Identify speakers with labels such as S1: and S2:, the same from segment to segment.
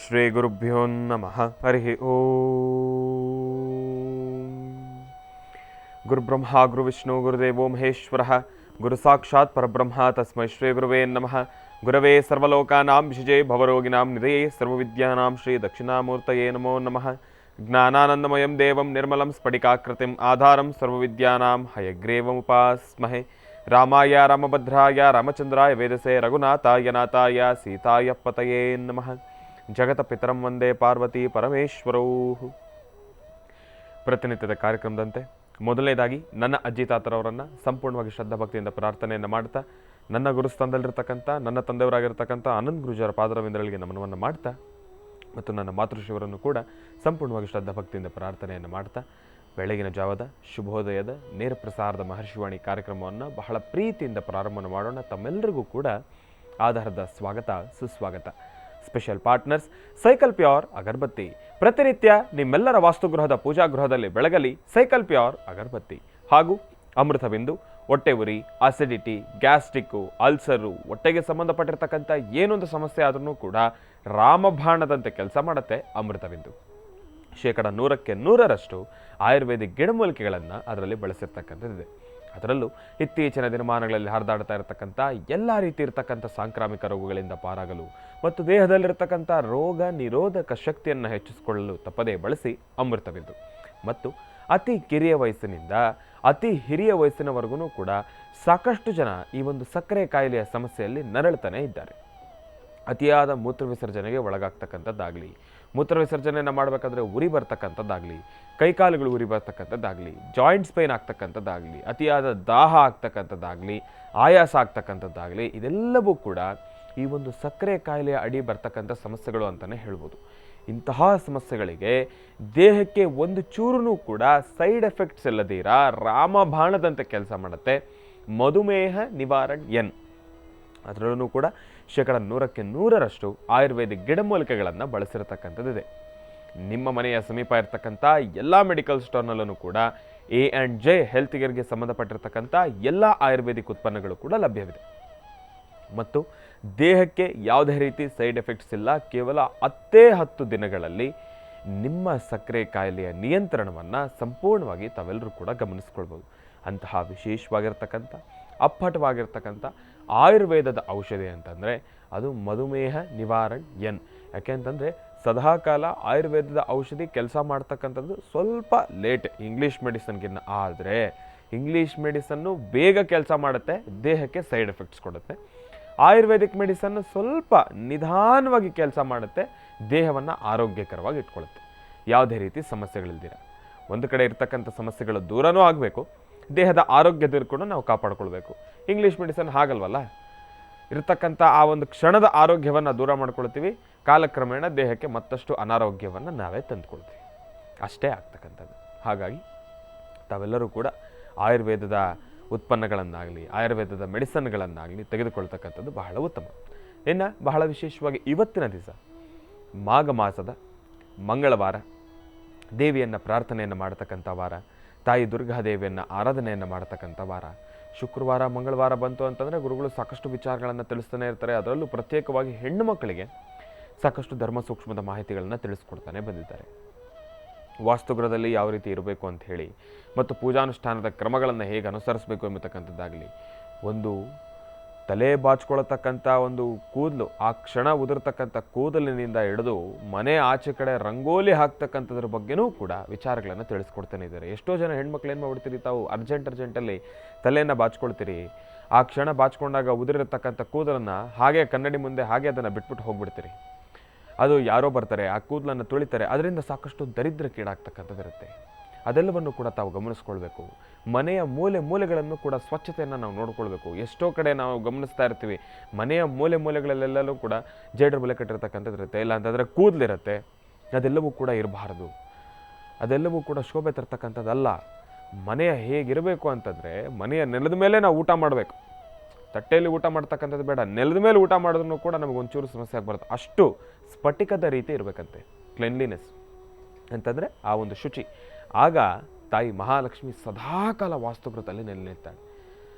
S1: ಶ್ರೀ ಗುರುಭ್ಯೋ ನಮಃ. ಹರಿ ಓಂ. ಗುರುಬ್ರಹ್ಮ ಗುರುವಿಷ್ಣು ಗುರುದೇವೋ ಮಹೇಶ್ವರಃ ಗುರು ಸಾಕ್ಷಾತ್ ಪರಬ್ರಹ್ಮ ತಸ್ಮೈ ಶ್ರೀ ಗುರುವೇ ನಮಃ. ಗುರವೇ ಸರ್ವಲೋಕಾನಾಂ ವಿಷಜೇ ಭವರೋಗಿಣಾಂ ನಿಧಯೇ ಸರ್ವವಿದ್ಯಾನಾಂ ಶ್ರೀ ದಕ್ಷಿಣಾಮೂರ್ತಯೇ ನಮೋ ನಮಃ. ಜ್ಞಾನಾನಂದಮಯಂ ದೇವಂ ನಿರ್ಮಲಂ ಸ್ಫಟಿಕಾಕೃತಿಂ ಆಧಾರಂ ಸರ್ವವಿದ್ಯಾನಾಂ ಹಯಗ್ರೀವಮುಪಾಸ್ಮಹೇ. ರಾಮಾಯ ರಾಮಭದ್ರಾಯ ರಾಮಚಂದ್ರಾಯ ವೇದಸೆ ರಘುನಾಥಾಯ ನಾಥಾಯ ಸೀತಾಯ ಪತಯೇ ನಮಃ. ಜಗತ ಪಿತರಂ ವಂದೇ ಪಾರ್ವತಿ ಪರಮೇಶ್ವರೌ. ಪ್ರತಿನಿತ್ಯದ ಕಾರ್ಯಕ್ರಮದಂತೆ ಮೊದಲನೇದಾಗಿ ನನ್ನ ಅಜ್ಜಿ ತಾತರವರನ್ನು ಸಂಪೂರ್ಣವಾಗಿ ಶ್ರದ್ಧಾಭಕ್ತಿಯಿಂದ ಪ್ರಾರ್ಥನೆಯನ್ನು ಮಾಡ್ತಾ, ನನ್ನ ಗುರುಸ್ಥಾನದಲ್ಲಿರ್ತಕ್ಕಂಥ ನನ್ನ ತಂದೆಯವರಾಗಿರ್ತಕ್ಕಂಥ ಆನಂದ್ ಗುರುಜರ ಪಾದರವಿಂದಗಳಿಗೆ ನಮನವನ್ನು ಮಾಡ್ತಾ, ಮತ್ತು ನನ್ನ ಮಾತೃಶ್ರೀವರನ್ನು ಕೂಡ ಸಂಪೂರ್ಣವಾಗಿ ಶ್ರದ್ಧಾಭಕ್ತಿಯಿಂದ ಪ್ರಾರ್ಥನೆಯನ್ನು ಮಾಡ್ತಾ, ಬೆಳಗಿನ ಜಾವದ ಶುಭೋದಯದ ನೇರ ಪ್ರಸಾರದ ಮಹರ್ಷಿವಾಣಿ ಕಾರ್ಯಕ್ರಮವನ್ನು ಬಹಳ ಪ್ರೀತಿಯಿಂದ ಪ್ರಾರಂಭ ಮಾಡೋಣ. ತಮ್ಮೆಲ್ಲರಿಗೂ ಕೂಡ ಆಧಾರದ ಸ್ವಾಗತ ಸುಸ್ವಾಗತ. ಸ್ಪೆಷಲ್ ಪಾರ್ಟ್ನರ್ಸ್ ಸೈಕಲ್ ಪ್ಯೂರ್ ಅಗರಬತ್ತಿ. ಪ್ರತಿನಿತ್ಯ ನಿಮ್ಮೆಲ್ಲರ ವಾಸ್ತುಗೃಹದ ಪೂಜಾಗೃಹದಲ್ಲಿ ಬೆಳಗಲಿ ಸೈಕಲ್ ಪ್ಯೂರ್ ಅಗರಬತ್ತಿ. ಹಾಗೂ ಅಮೃತಬಿಂದು, ಹೊಟ್ಟೆ ಉರಿ, ಅಸಿಡಿಟಿ, ಗ್ಯಾಸ್ಟ್ರಿಕ್ಕು, ಅಲ್ಸರು, ಹೊಟ್ಟೆಗೆ ಸಂಬಂಧಪಟ್ಟಿರ್ತಕ್ಕಂಥ ಏನೊಂದು ಸಮಸ್ಯೆ ಆದ್ರೂ ಕೂಡ ರಾಮಬಾಣದಂತೆ ಕೆಲಸ ಮಾಡುತ್ತೆ ಅಮೃತಬಿಂದು. 100% ಆಯುರ್ವೇದಿಕ್ ಗಿಡಮೂಲಿಕೆಗಳನ್ನು ಅದರಲ್ಲಿ ಬಳಸಿರ್ತಕ್ಕಂಥದ್ದಿದೆ. ಅದರಲ್ಲೂ ಇತ್ತೀಚಿನ ದಿನಮಾನಗಳಲ್ಲಿ ಹರಿದಾಡ್ತಾ ಇರತಕ್ಕಂಥ ಎಲ್ಲ ರೀತಿ ಇರತಕ್ಕಂಥ ಸಾಂಕ್ರಾಮಿಕ ರೋಗಗಳಿಂದ ಪಾರಾಗಲು ಮತ್ತು ದೇಹದಲ್ಲಿರ್ತಕ್ಕಂಥ ರೋಗ ನಿರೋಧಕ ಶಕ್ತಿಯನ್ನು ಹೆಚ್ಚಿಸಿಕೊಳ್ಳಲು ತಪ್ಪದೇ ಬಳಸಿ ಅಮೃತಬಿಂದು. ಮತ್ತು ಅತಿ ಕಿರಿಯ ವಯಸ್ಸಿನಿಂದ ಅತಿ ಹಿರಿಯ ವಯಸ್ಸಿನವರೆಗೂ ಕೂಡ ಸಾಕಷ್ಟು ಜನ ಈ ಒಂದು ಸಕ್ಕರೆ ಕಾಯಿಲೆಯ ಸಮಸ್ಯೆಯಲ್ಲಿ ನರಳುತ್ತಾನೆ ಇದ್ದಾರೆ. ಅತಿಯಾದ ಮೂತ್ರ ವಿಸರ್ಜನೆಗೆ ಒಳಗಾಗ್ತಕ್ಕಂಥದ್ದಾಗಲಿ, ಮೂತ್ರ ವಿಸರ್ಜನೆಯನ್ನು ಮಾಡಬೇಕಾದ್ರೆ ಉರಿ ಬರ್ತಕ್ಕಂಥದ್ದಾಗಲಿ, ಕೈಕಾಲುಗಳು ಉರಿ ಬರ್ತಕ್ಕಂಥದ್ದಾಗಲಿ, ಜಾಯಿಂಟ್ಸ್ ಪೇನ್ ಆಗ್ತಕ್ಕಂಥದ್ದಾಗಲಿ, ಅತಿಯಾದ ದಾಹ ಆಗ್ತಕ್ಕಂಥದ್ದಾಗಲಿ, ಆಯಾಸ ಆಗ್ತಕ್ಕಂಥದ್ದಾಗಲಿ, ಇದೆಲ್ಲವೂ ಕೂಡ ಈ ಒಂದು ಸಕ್ಕರೆ ಕಾಯಿಲೆಯ ಅಡಿ ಬರ್ತಕ್ಕಂಥ ಸಮಸ್ಯೆಗಳು ಅಂತಲೇ ಹೇಳ್ಬೋದು. ಇಂತಹ ಸಮಸ್ಯೆಗಳಿಗೆ ದೇಹಕ್ಕೆ ಒಂದು ಚೂರು ಕೂಡ ಸೈಡ್ ಎಫೆಕ್ಟ್ಸ್ ಇಲ್ಲದಿರ ರಾಮಬಾಣದಂತೆ ಕೆಲಸ ಮಾಡುತ್ತೆ ಮಧುಮೇಹ ನಿವಾರಣ್ ಎನ್. ಅದರಲ್ಲೂ ಕೂಡ 100% ಆಯುರ್ವೇದಿಕ್ ಗಿಡಮೂಲಿಕೆಗಳನ್ನು ಬಳಸಿರತಕ್ಕಂಥದ್ದಿದೆ. ನಿಮ್ಮ ಮನೆಯ ಸಮೀಪ ಇರತಕ್ಕಂಥ ಎಲ್ಲ ಮೆಡಿಕಲ್ ಸ್ಟೋರ್ನಲ್ಲೂ ಕೂಡ A&J ಹೆಲ್ತ್ ಕೇರ್ಗೆ ಸಂಬಂಧಪಟ್ಟಿರ್ತಕ್ಕಂಥ ಎಲ್ಲ ಆಯುರ್ವೇದಿಕ್ ಉತ್ಪನ್ನಗಳು ಕೂಡ ಲಭ್ಯವಿದೆ. ಮತ್ತು ದೇಹಕ್ಕೆ ಯಾವುದೇ ರೀತಿ ಸೈಡ್ ಎಫೆಕ್ಟ್ಸ್ ಇಲ್ಲ. ಕೇವಲ 10 ದಿನಗಳಲ್ಲಿ ನಿಮ್ಮ ಸಕ್ಕರೆ ಕಾಯಿಲೆಯ ನಿಯಂತ್ರಣವನ್ನು ಸಂಪೂರ್ಣವಾಗಿ ತಾವೆಲ್ಲರೂ ಕೂಡ ಗಮನಿಸ್ಕೊಳ್ಬೋದು. ಅಂತಹ ವಿಶೇಷವಾಗಿರ್ತಕ್ಕಂಥ ಅಪ್ಪಟವಾಗಿರ್ತಕ್ಕಂಥ ಆಯುರ್ವೇದದ ಔಷಧಿ ಅಂತಂದರೆ ಅದು ಮಧುಮೇಹ ನಿವಾರಣ್ ಎನ್. ಯಾಕೆ ಅಂತಂದರೆ ಸದಾಕಾಲ ಆಯುರ್ವೇದದ ಔಷಧಿ ಕೆಲಸ ಮಾಡ್ತಕ್ಕಂಥದ್ದು ಸ್ವಲ್ಪ ಲೇಟ್ ಇಂಗ್ಲೀಷ್ ಮೆಡಿಸನ್ಗಿನ್ನ. ಆದರೆ ಇಂಗ್ಲೀಷ್ ಮೆಡಿಸನ್ನು ಬೇಗ ಕೆಲಸ ಮಾಡುತ್ತೆ, ದೇಹಕ್ಕೆ ಸೈಡ್ ಎಫೆಕ್ಟ್ಸ್ ಕೊಡುತ್ತೆ. ಆಯುರ್ವೇದಿಕ್ ಮೆಡಿಸನ್ನು ಸ್ವಲ್ಪ ನಿಧಾನವಾಗಿ ಕೆಲಸ ಮಾಡುತ್ತೆ, ದೇಹವನ್ನು ಆರೋಗ್ಯಕರವಾಗಿ ಇಟ್ಕೊಳ್ಳುತ್ತೆ. ಯಾವುದೇ ರೀತಿ ಸಮಸ್ಯೆಗಳಿಲ್ದಿರ ಒಂದು ಕಡೆ ಇರ್ತಕ್ಕಂಥ ಸಮಸ್ಯೆಗಳು ದೂರನೂ ಆಗಬೇಕು, ದೇಹದ ಆರೋಗ್ಯದ ಕೂಡ ನಾವು ಕಾಪಾಡ್ಕೊಳ್ಬೇಕು. ಇಂಗ್ಲೀಷ್ ಮೆಡಿಸನ್ ಹಾಗಲ್ವಲ್ಲ, ಇರತಕ್ಕಂಥ ಆ ಒಂದು ಕ್ಷಣದ ಆರೋಗ್ಯವನ್ನು ದೂರ ಮಾಡ್ಕೊಳ್ತೀವಿ, ಕಾಲಕ್ರಮೇಣ ದೇಹಕ್ಕೆ ಮತ್ತಷ್ಟು ಅನಾರೋಗ್ಯವನ್ನು ನಾವೇ ತಂದುಕೊಳ್ತೀವಿ. ಅಷ್ಟೇ ಆಗ್ತಕ್ಕಂಥದ್ದು. ಹಾಗಾಗಿ ತಾವೆಲ್ಲರೂ ಕೂಡ ಆಯುರ್ವೇದದ ಉತ್ಪನ್ನಗಳನ್ನಾಗಲಿ ಆಯುರ್ವೇದದ ಮೆಡಿಸನ್ಗಳನ್ನಾಗಲಿ ತೆಗೆದುಕೊಳ್ತಕ್ಕಂಥದ್ದು ಬಹಳ ಉತ್ತಮ. ಇನ್ನು ಬಹಳ ವಿಶೇಷವಾಗಿ ಇವತ್ತಿನ ದಿವಸ ಮಾಘ ಮಾಸದ ಮಂಗಳವಾರ, ದೇವಿಯನ್ನು ಪ್ರಾರ್ಥನೆಯನ್ನು ಮಾಡತಕ್ಕಂಥ ವಾರ, ತಾಯಿ ದುರ್ಗಾದೇವಿಯನ್ನು ಆರಾಧನೆಯನ್ನು ಮಾಡತಕ್ಕಂಥ ವಾರ. ಶುಕ್ರವಾರ ಮಂಗಳವಾರ ಬಂತು ಅಂತಂದರೆ ಗುರುಗಳು ಸಾಕಷ್ಟು ವಿಚಾರಗಳನ್ನು ತಿಳಿಸ್ತಾನೆ ಇರ್ತಾರೆ. ಅದರಲ್ಲೂ ಪ್ರತ್ಯೇಕವಾಗಿ ಹೆಣ್ಣು ಮಕ್ಕಳಿಗೆ ಸಾಕಷ್ಟು ಧರ್ಮ ಸೂಕ್ಷ್ಮದ ಮಾಹಿತಿಗಳನ್ನು ತಿಳಿಸ್ಕೊಡ್ತಾನೆ ಬಂದಿದ್ದಾರೆ. ವಾಸ್ತುಗೃಹದಲ್ಲಿ ಯಾವ ರೀತಿ ಇರಬೇಕು ಅಂತ ಹೇಳಿ, ಮತ್ತು ಪೂಜಾನುಷ್ಠಾನದ ಕ್ರಮಗಳನ್ನು ಹೇಗೆ ಅನುಸರಿಸಬೇಕು ಎಂಬತಕ್ಕಂಥದ್ದಾಗಲಿ, ಒಂದು ತಲೆ ಬಾಚ್ಕೊಳ್ತಕ್ಕಂಥ ಒಂದು ಕೂದಲು, ಆ ಕ್ಷಣ ಉದುರ್ತಕ್ಕಂಥ ಕೂದಲಿನಿಂದ ಹಿಡಿದು ಮನೆ ಆಚೆ ಕಡೆ ರಂಗೋಲಿ ಹಾಕ್ತಕ್ಕಂಥದ್ರ ಬಗ್ಗೆನೂ ಕೂಡ ವಿಚಾರಗಳನ್ನು ತಿಳಿಸ್ಕೊಡ್ತಾನೆ ಇದ್ದಾರೆ. ಎಷ್ಟೋ ಜನ ಹೆಣ್ಮಕ್ಳು ಏನು ಮಾಡ್ಬಿಡ್ತೀರಿ, ತಾವು ಅರ್ಜೆಂಟಲ್ಲಿ ತಲೆಯನ್ನು ಬಾಚ್ಕೊಳ್ತೀರಿ. ಆ ಕ್ಷಣ ಬಾಚ್ಕೊಂಡಾಗ ಉದುರಿರ್ತಕ್ಕಂಥ ಕೂದಲನ್ನು ಹಾಗೆ ಕನ್ನಡಿ ಮುಂದೆ ಹಾಗೆ ಅದನ್ನು ಬಿಟ್ಬಿಟ್ಟು ಹೋಗ್ಬಿಡ್ತೀರಿ. ಅದು ಯಾರೋ ಬರ್ತಾರೆ, ಆ ಕೂದಲನ್ನು ತುಳಿತಾರೆ, ಅದರಿಂದ ಸಾಕಷ್ಟು ದರಿದ್ರಕ್ಕೀಡಾಗ್ತಕ್ಕಂಥದ್ದಿರುತ್ತೆ. ಅದೆಲ್ಲವನ್ನು ಕೂಡ ತಾವು ಗಮನಿಸ್ಕೊಳ್ಬೇಕು. ಮನೆಯ ಮೂಲೆಗಳನ್ನು ಕೂಡ ಸ್ವಚ್ಛತೆಯನ್ನು ನಾವು ನೋಡ್ಕೊಳ್ಬೇಕು. ಎಷ್ಟೋ ಕಡೆ ನಾವು ಗಮನಿಸ್ತಾ ಇರ್ತೀವಿ, ಮನೆಯ ಮೂಲೆಗಳಲ್ಲೆಲ್ಲೂ ಕೂಡ ಜೇಡ್ರ ಬಲೆ ಕಟ್ಟಿರ್ತಕ್ಕಂಥದ್ದಿರುತ್ತೆ, ಇಲ್ಲ ಅಂತಂದರೆ ಕೂದಲಿರುತ್ತೆ. ಅದೆಲ್ಲವೂ ಕೂಡ ಇರಬಾರ್ದು. ಅದೆಲ್ಲವೂ ಕೂಡ ಶೋಭೆ ತರ್ತಕ್ಕಂಥದ್ದಲ್ಲ. ಮನೆಯ ಹೇಗಿರಬೇಕು ಅಂತಂದರೆ, ಮನೆಯ ನೆಲದ ಮೇಲೆ ನಾವು ಊಟ ಮಾಡಬೇಕು. ತಟ್ಟೆಯಲ್ಲಿ ಊಟ ಮಾಡ್ತಕ್ಕಂಥದ್ದು ಬೇಡ, ನೆಲದ ಮೇಲೆ ಊಟ ಮಾಡಿದ್ರೂ ಕೂಡ ನಮಗೊಂಚೂರು ಸಮಸ್ಯೆ ಆಗ್ಬಾರ್ದು. ಅಷ್ಟು ಸ್ಫಟಿಕದ ರೀತಿ ಇರಬೇಕಂತೆ ಕ್ಲೆನ್ಲಿನೆಸ್ ಅಂತಂದರೆ ಆ ಒಂದು ಶುಚಿ. ಆಗ ತಾಯಿ ಮಹಾಲಕ್ಷ್ಮಿ ಸದಾಕಾಲ ವಾಸ್ತುಗೃಹದಲ್ಲಿ ನೆಲೆನಿರ್ತಾಳೆ.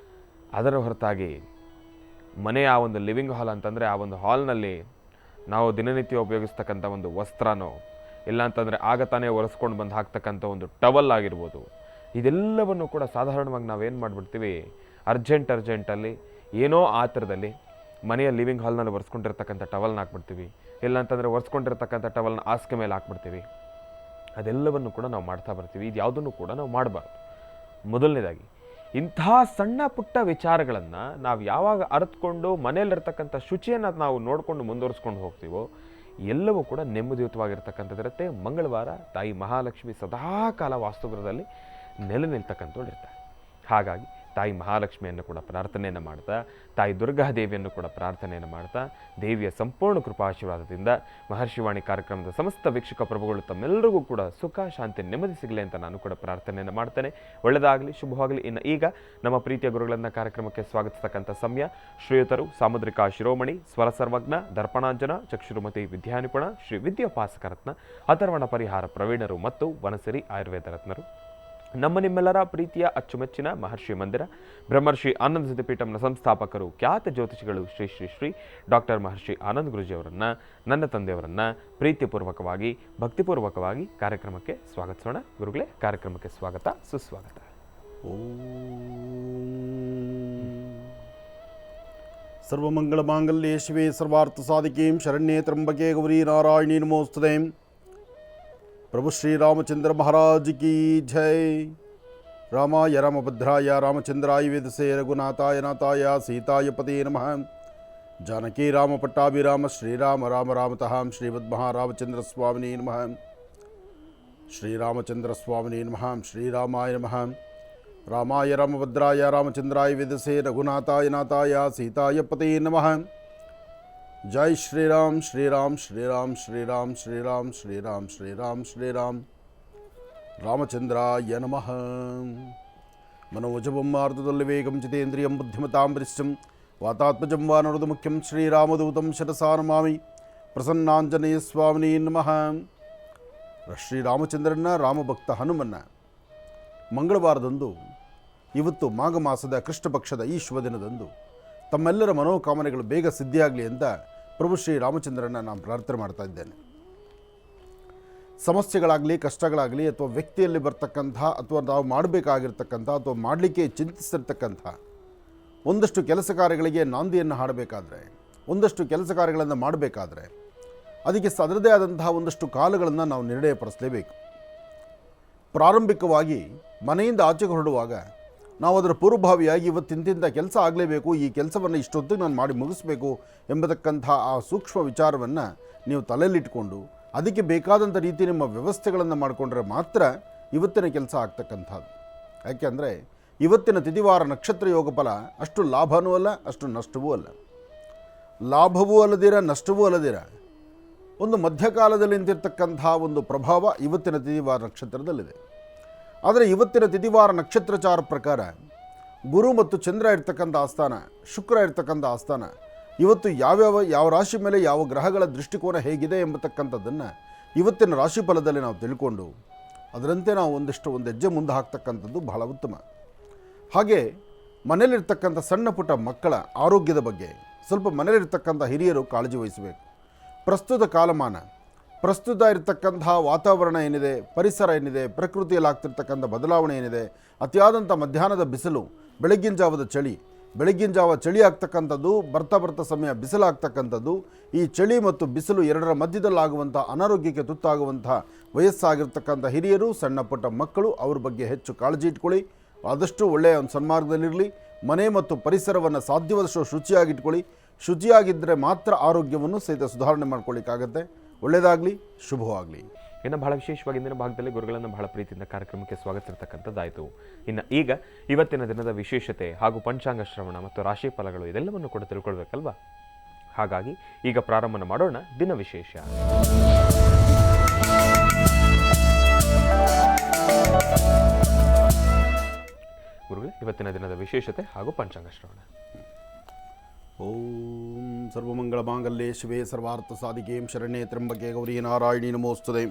S1: ಅದರ ಹೊರತಾಗಿ ಮನೆಯ ಆ ಒಂದು ಲಿವಿಂಗ್ ಹಾಲ್ ಅಂತಂದರೆ ಆ ಒಂದು ಹಾಲ್ನಲ್ಲಿ ನಾವು ದಿನನಿತ್ಯ ಉಪಯೋಗಿಸ್ತಕ್ಕಂಥ ಒಂದು ವಸ್ತ್ರನೋ, ಇಲ್ಲ ಅಂತಂದರೆ ಆಗ ತಾನೇ ಒರೆಸ್ಕೊಂಡು ಬಂದು ಹಾಕ್ತಕ್ಕಂಥ ಒಂದು ಟವಲ್ ಆಗಿರ್ಬೋದು, ಇದೆಲ್ಲವನ್ನು ಕೂಡ ಸಾಧಾರಣವಾಗಿ ನಾವೇನು ಮಾಡಿಬಿಡ್ತೀವಿ, ಅರ್ಜೆಂಟಲ್ಲಿ ಏನೋ ಆತರದಲ್ಲಿ ಮನೆಯ ಲಿವಿಂಗ್ ಹಾಲ್ನಲ್ಲಿ ಒರೆಸ್ಕೊಂಡಿರ್ತಕ್ಕಂಥ ಟವಲ್ನ ಹಾಕ್ಬಿಡ್ತೀವಿ, ಇಲ್ಲ ಅಂತಂದರೆ ಒರೆಸ್ಕೊಂಡಿರ್ತಕ್ಕಂಥ ಟವಲ್ನ ಹಾಸಿಗೆ ಮೇಲೆ ಹಾಕ್ಬಿಡ್ತೀವಿ. ಅದೆಲ್ಲವನ್ನು ಕೂಡ ನಾವು ಮಾಡ್ತಾ ಬರ್ತೀವಿ. ಇದು ಯಾವುದನ್ನು ಕೂಡ ನಾವು ಮಾಡಬಾರ್ದು. ಮೊದಲನೇದಾಗಿ ಇಂತಹ ಸಣ್ಣ ಪುಟ್ಟ ವಿಚಾರಗಳನ್ನು ನಾವು ಯಾವಾಗ ಅರಿತುಕೊಂಡು ಮನೆಯಲ್ಲಿರ್ತಕ್ಕಂಥ ಶುಚಿಯನ್ನು ನಾವು ನೋಡಿಕೊಂಡು ಮುಂದುವರಿಸ್ಕೊಂಡು ಹೋಗ್ತೀವೋ ಎಲ್ಲವೂ ಕೂಡ ನೆಮ್ಮದಿಯುತವಾಗಿರ್ತಕ್ಕಂಥದ್ದಿರುತ್ತೆ. ಮಂಗಳವಾರ ತಾಯಿ ಮಹಾಲಕ್ಷ್ಮಿ ಸದಾಕಾಲ ವಾಸ್ತುಗೃಹದಲ್ಲಿ ನೆಲೆ ನಿಲ್ತಕ್ಕಂಥವ್ಳು ಇರ್ತಾಳೆ. ಹಾಗಾಗಿ ತಾಯಿ ಮಹಾಲಕ್ಷ್ಮಿಯನ್ನು ಕೂಡ ಪ್ರಾರ್ಥನೆಯನ್ನು ಮಾಡ್ತಾ, ತಾಯಿ ದುರ್ಗಾದೇವಿಯನ್ನು ಕೂಡ ಪ್ರಾರ್ಥನೆಯನ್ನು ಮಾಡ್ತಾ, ದೇವಿಯ ಸಂಪೂರ್ಣ ಕೃಪಾಶೀರ್ವಾದದಿಂದ ಮಹರ್ಷಿವಾಣಿ ಕಾರ್ಯಕ್ರಮದ ಸಮಸ್ತ ವೀಕ್ಷಕ ಪ್ರಭುಗಳು ತಮ್ಮೆಲ್ಲರಿಗೂ ಕೂಡ ಸುಖ, ಶಾಂತಿ, ನೆಮ್ಮದಿ ಸಿಗಲಿ ಅಂತ ನಾನು ಕೂಡ ಪ್ರಾರ್ಥನೆಯನ್ನು ಮಾಡ್ತೇನೆ. ಒಳ್ಳೆಯದಾಗಲಿ, ಶುಭವಾಗಲಿ. ಇನ್ನು ಈಗ ನಮ್ಮ ಪ್ರೀತಿಯ ಗುರುಗಳನ್ನು ಕಾರ್ಯಕ್ರಮಕ್ಕೆ ಸ್ವಾಗತಿಸ್ತಕ್ಕಂಥ ಸಮಯ. ಶ್ರೀಯುತರು ಸಾಮುದ್ರಿಕಾ ಶಿರೋಮಣಿ, ಸ್ವರ ಸರ್ವಜ್ಞ, ದರ್ಪಣಾಂಜನ, ಚಕ್ಷುರುಮತಿ ವಿದ್ಯಾನಿಪುಣ, ಶ್ರೀ ವಿದ್ಯೋಪಾಸಕರತ್ನ, ಅಥರ್ವಣ ಪರಿಹಾರ ಪ್ರವೀಣರು ಮತ್ತು ವನಸಿರಿ ಆಯುರ್ವೇದ ರತ್ನರು, ನಮ್ಮ ನಿಮ್ಮೆಲ್ಲರ ಪ್ರೀತಿಯ ಅಚ್ಚುಮೆಚ್ಚಿನ ಮಹರ್ಷಿ ಮಂದಿರ ಬ್ರಹ್ಮರ್ಷಿ ಆನಂದ ಸಿದ್ಧಿಪೀಠಂನ ಸಂಸ್ಥಾಪಕರು, ಖ್ಯಾತ ಜ್ಯೋತಿಷಿಗಳು ಶ್ರೀ ಶ್ರೀ ಶ್ರೀ ಡಾಕ್ಟರ್ ಮಹರ್ಷಿ ಆನಂದ್ ಗುರೂಜಿಯವರನ್ನು, ನನ್ನ ತಂದೆಯವರನ್ನು ಪ್ರೀತಿಪೂರ್ವಕವಾಗಿ ಭಕ್ತಿಪೂರ್ವಕವಾಗಿ ಕಾರ್ಯಕ್ರಮಕ್ಕೆ ಸ್ವಾಗತಿಸೋಣ. ಗುರುಗಳೇ, ಕಾರ್ಯಕ್ರಮಕ್ಕೆ ಸ್ವಾಗತ, ಸುಸ್ವಾಗತ.
S2: ಸರ್ವಮಂಗಳ ಮಾಂಗಲ್ಯೆ ಶಿವೆ ಸರ್ವಾರ್ಥ ಸಾಧಿಕೀಂ ಶರಣ್ಯೇ ತ್ರ್ಯಂಬಕೆ ಗೌರಿ ನಾರಾಯಣಿ ನಮೋಸ್ತುತೆ. प्रभु श्री रामचंद्र महाराज की जय. रामाय रामभद्राय रामचंद्राय वेदसे रघुनाथाय नाथाय सीताय पते नमः. जानकी राम पट्टाभिराम श्रीराम राम रामतः श्रीमद्महारामचंद्र स्वामिने नमः. श्रीरामचंद्र स्वामिने नमः. श्रीरामाय नमः. रामाय रामभद्राय रामचंद्राय वेदसे रघुनाथाय नाथाय सीताय पते नमः. जय श्री राम श्री राम श्री राम श्री राम श्री राम श्री राम श्री राम श्री राम. रामचंद्राय नमः. मनोजवं मारुततुल्य वेगं जितेन्द्रियं बुद्धिमतां वरिष्ठं वातात्मजं वानरदमुख्यं श्रीरामदूतं शिरसा नमामि. प्रसन्नांजनेय स्वामिने नमः. ಶ್ರೀರಾಮಚಂದ್ರನ ರಾಮಭಕ್ತ ಹನುಮನ್ನ ಮಂಗಳವಾರದಂದು, ಇವತ್ತು ಮಾಘ ಮಾಸದ ಕೃಷ್ಣ ಪಕ್ಷದ ಈ ಶುಭ ದಿನದಂದು ತಮ್ಮೆಲ್ಲರ ಮನೋಕಾಮನೆಗಳು ಬೇಗ ಸಿದ್ಧಿಯಾಗಲಿ ಅಂತ ಪ್ರಭು ಶ್ರೀ ರಾಮಚಂದ್ರನ ನಾನು ಪ್ರಾರ್ಥನೆ ಮಾಡ್ತಾ ಇದ್ದೇನೆ. ಸಮಸ್ಯೆಗಳಾಗಲಿ, ಕಷ್ಟಗಳಾಗಲಿ, ಅಥವಾ ವ್ಯಕ್ತಿಯಲ್ಲಿ ಬರ್ತಕ್ಕಂಥ, ಅಥವಾ ನಾವು ಮಾಡಬೇಕಾಗಿರ್ತಕ್ಕಂಥ, ಅಥವಾ ಮಾಡಲಿಕ್ಕೆ ಚಿಂತಿಸಿರ್ತಕ್ಕಂಥ ಒಂದಷ್ಟು ಕೆಲಸ ಕಾರ್ಯಗಳಿಗೆ ನಾಂದಿಯನ್ನು ಹಾಡಬೇಕಾದ್ರೆ, ಒಂದಷ್ಟು ಕೆಲಸ ಕಾರ್ಯಗಳನ್ನು ಮಾಡಬೇಕಾದ್ರೆ ಅದಕ್ಕೆ ಅದರದೇ ಆದಂತಹ ಒಂದಷ್ಟು ಕಾಲಗಳನ್ನು ನಾವು ನಿರ್ಣಯಪಡಿಸಲೇಬೇಕು. ಪ್ರಾರಂಭಿಕವಾಗಿ ಮನೆಯಿಂದ ಆಚೆಗೆ ಹೊರಡುವಾಗ ನಾವು ಅದರ ಪೂರ್ವಭಾವಿಯಾಗಿ ಇವತ್ತಿಂತಿಂಥ ಕೆಲಸ ಆಗಲೇಬೇಕು, ಈ ಕೆಲಸವನ್ನು ಇಷ್ಟೊತ್ತಿಗೆ ನಾನು ಮಾಡಿ ಮುಗಿಸ್ಬೇಕು ಎಂಬತಕ್ಕಂಥ ಆ ಸೂಕ್ಷ್ಮ ವಿಚಾರವನ್ನು ನೀವು ತಲೆಯಲ್ಲಿಟ್ಕೊಂಡು ಅದಕ್ಕೆ ಬೇಕಾದಂಥ ರೀತಿ ನಿಮ್ಮ ವ್ಯವಸ್ಥೆಗಳನ್ನು ಮಾಡಿಕೊಂಡ್ರೆ ಮಾತ್ರ ಇವತ್ತಿನ ಕೆಲಸ ಆಗ್ತಕ್ಕಂಥದ್ದು. ಯಾಕೆಂದರೆ ಇವತ್ತಿನ ತಿಥಿವಾರ ನಕ್ಷತ್ರ ಯೋಗ ಫಲ ಅಷ್ಟು ಲಾಭವೂ ಅಲ್ಲ, ಅಷ್ಟು ನಷ್ಟವೂ ಅಲ್ಲ. ಲಾಭವೂ ಅಲ್ಲದಿರ, ನಷ್ಟವೂ ಅಲ್ಲದಿರ ಒಂದು ಮಧ್ಯಕಾಲದಲ್ಲಿ ನಿಂತಿರ್ತಕ್ಕಂಥ ಒಂದು ಪ್ರಭಾವ ಇವತ್ತಿನ ತಿಥಿವಾರ ನಕ್ಷತ್ರದಲ್ಲಿದೆ. ಆದರೆ ಇವತ್ತಿನ ತಿಥಿವಾರ ನಕ್ಷತ್ರಚಾರ ಪ್ರಕಾರ ಗುರು ಮತ್ತು ಚಂದ್ರ ಇರ್ತಕ್ಕಂಥ ಆಸ್ಥಾನ, ಶುಕ್ರ ಇರ್ತಕ್ಕಂಥ ಆಸ್ಥಾನ, ಇವತ್ತು ಯಾವ ರಾಶಿ ಮೇಲೆ ಯಾವ ಗ್ರಹಗಳ ದೃಷ್ಟಿಕೋನ ಹೇಗಿದೆ ಎಂಬತಕ್ಕಂಥದ್ದನ್ನು ಇವತ್ತಿನ ರಾಶಿ ಫಲದಲ್ಲಿ ನಾವು ತಿಳ್ಕೊಂಡು ಅದರಂತೆ ನಾವು ಒಂದು ಹೆಜ್ಜೆ ಮುಂದೆ ಹಾಕ್ತಕ್ಕಂಥದ್ದು ಬಹಳ ಉತ್ತಮ. ಹಾಗೆ ಮನೇಲಿರ್ತಕ್ಕಂಥ ಸಣ್ಣ ಪುಟ್ಟ ಮಕ್ಕಳ ಆರೋಗ್ಯದ ಬಗ್ಗೆ ಸ್ವಲ್ಪ ಮನೇಲಿರ್ತಕ್ಕಂಥ ಹಿರಿಯರು ಕಾಳಜಿ ವಹಿಸಬೇಕು. ಪ್ರಸ್ತುತ ಕಾಲಮಾನ, ಪ್ರಸ್ತುತ ಇರತಕ್ಕಂಥ ವಾತಾವರಣ ಏನಿದೆ, ಪರಿಸರ ಏನಿದೆ, ಪ್ರಕೃತಿಯಲ್ಲಿ ಆಗ್ತಿರ್ತಕ್ಕಂಥ ಬದಲಾವಣೆ ಏನಿದೆ, ಅತಿಯಾದಂಥ ಮಧ್ಯಾಹ್ನದ ಬಿಸಿಲು, ಬೆಳಗ್ಗಿನ ಜಾವದ ಚಳಿ, ಬೆಳಗ್ಗಿನ ಜಾವ ಚಳಿ ಆಗ್ತಕ್ಕಂಥದ್ದು, ಬರ್ತಾ ಸಮಯ ಬಿಸಿಲಾಗ್ತಕ್ಕಂಥದ್ದು, ಈ ಚಳಿ ಮತ್ತು ಬಿಸಿಲು ಎರಡರ ಮಧ್ಯದಲ್ಲಾಗುವಂಥ ಅನಾರೋಗ್ಯಕ್ಕೆ ತುತ್ತಾಗುವಂಥ ವಯಸ್ಸಾಗಿರ್ತಕ್ಕಂಥ ಹಿರಿಯರು, ಸಣ್ಣ ಪುಟ್ಟ ಮಕ್ಕಳು, ಅವ್ರ ಬಗ್ಗೆ ಹೆಚ್ಚು ಕಾಳಜಿ ಇಟ್ಕೊಳ್ಳಿ. ಆದಷ್ಟು ಒಳ್ಳೆಯ ಒಂದು ಸನ್ಮಾರ್ಗದಲ್ಲಿರಲಿ. ಮನೆ ಮತ್ತು ಪರಿಸರವನ್ನು ಸಾಧ್ಯವಾದಷ್ಟು ಶುಚಿಯಾಗಿಟ್ಕೊಳ್ಳಿ. ಶುಚಿಯಾಗಿದ್ದರೆ ಮಾತ್ರ ಆರೋಗ್ಯವನ್ನು ಸಹಿತ ಸುಧಾರಣೆ ಮಾಡ್ಕೊಳ್ಳಿಕ್ಕಾಗತ್ತೆ. ಒಳ್ಳೆಯದಾಗಲಿ, ಶುಭವಾಗಲಿ.
S1: ಇನ್ನು ಬಹಳ ವಿಶೇಷವಾಗಿ ಇಂದಿನ ಭಾಗದಲ್ಲಿ ಗುರುಗಳನ್ನು ಬಹಳ ಪ್ರೀತಿಯಿಂದ ಕಾರ್ಯಕ್ರಮಕ್ಕೆ ಸ್ವಾಗತಿಸಿರ್ತಕ್ಕಂಥದ್ದಾಯಿತು. ಇನ್ನು ಈಗ ಇವತ್ತಿನ ದಿನದ ವಿಶೇಷತೆ ಹಾಗೂ ಪಂಚಾಂಗ ಶ್ರವಣ ಮತ್ತು ರಾಶಿ ಫಲಗಳು ಇದೆಲ್ಲವನ್ನು ಕೂಡ ತಿಳ್ಕೊಳ್ಬೇಕಲ್ವಾ? ಹಾಗಾಗಿ ಈಗ ಪ್ರಾರಂಭ ಮಾಡೋಣ ದಿನ ವಿಶೇಷ. ಗುರುಗಳೇ, ಇವತ್ತಿನ ದಿನದ ವಿಶೇಷತೆ ಹಾಗೂ ಪಂಚಾಂಗ ಶ್ರವಣ.
S2: ಓಂ ಸರ್ವಮಂಗಳ ಮಾಂಗಲ್ಯೆ ಶಿವೆ ಸರ್ವಾರ್ಥ ಸಾಧಿಕೇಂ ಶರಣ್ಯೇ ತ್ರ್ಯಂಬಕೆ ಗೌರಿ ನಾರಾಯಣಿ ನಮೋಸ್ತುತೆ.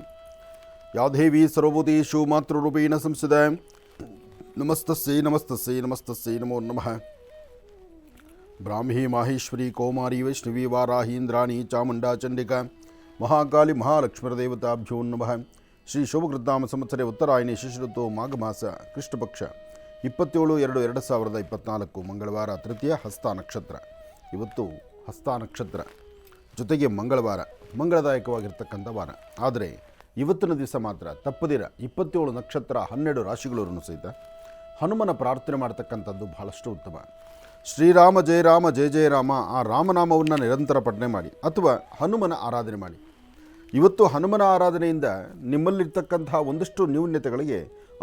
S2: ಯಾ ದೇವಿ ಸರ್ವಭೂತೇಷು ಮಾತೃರೂಪೇಣ ಸಂಸ್ಥಿತಾ ನಮಸ್ತಸ್ಯೈ ನಮಸ್ತಸ್ಯೈ ನಮಸ್ತಸ್ಯೈ ನಮೋ ನಮಃ. ಬ್ರಾಹ್ಮಿ ಮಾಹೇಶ್ವರಿ ಕೌಮಾರಿ ವೈಷ್ಣವಿ ವಾರಾಹಿ ಇಂದ್ರಾಣಿ ಚಾಮುಂಡಾ ಚಂಡಿಕಾ ಮಹಾಕಾಲಿ ಮಹಾಲಕ್ಷ್ಮೀದೇವತಾಭ್ಯೋ ನಮಃ. ಶ್ರೀ ಶೋಭಕೃತ್ನಾಮ ಸಂವತ್ಸರೆ ಉತ್ತರಾಯಣಿ ಶಿಶಿಋತು ಮಾಘ ಮಾಸ ಕೃಷ್ಣಪಕ್ಷ 27/2/2024 ಮಂಗಳವಾರ ತೃತೀಯ ಹಸ್ತ ನಕ್ಷತ್ರ. ಇವತ್ತು ಹಸ್ತ ನಕ್ಷತ್ರ ಜೊತೆಗೆ ಮಂಗಳವಾರ, ಮಂಗಳದಾಯಕವಾಗಿರ್ತಕ್ಕಂಥ ವಾರ. ಆದರೆ ಇವತ್ತಿನ ದಿವಸ ಮಾತ್ರ ತಪ್ಪದಿರ 27 ನಕ್ಷತ್ರ 12 ರಾಶಿಗಳವರನ್ನು ಸಹಿತ ಹನುಮನ ಪ್ರಾರ್ಥನೆ ಮಾಡ್ತಕ್ಕಂಥದ್ದು ಬಹಳಷ್ಟು ಉತ್ತಮ. ಶ್ರೀರಾಮ ಜಯ ರಾಮ ಜಯ ಜಯ ರಾಮ ಆ ರಾಮನಾಮವನ್ನು ನಿರಂತರ ಪಠನೆ ಮಾಡಿ ಅಥವಾ ಹನುಮನ ಆರಾಧನೆ ಮಾಡಿ. ಇವತ್ತು ಹನುಮನ ಆರಾಧನೆಯಿಂದ ನಿಮ್ಮಲ್ಲಿರ್ತಕ್ಕಂತಹ ಒಂದಷ್ಟು ನ್ಯೂನ್ಯತೆಗಳಿಗೆ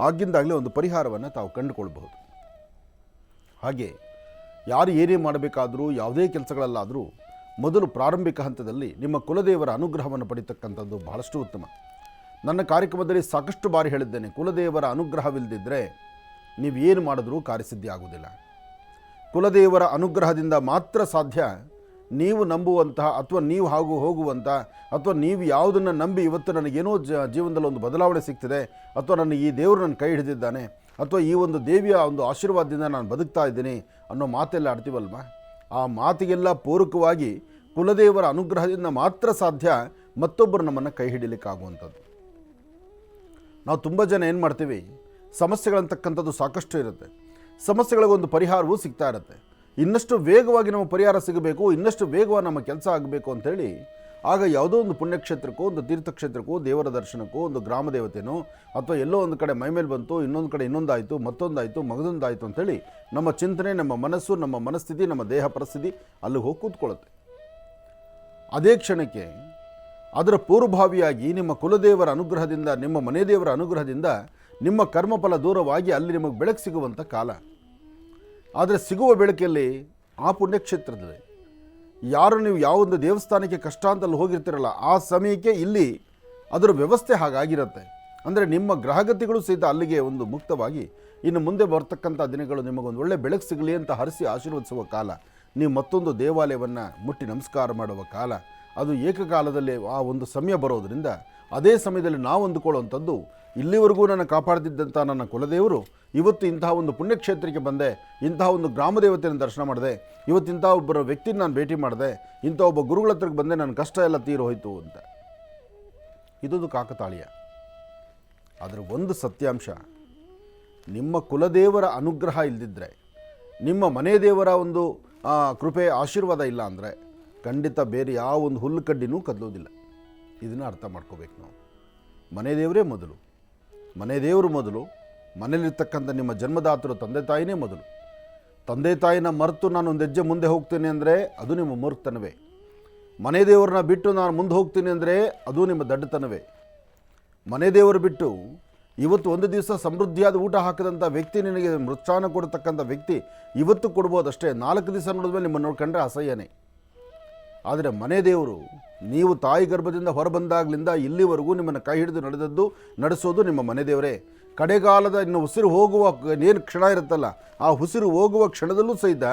S2: ಆಗಿಂದಾಗಲೇ ಒಂದು ಪರಿಹಾರವನ್ನು ತಾವು ಕಂಡುಕೊಳ್ಬಹುದು. ಹಾಗೆ ಯಾರು ಏನೇ ಮಾಡಬೇಕಾದರೂ ಯಾವುದೇ ಕೆಲಸಗಳಲ್ಲಾದರೂ ಮೊದಲು ಪ್ರಾರಂಭಿಕ ಹಂತದಲ್ಲಿ ನಿಮ್ಮ ಕುಲದೇವರ ಅನುಗ್ರಹವನ್ನು ಪಡಿತಕ್ಕಂಥದ್ದು ಬಹಳಷ್ಟು ಉತ್ತಮ. ನನ್ನ ಕಾರ್ಯಕ್ರಮದಲ್ಲಿ ಸಾಕಷ್ಟು ಬಾರಿ ಹೇಳಿದ್ದೇನೆ, ಕುಲದೇವರ ಅನುಗ್ರಹವಿಲ್ಲದಿದ್ದರೆ ನೀವು ಏನು ಮಾಡಿದ್ರೂ ಕಾರ್ಯಸಿದ್ಧಿ ಆಗುವುದಿಲ್ಲ. ಕುಲದೇವರ ಅನುಗ್ರಹದಿಂದ ಮಾತ್ರ ಸಾಧ್ಯ ನೀವು ನಂಬುವಂತಹ ಅಥವಾ ನೀವು ಹೋಗುವಂಥ ಅಥವಾ ನೀವು ಯಾವುದನ್ನು ನಂಬಿ ಇವತ್ತು ನನಗೇನೋ ಜೀವನದಲ್ಲಿ ಒಂದು ಬದಲಾವಣೆ ಸಿಗ್ತಿದೆ ಅಥವಾ ನನ್ನ ಈ ದೇವರು ನನ್ನ ಕೈ ಹಿಡಿದಿದ್ದಾನೆ ಅಥವಾ ಈ ಒಂದು ದೇವಿಯ ಒಂದು ಆಶೀರ್ವಾದದಿಂದ ನಾನು ಬದುಕ್ತಾ ಇದ್ದೀನಿ ಅನ್ನೋ ಮಾತೆಲ್ಲ ಆಡ್ತೀವಲ್ವ, ಆ ಮಾತಿಗೆಲ್ಲ ಪೂರಕವಾಗಿ ಕುಲದೇವರ ಅನುಗ್ರಹದಿಂದ ಮಾತ್ರ ಸಾಧ್ಯ ಮತ್ತೊಬ್ಬರು ನಮ್ಮನ್ನು ಕೈ ಹಿಡಿಲಿಕ್ಕಾಗುವಂಥದ್ದು. ನಾವು ತುಂಬ ಜನ ಏನು ಮಾಡ್ತೀವಿ, ಸಮಸ್ಯೆಗಳಂತಕ್ಕಂಥದ್ದು ಸಾಕಷ್ಟು ಇರುತ್ತೆ, ಸಮಸ್ಯೆಗಳಿಗೊಂದು ಪರಿಹಾರವೂ ಸಿಗ್ತಾ ಇರುತ್ತೆ. ಇನ್ನಷ್ಟು ವೇಗವಾಗಿ ನಮ್ಮ ಪರಿಹಾರ ಸಿಗಬೇಕು, ಇನ್ನಷ್ಟು ವೇಗವಾಗಿ ನಮ್ಮ ಕೆಲಸ ಆಗಬೇಕು ಅಂಥೇಳಿ ಆಗ ಯಾವುದೋ ಒಂದು ಪುಣ್ಯಕ್ಷೇತ್ರಕ್ಕೋ ಒಂದು ತೀರ್ಥಕ್ಷೇತ್ರಕ್ಕೋ ದೇವರ ದರ್ಶನಕ್ಕೋ ಒಂದು ಗ್ರಾಮ ದೇವತೆನೋ ಅಥವಾ ಎಲ್ಲೋ ಒಂದು ಕಡೆ ಮೈಮೇಲೆ ಬಂತು, ಇನ್ನೊಂದು ಕಡೆ ಇನ್ನೊಂದಾಯಿತು, ಮತ್ತೊಂದಾಯಿತು, ಮಗದೊಂದಾಯಿತು ಅಂಥೇಳಿ ನಮ್ಮ ಚಿಂತನೆ, ನಮ್ಮ ಮನಸ್ಸು, ನಮ್ಮ ಮನಸ್ಥಿತಿ, ನಮ್ಮ ದೇಹ ಪರಿಸ್ಥಿತಿ ಅಲ್ಲಿ ಹೋಗಿ ಕೂತ್ಕೊಳ್ಳುತ್ತೆ. ಅದೇ ಕ್ಷಣಕ್ಕೆ ಅದರ ಪೂರ್ವಭಾವಿಯಾಗಿ ನಿಮ್ಮ ಕುಲದೇವರ ಅನುಗ್ರಹದಿಂದ, ನಿಮ್ಮ ಮನೆ ದೇವರ ಅನುಗ್ರಹದಿಂದ ನಿಮ್ಮ ಕರ್ಮಫಲ ದೂರವಾಗಿ ಅಲ್ಲಿ ನಿಮಗೆ ಬೆಳಕು ಸಿಗುವಂಥ ಕಾಲ. ಆದರೆ ಸಿಗುವ ಬೆಳಕಲ್ಲಿ ಆ ಪುಣ್ಯಕ್ಷೇತ್ರದಲ್ಲಿ ಯಾರು ನೀವು ಯಾವೊಂದು ದೇವಸ್ಥಾನಕ್ಕೆ ಕಷ್ಟ ಅಂತಲ್ಲಿ ಹೋಗಿರ್ತೀರಲ್ಲ ಆ ಸಮಯಕ್ಕೆ ಇಲ್ಲಿ ಅದರ ವ್ಯವಸ್ಥೆ ಹಾಗಾಗಿರುತ್ತೆ. ಅಂದರೆ ನಿಮ್ಮ ಗ್ರಹಗತಿಗಳು ಸಹಿತ ಅಲ್ಲಿಗೆ ಒಂದು ಮುಕ್ತವಾಗಿ ಇನ್ನು ಮುಂದೆ ಬರ್ತಕ್ಕಂಥ ದಿನಗಳು ನಿಮಗೊಂದು ಒಳ್ಳೆ ಬೆಳಕು ಸಿಗಲಿ ಅಂತ ಹರಿಸಿ ಆಶೀರ್ವದಿಸುವ ಕಾಲ. ನೀವು ಮತ್ತೊಂದು ದೇವಾಲಯವನ್ನು ಮುಟ್ಟಿ ನಮಸ್ಕಾರ ಮಾಡುವ ಕಾಲ. ಅದು ಏಕಕಾಲದಲ್ಲಿ ಆ ಒಂದು ಸಮಯ ಬರೋದರಿಂದ ಅದೇ ಸಮಯದಲ್ಲಿ ನಾವು ಅಂದುಕೊಳ್ಳುವಂಥದ್ದು, ಇಲ್ಲಿವರೆಗೂ ನನ್ನ ಕಾಪಾಡ್ತಿದ್ದಂಥ ನನ್ನ ಕುಲದೇವರು ಇವತ್ತು ಇಂತಹ ಒಂದು ಪುಣ್ಯಕ್ಷೇತ್ರಕ್ಕೆ ಬಂದೆ, ಇಂತಹ ಒಂದು ಗ್ರಾಮ ದೇವತೆಯನ್ನು ದರ್ಶನ ಮಾಡಿದೆ, ಇವತ್ತು ಇಂಥ ಒಬ್ಬರ ವ್ಯಕ್ತಿನ ನಾನು ಭೇಟಿ ಮಾಡಿದೆ, ಇಂಥ ಒಬ್ಬ ಗುರುಗಳ ಹತ್ರಕ್ಕೆ ಬಂದೆ, ನನ್ನ ಕಷ್ಟ ಎಲ್ಲ ತೀರೋಯ್ತು ಅಂತ. ಇದೊಂದು ಕಾಕತಾಳೀಯ. ಆದರೆ ಒಂದು ಸತ್ಯಾಂಶ, ನಿಮ್ಮ ಕುಲದೇವರ ಅನುಗ್ರಹ ಇಲ್ಲದಿದ್ದರೆ, ನಿಮ್ಮ ಮನೆ ದೇವರ ಒಂದು ಕೃಪೆ ಆಶೀರ್ವಾದ ಇಲ್ಲ ಅಂದರೆ ಖಂಡಿತ ಬೇರೆ ಯಾವ ಒಂದು ಹುಲ್ಲು ಕಡ್ಡಿನೂ ಕದಲೋದಿಲ್ಲ. ಇದನ್ನು ಅರ್ಥ ಮಾಡ್ಕೋಬೇಕು ನಾವು. ಮನೆ ದೇವರೇ ಮೊದಲು, ಮನೆ ದೇವರು ಮೊದಲು, ಮನೇಲಿರ್ತಕ್ಕಂಥ ನಿಮ್ಮ ಜನ್ಮದಾತರು ತಂದೆ ತಾಯಿನೇ ಮೊದಲು. ತಂದೆ ತಾಯಿನ ಮರೆತು ನಾನು ಒಂದು ಹೆಜ್ಜೆ ಮುಂದೆ ಹೋಗ್ತೀನಿ ಅಂದರೆ ಅದು ನಿಮ್ಮ ಮೂರ್ಖತನವೇ. ಮನೆ ದೇವರನ್ನ ಬಿಟ್ಟು ನಾನು ಮುಂದೆ ಹೋಗ್ತೀನಿ ಅಂದರೆ ಅದು ನಿಮ್ಮ ದಡ್ಡತನವೇ. ಮನೆ ದೇವರು ಬಿಟ್ಟು ಇವತ್ತು ಒಂದು ದಿವಸ ಸಮೃದ್ಧಿಯಾದ ಊಟ ಹಾಕಿದಂಥ ವ್ಯಕ್ತಿ, ನಿನಗೆ ಮೃತ್ಸಾನ ಕೊಡತಕ್ಕಂಥ ವ್ಯಕ್ತಿ ಇವತ್ತು ಕೊಡ್ಬೋದಷ್ಟೇ, 4 ದಿವಸ ನೋಡಿದ್ಮೇಲೆ ನಿಮ್ಮನ್ನು ನೋಡ್ಕೊಂಡ್ರೆ ಅಸಹ್ಯನೇ. ಆದರೆ ಮನೆ ದೇವರು ನೀವು ತಾಯಿ ಗರ್ಭದಿಂದ ಹೊರಬಂದಾಗಲಿಂದ ಇಲ್ಲಿವರೆಗೂ ನಿಮ್ಮನ್ನು ಕೈ ಹಿಡಿದು ನಡೆಸೋದು ನಿಮ್ಮ ಮನೆ ದೇವರೇ. ಕಡೆಗಾಲದ ಇನ್ನು ಉಸಿರು ಹೋಗುವ ಏನು ಕ್ಷಣ ಇರುತ್ತಲ್ಲ, ಆ ಉಸಿರು ಹೋಗುವ ಕ್ಷಣದಲ್ಲೂ ಸಹಿತ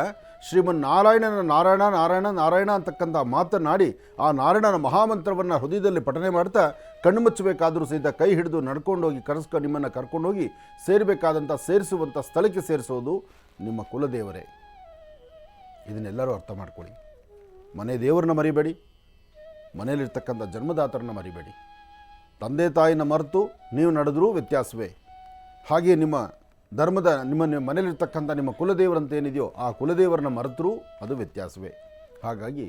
S2: ಶ್ರೀಮನ್ನಾರಾಯಣನ ನಾರಾಯಣ ನಾರಾಯಣ ನಾರಾಯಣ ಅಂತಕ್ಕಂಥ ಮಾತನಾಡಿ ಆ ನಾರಾಯಣನ ಮಹಾಮಂತ್ರವನ್ನು ಹೃದಯದಲ್ಲಿ ಪಠನೆ ಮಾಡ್ತಾ ಕಣ್ಣು ಮುಚ್ಚಬೇಕಾದರೂ ಸಹಿತ ಕೈ ಹಿಡಿದು ನಡ್ಕೊಂಡೋಗಿ ನಿಮ್ಮನ್ನು ಕರ್ಕೊಂಡೋಗಿ ಸೇರಿಸುವಂಥ ಸ್ಥಳಕ್ಕೆ ಸೇರಿಸೋದು ನಿಮ್ಮ ಕುಲದೇವರೇ. ಇದನ್ನೆಲ್ಲರೂ ಅರ್ಥ ಮಾಡ್ಕೊಳ್ಳಿ. ಮನೆ ದೇವರನ್ನ ಮರಿಬೇಡಿ, ಮನೆಯಲ್ಲಿರ್ತಕ್ಕಂಥ ಜನ್ಮದಾತರನ್ನ ಮರಿಬೇಡಿ. ತಂದೆ ತಾಯಿನ ಮರೆತು ನೀವು ನಡೆದರೂ ವ್ಯತ್ಯಾಸವೇ. ಹಾಗೆ ನಿಮ್ಮ ಧರ್ಮದ ನಿಮ್ಮ ಮನೆಯಲ್ಲಿರ್ತಕ್ಕಂಥ ನಿಮ್ಮ ಕುಲದೇವರಂತ ಏನಿದೆಯೋ ಆ ಕುಲದೇವರನ್ನ ಮರೆತರೂ ಅದು ವ್ಯತ್ಯಾಸವೇ. ಹಾಗಾಗಿ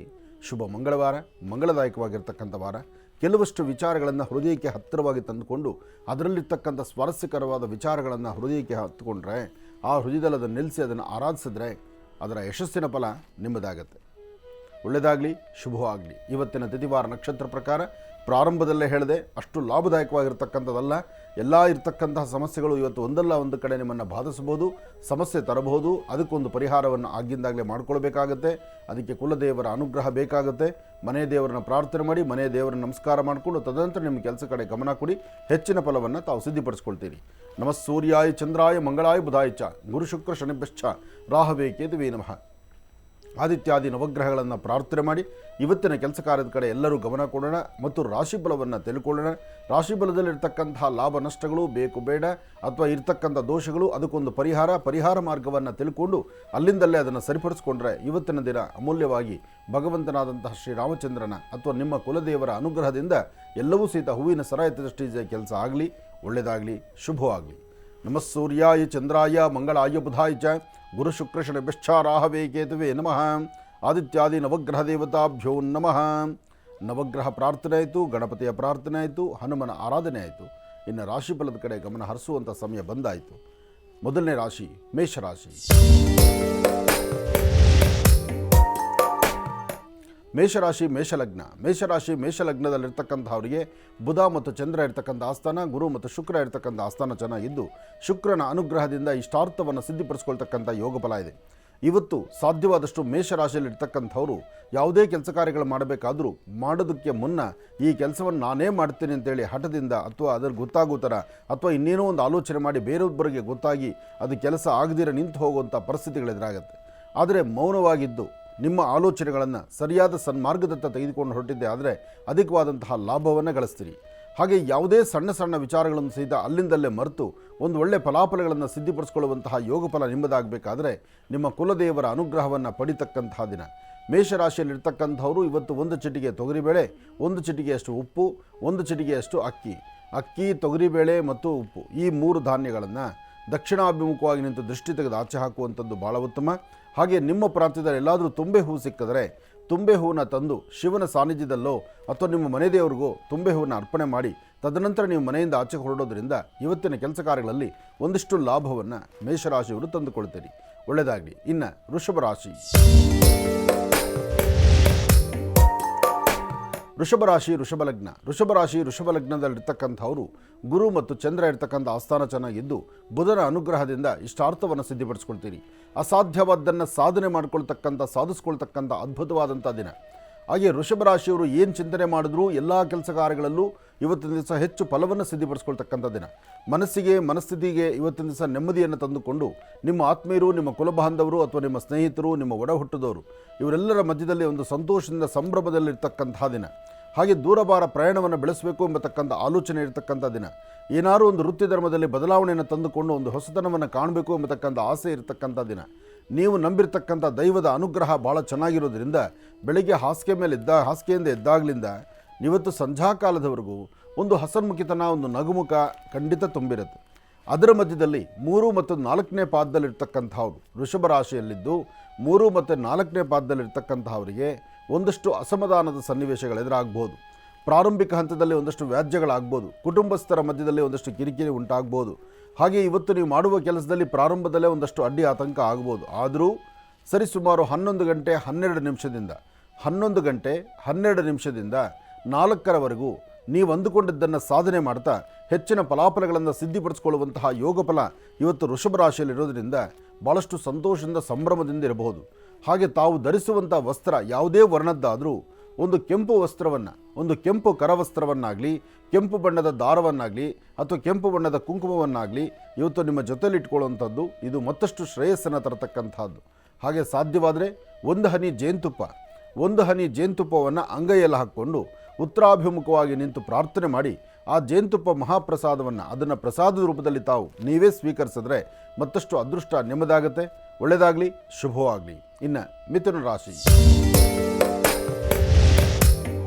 S2: ಶುಭ ಮಂಗಳವಾರ, ಮಂಗಳದಾಯಕವಾಗಿರ್ತಕ್ಕಂಥ ವಾರ. ಕೆಲವಷ್ಟು ವಿಚಾರಗಳನ್ನು ಹೃದಯಕ್ಕೆ ಹತ್ತಿರವಾಗಿ ತಂದುಕೊಂಡು ಅದರಲ್ಲಿರ್ತಕ್ಕಂಥ ಸ್ವಾರಸ್ಯಕರವಾದ ವಿಚಾರಗಳನ್ನು ಹೃದಯಕ್ಕೆ ಹತ್ತುಕೊಂಡ್ರೆ, ಆ ಹೃದಯದಲ್ಲಿ ಅದನ್ನು ನಿಲ್ಲಿಸಿ ಅದನ್ನು ಆರಾಧಿಸಿದ್ರೆ ಅದರ ಯಶಸ್ಸಿನ ಫಲ ನಿಮ್ಮದಾಗತ್ತೆ. ಒಳ್ಳೆಯದಾಗಲಿ, ಶುಭವಾಗಲಿ. ಇವತ್ತಿನ ತಿಥಿವಾರ ನಕ್ಷತ್ರ ಪ್ರಕಾರ ಪ್ರಾರಂಭದಲ್ಲೇ ಹೇಳಿದೆ, ಅಷ್ಟು ಲಾಭದಾಯಕವಾಗಿರ್ತಕ್ಕಂಥದ್ದಲ್ಲ. ಎಲ್ಲ ಇರ್ತಕ್ಕಂತಹ ಸಮಸ್ಯೆಗಳು ಇವತ್ತು ಒಂದಲ್ಲ ಒಂದು ಕಡೆ ನಿಮ್ಮನ್ನು ಬಾಧಿಸಬಹುದು, ಸಮಸ್ಯೆ ತರಬಹುದು. ಅದಕ್ಕೊಂದು ಪರಿಹಾರವನ್ನು ಆಗಿಂದಾಗಲೇ ಮಾಡ್ಕೊಳ್ಬೇಕಾಗತ್ತೆ. ಅದಕ್ಕೆ ಕುಲದೇವರ ಅನುಗ್ರಹ ಬೇಕಾಗುತ್ತೆ. ಮನೆ ದೇವರನ್ನ ಪ್ರಾರ್ಥನೆ ಮಾಡಿ, ಮನೆ ದೇವರನ್ನ ನಮಸ್ಕಾರ ಮಾಡಿಕೊಂಡು ತದನಂತರ ನಿಮ್ಮ ಕೆಲಸ ಕಡೆ ಗಮನ ಕೊಡಿ. ಹೆಚ್ಚಿನ ಫಲವನ್ನು ತಾವು ಸಿದ್ಧಿಪಡಿಸ್ಕೊಳ್ತೀರಿ. ನಮಃ ಸೂರ್ಯಾಯ ಚಂದ್ರಾಯ ಮಂಗಳಾಯ ಬುಧಾಯ ಚ ಗುರು ಶುಕ್ರ ಶನಿಭ್ಯಶ್ಚ ರಾಹವೇ ಕೇತುವೇ ನಮಃ. ಆದಿತ್ಯಾದಿ ನವಗ್ರಹಗಳನ್ನು ಪ್ರಾರ್ಥನೆ ಮಾಡಿ ಇವತ್ತಿನ ಕೆಲಸ ಕಾರ್ಯದ ಕಡೆ ಎಲ್ಲರೂ ಗಮನ ಕೊಡೋಣ ಮತ್ತು ರಾಶಿಫಲವನ್ನು ತಿಳ್ಕೊಳ್ಳೋಣ. ರಾಶಿಫಲದಲ್ಲಿರ್ತಕ್ಕಂತಹ ಲಾಭ ನಷ್ಟಗಳು ಬೇಕು ಬೇಡ ಅಥವಾ ಇರ್ತಕ್ಕಂಥ ದೋಷಗಳು ಅದಕ್ಕೊಂದು ಪರಿಹಾರ ಮಾರ್ಗವನ್ನು ತಿಳ್ಕೊಂಡು ಅಲ್ಲಿಂದಲೇ ಅದನ್ನು ಸರಿಪಡಿಸ್ಕೊಂಡ್ರೆ ಇವತ್ತಿನ ದಿನ ಅಮೂಲ್ಯವಾಗಿ ಭಗವಂತನಾದಂತಹ ಶ್ರೀರಾಮಚಂದ್ರನ ಅಥವಾ ನಿಮ್ಮ ಕುಲದೇವರ ಅನುಗ್ರಹದಿಂದ ಎಲ್ಲವೂ ಸಹಿತ ಹೂವಿನ ಸರ ಎತ್ತಿದಷ್ಟೇ ಕೆಲಸ ಆಗಲಿ, ಒಳ್ಳೆಯದಾಗಲಿ, ಶುಭವಾಗಲಿ. ನಮಃ ಸೂರ್ಯಾಯ ಚಂದ್ರಾಯ ಮಂಗಳಾಯ ಬುಧಾಯ ಚ ಗುರು ಶುಕ್ರ ಶನಿಭ್ಯಶ್ಚ ರಾಹವೇ ಕೇತುವೆ ನಮಃ. ಆದಿತ್ಯಾದಿ ನವಗ್ರಹ ದೇವತಾಭ್ಯೋ ನಮಃ. ನವಗ್ರಹ ಪ್ರಾರ್ಥನೆ ಆಯಿತು, ಗಣಪತಿಯ ಪ್ರಾರ್ಥನೆ ಆಯಿತು, ಹನುಮನ ಆರಾಧನೆ ಆಯಿತು. ಇನ್ನು ರಾಶಿಫಲದ ಕಡೆ ಗಮನ ಹರಿಸುವಂಥ ಸಮಯ ಬಂದಾಯಿತು. ಮೊದಲನೇ ರಾಶಿ ಮೇಷರಾಶಿ. ಮೇಷರಾಶಿ ಮೇಷಲಗ್ನದಲ್ಲಿರ್ತಕ್ಕಂಥವರಿಗೆ ಬುಧ ಮತ್ತು ಚಂದ್ರ ಇರ್ತಕ್ಕಂಥ ಆಸ್ಥಾನ, ಗುರು ಮತ್ತು ಶುಕ್ರ ಇರ್ತಕ್ಕಂಥ ಆಸ್ಥಾನ ಚೆನ್ನಾಗಿದ್ದು ಶುಕ್ರನ ಅನುಗ್ರಹದಿಂದ ಇಷ್ಟಾರ್ಥವನ್ನು ಸಿದ್ಧಿಪಡಿಸ್ಕೊಳ್ತಕ್ಕಂಥ ಯೋಗ ಫಲ ಇದೆ. ಇವತ್ತು ಸಾಧ್ಯವಾದಷ್ಟು ಮೇಷರಾಶಿಯಲ್ಲಿರ್ತಕ್ಕಂಥವರು ಯಾವುದೇ ಕೆಲಸ ಕಾರ್ಯಗಳು ಮಾಡಬೇಕಾದರೂ ಮಾಡೋದಕ್ಕೆ ಮುನ್ನ ಈ ಕೆಲಸವನ್ನು ನಾನೇ ಮಾಡ್ತೀನಿ ಅಂತೇಳಿ ಹಠದಿಂದ ಅಥವಾ ಅದರ ಗೊತ್ತಾಗೋ ಥರ ಅಥವಾ ಇನ್ನೇನೋ ಒಂದು ಆಲೋಚನೆ ಮಾಡಿ ಬೇರೊಬ್ಬರಿಗೆ ಗೊತ್ತಾಗಿ ಅದು ಕೆಲಸ ಆಗದಿರ ನಿಂತು ಹೋಗುವಂಥ ಪರಿಸ್ಥಿತಿಗಳೆದುರಾಗುತ್ತೆ. ಆದರೆ ಮೌನವಾಗಿದ್ದು ನಿಮ್ಮ ಆಲೋಚನೆಗಳನ್ನು ಸರಿಯಾದ ಸನ್ಮಾರ್ಗದತ್ತ ತೆಗೆದುಕೊಂಡು ಹೊರಟಿದ್ದೆ ಆದರೆ ಅಧಿಕವಾದಂತಹ ಲಾಭವನ್ನು ಗಳಿಸ್ತೀರಿ. ಹಾಗೆ ಯಾವುದೇ ಸಣ್ಣ ಸಣ್ಣ ವಿಚಾರಗಳನ್ನು ಸಹಿತ ಅಲ್ಲಿಂದಲ್ಲೇ ಮರೆತು ಒಂದು ಒಳ್ಳೆಯ ಫಲಾಫಲಗಳನ್ನು ಸಿದ್ಧಿಪಡಿಸ್ಕೊಳ್ಳುವಂತಹ ಯೋಗ ಫಲ ನಿಮ್ಮದಾಗಬೇಕಾದ್ರೆ ನಿಮ್ಮ ಕುಲದೇವರ ಅನುಗ್ರಹವನ್ನು ಪಡಿತಕ್ಕಂತಹ ದಿನ. ಮೇಷರಾಶಿಯಲ್ಲಿರ್ತಕ್ಕಂಥವರು ಇವತ್ತು ಒಂದು ಚಿಟಿಕೆ ತೊಗರಿಬೇಳೆ, ಒಂದು ಚಿಟಿಕೆಯಷ್ಟು ಉಪ್ಪು, ಒಂದು ಚಿಟಿಕೆಯಷ್ಟು ಅಕ್ಕಿ, ತೊಗರಿಬೇಳೆ ಮತ್ತು ಉಪ್ಪು ಈ 3 ಧಾನ್ಯಗಳನ್ನು ದಕ್ಷಿಣಾಭಿಮುಖವಾಗಿ ನಿಂತು ದೃಷ್ಟಿ ತೆಗೆದು ಆಚೆ ಹಾಕುವಂಥದ್ದು ಭಾಳ ಉತ್ತಮ. ಹಾಗೆ ನಿಮ್ಮ ಪ್ರಾಂತ್ಯದಲ್ಲಿ ಎಲ್ಲಾದರೂ ತುಂಬೆ ಹೂ ಸಿಕ್ಕಿದರೆ ತುಂಬೆ ಹೂವನ್ನು ತಂದು ಶಿವನ ಸಾನ್ನಿಧ್ಯದಲ್ಲೋ ಅಥವಾ ನಿಮ್ಮ ಮನೆ ದೇವರಿಗೋ ತುಂಬೆ ಹೂವನ್ನು ಅರ್ಪಣೆ ಮಾಡಿ ತದನಂತರ ನೀವು ಮನೆಯಿಂದ ಆಚೆ ಹೊರಡೋದ್ರಿಂದ ಇವತ್ತಿನ ಕೆಲಸ ಕಾರ್ಯಗಳಲ್ಲಿ ಒಂದಿಷ್ಟು ಲಾಭವನ್ನು ಮೇಷರಾಶಿಯವರು ತಂದುಕೊಳ್ತೀರಿ, ಒಳ್ಳೆಯದಾಗಲಿ. ಇನ್ನು ವೃಷಭರಾಶಿಯಲ್ಲಿರ್ತಕ್ಕಂಥವರು ಗುರು ಮತ್ತು ಚಂದ್ರ ಇರ್ತಕ್ಕಂಥ ಆಸ್ಥಾನ ಚೆನ್ನಾಗಿದ್ದು ಬುಧನ ಅನುಗ್ರಹದಿಂದ ಇಷ್ಟಾರ್ಥವನ್ನು ಸಿದ್ಧಿಪಡಿಸ್ಕೊಳ್ತೀರಿ. ಅಸಾಧ್ಯವಾದ್ದನ್ನು ಸಾಧಿಸ್ಕೊಳ್ತಕ್ಕಂಥ ಅದ್ಭುತವಾದಂಥ ದಿನ. ಹಾಗೆ ವೃಷಭರಾಶಿಯವರು ಏನು ಚಿಂತನೆ ಮಾಡಿದ್ರೂ ಎಲ್ಲ ಕೆಲಸ ಕಾರ್ಯಗಳಲ್ಲೂ ಇವತ್ತಿನ ದಿವಸ ಹೆಚ್ಚು ಫಲವನ್ನು ಸಿದ್ಧಿಪಡಿಸ್ಕೊಳ್ತಕ್ಕಂಥ ದಿನ. ಮನಸ್ಥಿತಿಗೆ ಇವತ್ತಿನ ದಿವಸ ನೆಮ್ಮದಿಯನ್ನು ತಂದುಕೊಂಡು ನಿಮ್ಮ ಆತ್ಮೀಯರು, ನಿಮ್ಮ ಕುಲಬಾಂಧವರು ಅಥವಾ ನಿಮ್ಮ ಸ್ನೇಹಿತರು, ನಿಮ್ಮ ಒಡ ಹುಟ್ಟಿದವರು ಇವರೆಲ್ಲರ ಮಧ್ಯದಲ್ಲಿ ಒಂದು ಸಂತೋಷದಿಂದ ಸಂಭ್ರಮದಲ್ಲಿರ್ತಕ್ಕಂತಹ ದಿನ. ಹಾಗೆ ದೂರಭಾರ ಪ್ರಯಾಣವನ್ನು ಬೆಳೆಸಬೇಕು ಎಂಬತಕ್ಕಂಥ ಆಲೋಚನೆ ಇರತಕ್ಕಂಥ ದಿನ. ಏನಾದರೂ ಒಂದು ವೃತ್ತಿ ಧರ್ಮದಲ್ಲಿ ಬದಲಾವಣೆಯನ್ನು ತಂದುಕೊಂಡು ಒಂದು ಹೊಸತನವನ್ನು ಕಾಣಬೇಕು ಎಂಬತಕ್ಕಂಥ ಆಸೆ ಇರತಕ್ಕಂಥ ದಿನ. ನೀವು ನಂಬಿರ್ತಕ್ಕಂಥ ದೈವದ ಅನುಗ್ರಹ ಭಾಳ ಚೆನ್ನಾಗಿರೋದ್ರಿಂದ ಬೆಳಗ್ಗೆ ಹಾಸಿಗೆಯಿಂದ ಎದ್ದಾಗಲಿಂದ ಇವತ್ತು ಸಂಧ್ಯಾಕಾಲದವರೆಗೂ ಒಂದು ಹಸನ್ಮುಖಿತನ, ಒಂದು ನಗುಮುಖ ಖಂಡಿತ ತುಂಬಿರುತ್ತೆ. ಅದರ ಮಧ್ಯದಲ್ಲಿ 3 ಮತ್ತು 4ನೇ ಪಾದದಲ್ಲಿರ್ತಕ್ಕಂಥವ್ರು ವೃಷಭ ರಾಶಿಯಲ್ಲಿದ್ದು 3 ಮತ್ತು 4ನೇ ಪಾದದಲ್ಲಿರ್ತಕ್ಕಂಥವರಿಗೆ ಒಂದಷ್ಟು ಅಸಮಾಧಾನದ ಸನ್ನಿವೇಶಗಳು ಎದುರಾಗ್ಬೋದು. ಪ್ರಾರಂಭಿಕ ಹಂತದಲ್ಲಿ ಒಂದಷ್ಟು ವ್ಯಾಜ್ಯಗಳಾಗ್ಬೋದು. ಕುಟುಂಬಸ್ಥರ ಮಧ್ಯದಲ್ಲಿ ಒಂದಷ್ಟು ಕಿರಿಕಿರಿ ಉಂಟಾಗ್ಬೋದು. ಹಾಗೆ ಇವತ್ತು ನೀವು ಮಾಡುವ ಕೆಲಸದಲ್ಲಿ ಪ್ರಾರಂಭದಲ್ಲೇ ಒಂದಷ್ಟು ಅಡ್ಡಿ ಆತಂಕ ಆಗ್ಬೋದು. ಆದರೂ ಸರಿಸುಮಾರು 11 ಗಂಟೆ 12 ನಿಮಿಷದಿಂದ 4ರವರೆಗೂ ನೀವು ಅಂದುಕೊಂಡಿದ್ದನ್ನು ಸಾಧನೆ ಮಾಡ್ತಾ ಹೆಚ್ಚಿನ ಫಲಾಫಲಗಳನ್ನು ಸಿದ್ಧಿಪಡಿಸ್ಕೊಳ್ಳುವಂತಹ ಯೋಗ ಫಲ ಇವತ್ತು ವೃಷಭ ರಾಶಿಯಲ್ಲಿರೋದ್ರಿಂದ ಭಾಳಷ್ಟು ಸಂತೋಷದಿಂದ ಸಂಭ್ರಮದಿಂದ ಇರಬಹುದು. ಹಾಗೆ ತಾವು ಧರಿಸುವಂಥ ವಸ್ತ್ರ ಯಾವುದೇ ವರ್ಣದ್ದಾದರೂ ಒಂದು ಕೆಂಪು ವಸ್ತ್ರವನ್ನು, ಒಂದು ಕೆಂಪು ಕರವಸ್ತ್ರವನ್ನಾಗಲಿ, ಕೆಂಪು ಬಣ್ಣದ ದಾರವನ್ನಾಗಲಿ ಅಥವಾ ಕೆಂಪು ಬಣ್ಣದ ಕುಂಕುಮವನ್ನಾಗಲಿ ಇವತ್ತು ನಿಮ್ಮ ಜೊತೆಲಿ ಇಟ್ಕೊಳ್ಳುವಂಥದ್ದು ಇದು ಮತ್ತಷ್ಟು ಶ್ರೇಯಸ್ಸನ್ನು ತರತಕ್ಕಂಥದ್ದು. ಹಾಗೆ ಸಾಧ್ಯವಾದರೆ ಒಂದು ಹನಿ ಜೇನುತುಪ್ಪವನ್ನು ಅಂಗೈಯಲ್ಲಿ ಹಾಕ್ಕೊಂಡು ಉತ್ತರಾಭಿಮುಖವಾಗಿ ನಿಂತು ಪ್ರಾರ್ಥನೆ ಮಾಡಿ ಆ ಜೇನುತುಪ್ಪ ಮಹಾಪ್ರಸಾದವನ್ನು ಅದನ್ನು ಪ್ರಸಾದದ ರೂಪದಲ್ಲಿ ತಾವು ನೀವೇ ಸ್ವೀಕರಿಸಿದ್ರೆ ಮತ್ತಷ್ಟು ಅದೃಷ್ಟ ನಿಮ್ಮದಾಗತ್ತೆ. ಒಳ್ಳೆಯದಾಗಲಿ, ಶುಭವಾಗಲಿ. ಇನ್ನು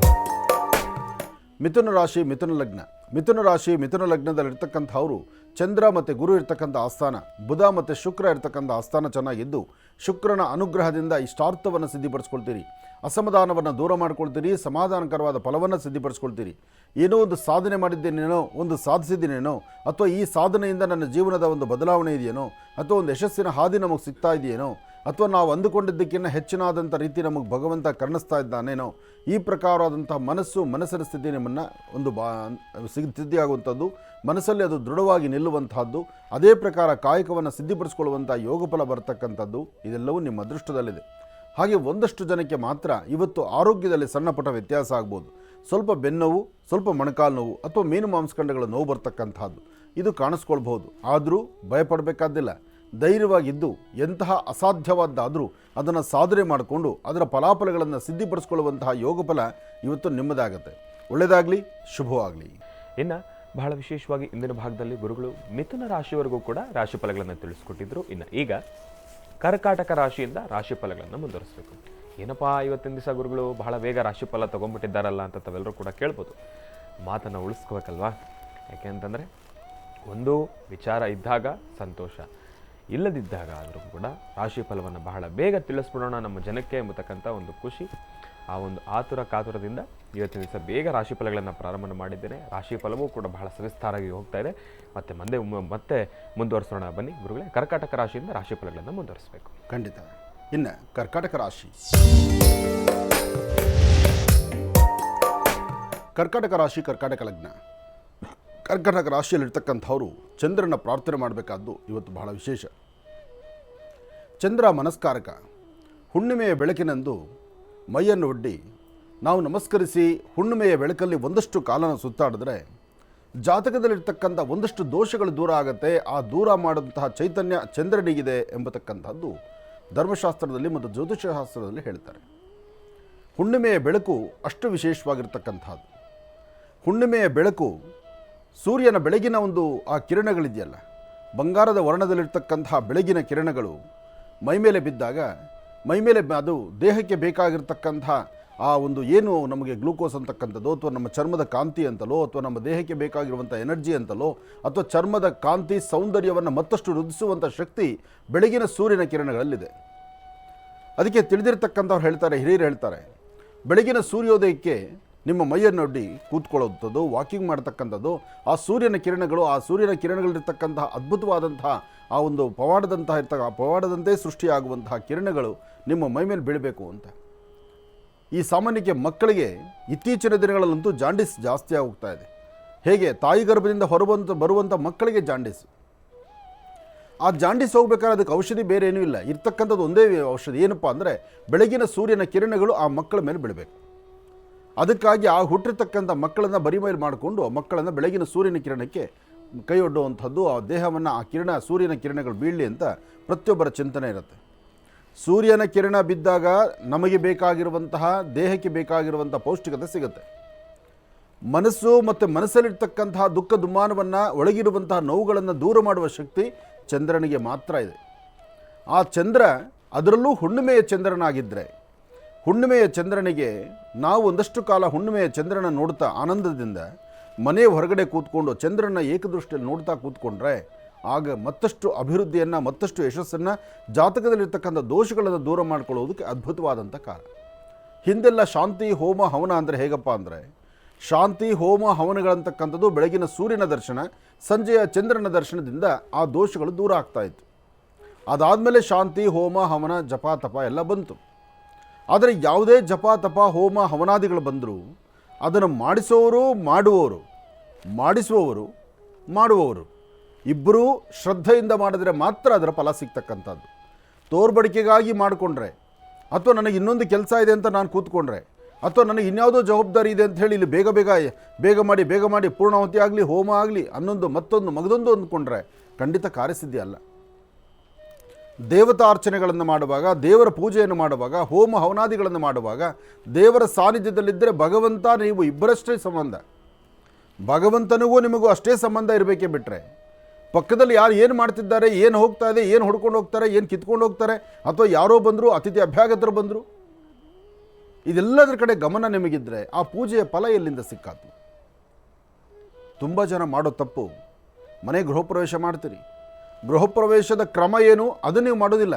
S2: ಮಿಥುನ ಲಗ್ನದಲ್ಲಿರ್ತಕ್ಕಂಥವರು ಚಂದ್ರ ಮತ್ತು ಗುರು ಇರ್ತಕ್ಕಂಥ ಆಸ್ಥಾನ, ಬುಧ ಮತ್ತು ಶುಕ್ರ ಇರ್ತಕ್ಕಂಥ ಆಸ್ಥಾನ ಚೆನ್ನಾಗಿದ್ದು ಶುಕ್ರನ ಅನುಗ್ರಹದಿಂದ ಇಷ್ಟಾರ್ಥವನ್ನು ಸಿದ್ಧಿಪಡಿಸ್ಕೊಳ್ತೀರಿ. ಅಸಮಾಧಾನವನ್ನು ದೂರ ಮಾಡ್ಕೊಳ್ತೀರಿ. ಸಮಾಧಾನಕರವಾದ ಫಲವನ್ನು ಸಿದ್ಧಿಪಡಿಸ್ಕೊಳ್ತೀರಿ. ಏನೋ ಒಂದು ಸಾಧನೆ ಮಾಡಿದ್ದೇನೇನೋ, ಒಂದು ಸಾಧಿಸಿದ್ದೇನೇನೋ, ಅಥವಾ ಈ ಸಾಧನೆಯಿಂದ ನನ್ನ ಜೀವನದ ಒಂದು ಬದಲಾವಣೆ ಇದೆಯೇನೋ, ಅಥವಾ ಒಂದು ಯಶಸ್ಸಿನ ಹಾದಿ ನಮಗೆ ಸಿಗ್ತಾ ಇದೆಯೇನೋ, ಅಥವಾ ನಾವು ಅಂದುಕೊಂಡಿದ್ದಕ್ಕಿಂತ ಹೆಚ್ಚಿನಾದಂಥ ರೀತಿ ನಮಗೆ ಭಗವಂತ ಕರುಣಿಸ್ತಾ ಇದ್ದಾನೇನೋ, ಈ ಪ್ರಕಾರವಾದಂಥ ಮನಸ್ಸಿನ ಸ್ಥಿತಿ ನಿಮ್ಮನ್ನು ಒಂದು ಸಿದ್ಧಿಯಾಗುವಂಥದ್ದು, ಮನಸ್ಸಲ್ಲಿ ಅದು ದೃಢವಾಗಿ ನಿಲ್ಲುವಂತಹದ್ದು, ಅದೇ ಪ್ರಕಾರ ಕಾಯಕವನ್ನು ಸಿದ್ಧಿಪಡಿಸ್ಕೊಳ್ಳುವಂಥ ಯೋಗಫಲ ಬರತಕ್ಕಂಥದ್ದು ಇದೆಲ್ಲವೂ ನಿಮ್ಮ ಅದೃಷ್ಟದಲ್ಲಿದೆ. ಹಾಗೆ ಒಂದಷ್ಟು ಜನಕ್ಕೆ ಮಾತ್ರ ಇವತ್ತು ಆರೋಗ್ಯದಲ್ಲಿ ಸಣ್ಣ ಪುಟ್ಟ ವ್ಯತ್ಯಾಸ ಆಗ್ಬೋದು. ಸ್ವಲ್ಪ ಬೆನ್ನೋವು, ಸ್ವಲ್ಪ ಮೊಣಕಾಲು ನೋವು ಅಥವಾ ಮೀನು ಮಾಂಸಖಂಡಗಳ ನೋವು ಬರ್ತಕ್ಕಂಥದ್ದು ಇದು ಕಾಣಿಸ್ಕೊಳ್ಬಹುದು. ಆದರೂ ಭಯಪಡಬೇಕಾದ್ದಿಲ್ಲ. ಧೈರ್ಯವಾಗಿದ್ದು ಎಂತಹ ಅಸಾಧ್ಯವಾದ್ದಾದರೂ ಅದನ್ನು ಸಾಧನೆ ಮಾಡಿಕೊಂಡು ಅದರ ಫಲಾಫಲಗಳನ್ನು ಸಿದ್ಧಿಪಡಿಸ್ಕೊಳ್ಳುವಂತಹ ಯೋಗಫಲ ಇವತ್ತು ನಿಮ್ಮದಾಗತ್ತೆ. ಒಳ್ಳೆಯದಾಗಲಿ, ಶುಭವಾಗಲಿ.
S1: ಇನ್ನು ಬಹಳ ವಿಶೇಷವಾಗಿ ಇಂದಿನ ಭಾಗದಲ್ಲಿ ಗುರುಗಳು ಮಿಥುನ ರಾಶಿಯವರೆಗೂ ಕೂಡ ರಾಶಿ ಫಲಗಳನ್ನು ತಿಳಿಸ್ಕೊಟ್ಟಿದ್ರು. ಇನ್ನು ಈಗ ಕರ್ಕಾಟಕ ರಾಶಿಯಿಂದ ರಾಶಿ ಫಲಗಳನ್ನು ಮುಂದುವರಿಸಬೇಕು. ಏನಪ್ಪ ಇವತ್ತಿನ ದಿವಸ ಗುರುಗಳು ಬಹಳ ಬೇಗ ರಾಶಿ ಫಲ ತೊಗೊಂಡ್ಬಿಟ್ಟಿದ್ದಾರಲ್ಲ ಅಂತ ತಾವೆಲ್ಲರೂ ಕೂಡ ಕೇಳ್ಬೋದು. ಮಾತನ್ನು ಉಳಿಸ್ಕೋಬೇಕಲ್ವಾ? ಯಾಕೆ ಅಂತಂದರೆ ಒಂದು ವಿಚಾರ ಇದ್ದಾಗ ಸಂತೋಷ, ಇಲ್ಲದಿದ್ದಾಗ ಆದರೂ ಕೂಡ ರಾಶಿ ಫಲವನ್ನು ಬಹಳ ಬೇಗ ತಿಳಿಸ್ಬಿಡೋಣ ನಮ್ಮ ಜನಕ್ಕೆ ಎಂಬತಕ್ಕಂಥ ಒಂದು ಖುಷಿ, ಆ ಒಂದು ಆತುರ ಕಾತುರದಿಂದ ಇವತ್ತಿನ ದಿವಸ ಬೇಗ ರಾಶಿ ಫಲಗಳನ್ನು ಪ್ರಾರಂಭ ಮಾಡಿದ್ದೇನೆ. ರಾಶಿ ಫಲವೂ ಕೂಡ ಬಹಳ ಸವಿಸ್ತಾರವಾಗಿ ಹೋಗ್ತಾ ಇದೆ. ಮತ್ತೆ ಮುಂದುವರಿಸೋಣ ಬನ್ನಿ ಗುರುಗಳೇ. ಕರ್ಕಾಟಕ ರಾಶಿಯಿಂದ ರಾಶಿ ಫಲಗಳನ್ನು ಮುಂದುವರಿಸಬೇಕು.
S2: ಖಂಡಿತ. ಇನ್ನು ಕರ್ಕಾಟಕ ರಾಶಿ, ಕರ್ಕಾಟಕ ರಾಶಿ, ಕರ್ಕಾಟಕ ಲಗ್ನ. ಕರ್ಕಾಟಕ ರಾಶಿಯಲ್ಲಿರ್ತಕ್ಕಂಥವರು ಚಂದ್ರನ ಪ್ರಾರ್ಥನೆ ಮಾಡಬೇಕಾದ್ದು ಇವತ್ತು ಬಹಳ ವಿಶೇಷ. ಚಂದ್ರ ಮನಸ್ಕಾರಕ. ಹುಣ್ಣಿಮೆಯ ಬೆಳಕಿನಂದು ಮೈಯನ್ನು ಒಡ್ಡಿ ನಾವು ನಮಸ್ಕರಿಸಿ ಹುಣ್ಣಿಮೆಯ ಬೆಳಕಲ್ಲಿ ಒಂದಷ್ಟು ಕಾಲನ ಸುತ್ತಾಡಿದ್ರೆ ಜಾತಕದಲ್ಲಿರ್ತಕ್ಕಂಥ ಒಂದಷ್ಟು ದೋಷಗಳು ದೂರ ಆಗುತ್ತೆ. ಆ ದೂರ ಮಾಡುವಂತಹ ಚೈತನ್ಯ ಚಂದ್ರನಿಗಿದೆ ಎಂಬತಕ್ಕಂಥದ್ದು ಧರ್ಮಶಾಸ್ತ್ರದಲ್ಲಿ ಮತ್ತು ಜ್ಯೋತಿಷಶಾಸ್ತ್ರದಲ್ಲಿ ಹೇಳ್ತಾರೆ. ಹುಣ್ಣಿಮೆಯ ಬೆಳಕು ಅಷ್ಟು ವಿಶೇಷವಾಗಿರ್ತಕ್ಕಂಥದ್ದು. ಹುಣ್ಣಿಮೆಯ ಬೆಳಕು ಸೂರ್ಯನ ಬೆಳಗಿನ ಒಂದು ಆ ಕಿರಣಗಳಿದೆಯಲ್ಲ, ಬಂಗಾರದ ವರ್ಣದಲ್ಲಿರ್ತಕ್ಕಂತಹ ಬೆಳಗಿನ ಕಿರಣಗಳು ಮೈಮೇಲೆ ಬಿದ್ದಾಗ ಮೈಮೇಲೆ ಅದು ದೇಹಕ್ಕೆ ಬೇಕಾಗಿರ್ತಕ್ಕಂಥ ಆ ಒಂದು ಏನು ನಮಗೆ ಗ್ಲೂಕೋಸ್ ಅಂತಕ್ಕಂಥದ್ದು, ಅಥವಾ ನಮ್ಮ ಚರ್ಮದ ಕಾಂತಿ ಅಂತಲೋ, ಅಥವಾ ನಮ್ಮ ದೇಹಕ್ಕೆ ಬೇಕಾಗಿರುವಂಥ ಎನರ್ಜಿ ಅಂತಲೋ, ಅಥವಾ ಚರ್ಮದ ಕಾಂತಿ ಸೌಂದರ್ಯವನ್ನು ಮತ್ತಷ್ಟು ವೃದ್ಧಿಸುವಂಥ ಶಕ್ತಿ ಬೆಳಗಿನ ಸೂರ್ಯನ ಕಿರಣಗಳಲ್ಲಿದೆ. ಅದಕ್ಕೆ ತಿಳಿದಿರ್ತಕ್ಕಂಥವ್ರು ಹೇಳ್ತಾರೆ, ಹಿರಿಯರು ಹೇಳ್ತಾರೆ, ಬೆಳಗಿನ ಸೂರ್ಯೋದಯಕ್ಕೆ ನಿಮ್ಮ ಮೈಯನ್ನೊಡ್ಡಿ ಕೂತ್ಕೊಳ್ಳೋಂಥದ್ದು, ವಾಕಿಂಗ್ ಮಾಡ್ತಕ್ಕಂಥದ್ದು, ಆ ಸೂರ್ಯನ ಕಿರಣಗಳಿರ್ತಕ್ಕಂತಹ ಅದ್ಭುತವಾದಂತಹ ಆ ಒಂದು ಪವಾಡದಂತೆ ಸೃಷ್ಟಿಯಾಗುವಂತಹ ಕಿರಣಗಳು ನಿಮ್ಮ ಮೈ ಮೇಲೆ ಬೀಳಬೇಕು ಅಂತ. ಈ ಸಾಮಾನ್ಯಕ್ಕೆ ಮಕ್ಕಳಿಗೆ ಇತ್ತೀಚಿನ ದಿನಗಳಲ್ಲಂತೂ ಜಾಂಡೀಸ್ ಜಾಸ್ತಿ ಹೋಗ್ತಾ ಇದೆ. ಹೇಗೆ ತಾಯಿ ಗರ್ಭದಿಂದ ಬರುವಂಥ ಮಕ್ಕಳಿಗೆ ಜಾಂಡೀಸ್. ಆ ಜಾಂಡೀಸ್ ಹೋಗ್ಬೇಕಾದ್ರೆ ಅದಕ್ಕೆ ಔಷಧಿ ಬೇರೆ ಏನೂ ಇಲ್ಲ, ಇರ್ತಕ್ಕಂಥದ್ದು ಒಂದೇ ಔಷಧಿ. ಏನಪ್ಪ ಅಂದರೆ ಬೆಳಗಿನ ಸೂರ್ಯನ ಕಿರಣಗಳು ಆ ಮಕ್ಕಳ ಮೇಲೆ ಬೀಳಬೇಕು. ಅದಕ್ಕಾಗಿ ಆ ಹುಟ್ಟಿರ್ತಕ್ಕಂಥ ಮಕ್ಕಳನ್ನು ಬರಿಮೈಲು ಮಾಡಿಕೊಂಡು ಆ ಮಕ್ಕಳನ್ನು ಬೆಳಗಿನ ಸೂರ್ಯನ ಕಿರಣಕ್ಕೆ ಕೈ ಒಡ್ಡುವಂಥದ್ದು, ಆ ದೇಹವನ್ನು ಆ ಸೂರ್ಯನ ಕಿರಣಗಳು ಬೀಳಲಿ ಅಂತ ಪ್ರತಿಯೊಬ್ಬರ ಚಿಂತನೆ ಇರುತ್ತೆ. ಸೂರ್ಯನ ಕಿರಣ ಬಿದ್ದಾಗ ನಮಗೆ ಬೇಕಾಗಿರುವಂತಹ ದೇಹಕ್ಕೆ ಬೇಕಾಗಿರುವಂಥ ಪೌಷ್ಟಿಕತೆ ಸಿಗುತ್ತೆ. ಮನಸ್ಸು ಮತ್ತು ಮನಸ್ಸಲ್ಲಿರ್ತಕ್ಕಂತಹ ದುಃಖ ದುಮ್ಮಾನವನ್ನು, ಒಳಗಿರುವಂತಹ ನೋವುಗಳನ್ನು ದೂರ ಮಾಡುವ ಶಕ್ತಿ ಚಂದ್ರನಿಗೆ ಮಾತ್ರ ಇದೆ. ಆ ಚಂದ್ರ ಅದರಲ್ಲೂ ಹುಣ್ಣಿಮೆಯ ಚಂದ್ರನಾಗಿದ್ದರೆ, ಹುಣ್ಣಿಮೆಯ ಚಂದ್ರನಿಗೆ ನಾವು ಒಂದಷ್ಟು ಕಾಲ ಹುಣ್ಣಿಮೆಯ ಚಂದ್ರನ ನೋಡ್ತಾ ಆನಂದದಿಂದ ಮನೆಯ ಹೊರಗಡೆ ಕೂತ್ಕೊಂಡು ಚಂದ್ರನ ಏಕದೃಷ್ಟಿಯಲ್ಲಿ ನೋಡ್ತಾ ಕೂತ್ಕೊಂಡ್ರೆ ಆಗ ಮತ್ತಷ್ಟು ಅಭಿವೃದ್ಧಿಯನ್ನು, ಮತ್ತಷ್ಟು ಯಶಸ್ಸನ್ನು, ಜಾತಕದಲ್ಲಿರ್ತಕ್ಕಂಥ ದೋಷಗಳನ್ನು ದೂರ ಮಾಡಿಕೊಳ್ಳೋದಕ್ಕೆ ಅದ್ಭುತವಾದಂಥ ಕಾಲ. ಹಿಂದೆಲ್ಲ ಶಾಂತಿ ಹೋಮ ಹವನ ಅಂದರೆ ಹೇಗಪ್ಪ ಅಂದರೆ, ಶಾಂತಿ ಹೋಮ ಹವನಗಳಂತಕ್ಕಂಥದ್ದು ಬೆಳಗಿನ ಸೂರ್ಯನ ದರ್ಶನ, ಸಂಜೆಯ ಚಂದ್ರನ ದರ್ಶನದಿಂದ ಆ ದೋಷಗಳು ದೂರ ಆಗ್ತಾಯಿತ್ತು. ಅದಾದಮೇಲೆ ಶಾಂತಿ ಹೋಮ ಹವನ ಜಪ ತಪ ಎಲ್ಲ ಬಂತು. ಆದರೆ ಯಾವುದೇ ಜಪ ತಪ ಹೋಮ ಹವನಾದಿಗಳು ಬಂದರೂ ಅದನ್ನು ಮಾಡಿಸುವವರು ಮಾಡುವವರು ಇಬ್ಬರೂ ಶ್ರದ್ಧೆಯಿಂದ ಮಾಡಿದ್ರೆ ಮಾತ್ರ ಅದರ ಫಲ ಸಿಗ್ತಕ್ಕಂಥದ್ದು. ತೋರ್ಬಡಿಕೆಗಾಗಿ ಮಾಡಿಕೊಂಡ್ರೆ, ಅಥವಾ ನನಗೆ ಇನ್ನೊಂದು ಕೆಲಸ ಇದೆ ಅಂತ ನಾನು ಕೂತ್ಕೊಂಡ್ರೆ, ಅಥವಾ ನನಗೆ ಇನ್ಯಾವುದೋ ಜವಾಬ್ದಾರಿ ಇದೆ ಅಂತ ಹೇಳಿ ಇಲ್ಲಿ ಬೇಗ ಮಾಡಿ ಪೂರ್ಣಾಹುತಿ ಆಗಲಿ, ಹೋಮ ಆಗಲಿ, ಮಗದೊಂದು ಅಂದ್ಕೊಂಡ್ರೆ ಖಂಡಿತ ಕಾರ್ಯಸಿದ್ಧಿ ಅಲ್ಲ. ದೇವತಾರ್ಚನೆಗಳನ್ನು ಮಾಡುವಾಗ, ದೇವರ ಪೂಜೆಯನ್ನು ಮಾಡುವಾಗ, ಹೋಮ ಹವನಾದಿಗಳನ್ನು ಮಾಡುವಾಗ ದೇವರ ಸಾನ್ನಿಧ್ಯದಲ್ಲಿದ್ದರೆ ಭಗವಂತ ನೀವು ಇಬ್ಬರಷ್ಟೇ ಸಂಬಂಧ, ಭಗವಂತನಿಗೂ ನಿಮಗೂ ಅಷ್ಟೇ ಸಂಬಂಧ ಇರಬೇಕೇ ಬಿಟ್ಟರೆ ಪಕ್ಕದಲ್ಲಿ ಯಾರು ಏನು ಮಾಡ್ತಿದ್ದಾರೆ, ಏನು ಹೋಗ್ತಾ ಇದೆ, ಏನು ಹೊಡ್ಕೊಂಡು ಹೋಗ್ತಾರೆ, ಏನು ಕಿತ್ಕೊಂಡು ಹೋಗ್ತಾರೆ, ಅಥವಾ ಯಾರೋ ಬಂದರು, ಅತಿಥಿ ಅಭ್ಯಾಗತರು ಬಂದರು, ಇದೆಲ್ಲದರ ಕಡೆ ಗಮನ ನಿಮಗಿದ್ದರೆ ಆ ಪೂಜೆಯ ಫಲ ಎಲ್ಲಿಂದ ಸಿಕ್ಕಾತು? ತುಂಬ ಜನ ಮಾಡೋ ತಪ್ಪು, ಮನೆ ಗೃಹ ಪ್ರವೇಶ ಮಾಡ್ತೀರಿ, ಗೃಹ ಪ್ರವೇಶದ ಕ್ರಮ ಏನು ಅದು ನೀವು ಮಾಡೋದಿಲ್ಲ.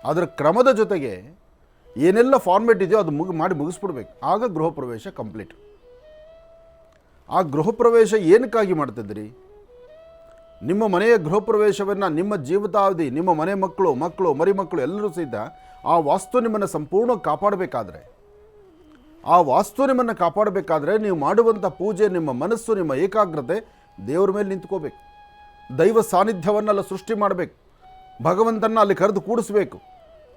S2: ಅದರ ಕ್ರಮದ ಜೊತೆಗೆ ಏನೆಲ್ಲ ಫಾರ್ಮೇಟ್ ಇದೆಯೋ ಅದು ಮುಗಿಸ್ಬಿಡ್ಬೇಕು. ಆಗ ಗೃಹ ಪ್ರವೇಶ ಕಂಪ್ಲೀಟ್. ಆ ಗೃಹ ಪ್ರವೇಶ ಏನಕ್ಕಾಗಿ ಮಾಡ್ತಿದ್ದೀರಿ? ನಿಮ್ಮ ಮನೆಯ ಗೃಹ ಪ್ರವೇಶವನ್ನು ನಿಮ್ಮ ಜೀವಿತಾವಧಿ, ನಿಮ್ಮ ಮನೆ ಮಕ್ಕಳು ಮರಿಮಕ್ಕಳು ಎಲ್ಲರೂ ಸಹಿತ ಆ ವಾಸ್ತು ನಿಮ್ಮನ್ನು ಸಂಪೂರ್ಣ ಕಾಪಾಡಬೇಕಾದ್ರೆ ನೀವು ಮಾಡುವಂಥ ಪೂಜೆ, ನಿಮ್ಮ ಮನಸ್ಸು, ನಿಮ್ಮ ಏಕಾಗ್ರತೆ ದೇವರ ಮೇಲೆ ನಿಂತ್ಕೋಬೇಕು. ದೈವ ಸಾನ್ನಿಧ್ಯವನ್ನೆಲ್ಲ ಸೃಷ್ಟಿ ಮಾಡಬೇಕು. ಭಗವಂತನ ಅಲ್ಲಿ ಕರೆದು ಕೂಡಿಸ್ಬೇಕು.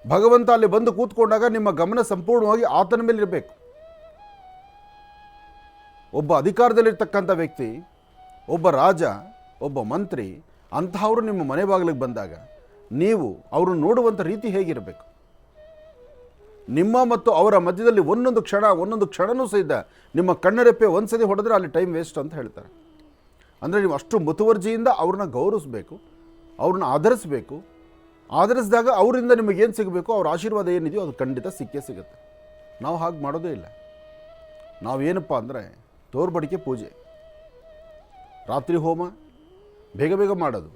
S2: ಭಗವಂತ ಅಲ್ಲಿ ಬಂದು ಕೂತ್ಕೊಂಡಾಗ ನಿಮ್ಮ ಗಮನ ಸಂಪೂರ್ಣವಾಗಿ ಆತನ ಮೇಲೆ ಇರಬೇಕು. ಒಬ್ಬ ಅಧಿಕಾರದಲ್ಲಿರ್ತಕ್ಕಂಥ ವ್ಯಕ್ತಿ, ಒಬ್ಬ ರಾಜ, ಒಬ್ಬ ಮಂತ್ರಿ ಅಂಥವರು ನಿಮ್ಮ ಮನೆ ಬಾಗಿಲಿಗೆ ಬಂದಾಗ ನೀವು ಅವ್ರನ್ನ ನೋಡುವಂಥ ರೀತಿ ಹೇಗಿರಬೇಕು? ನಿಮ್ಮ ಮತ್ತು ಅವರ ಮಧ್ಯದಲ್ಲಿ ಒಂದೊಂದು ಕ್ಷಣನೂ ಸಹಿತ ನಿಮ್ಮ ಕಣ್ಣರೆಪ್ಪೆ ಒಂದ್ಸತಿ ಹೊಡೆದ್ರೆ ಅಲ್ಲಿ ಟೈಮ್ ವೇಸ್ಟ್ ಅಂತ ಹೇಳ್ತಾರೆ. ಅಂದರೆ ನೀವು ಅಷ್ಟು ಮುತುವರ್ಜಿಯಿಂದ ಅವ್ರನ್ನ ಗೌರವಿಸಬೇಕು, ಅವ್ರನ್ನ ಆಧರಿಸಬೇಕು. ಆಧರಿಸಿದಾಗ ಅವರಿಂದ ನಿಮಗೇನು ಸಿಗಬೇಕು, ಅವ್ರ ಆಶೀರ್ವಾದ ಏನಿದೆಯೋ ಅದು ಖಂಡಿತ ಸಿಕ್ಕೇ ಸಿಗುತ್ತೆ. ನಾವು ಹಾಗೆ ಮಾಡೋದೇ ಇಲ್ಲ. ನಾವೇನಪ್ಪ ಅಂದರೆ ತೋರ್ಬಡಿಕೆ ಪೂಜೆ, ರಾತ್ರಿ ಹೋಮ ಬೇಗ ಬೇಗ ಮಾಡೋದು,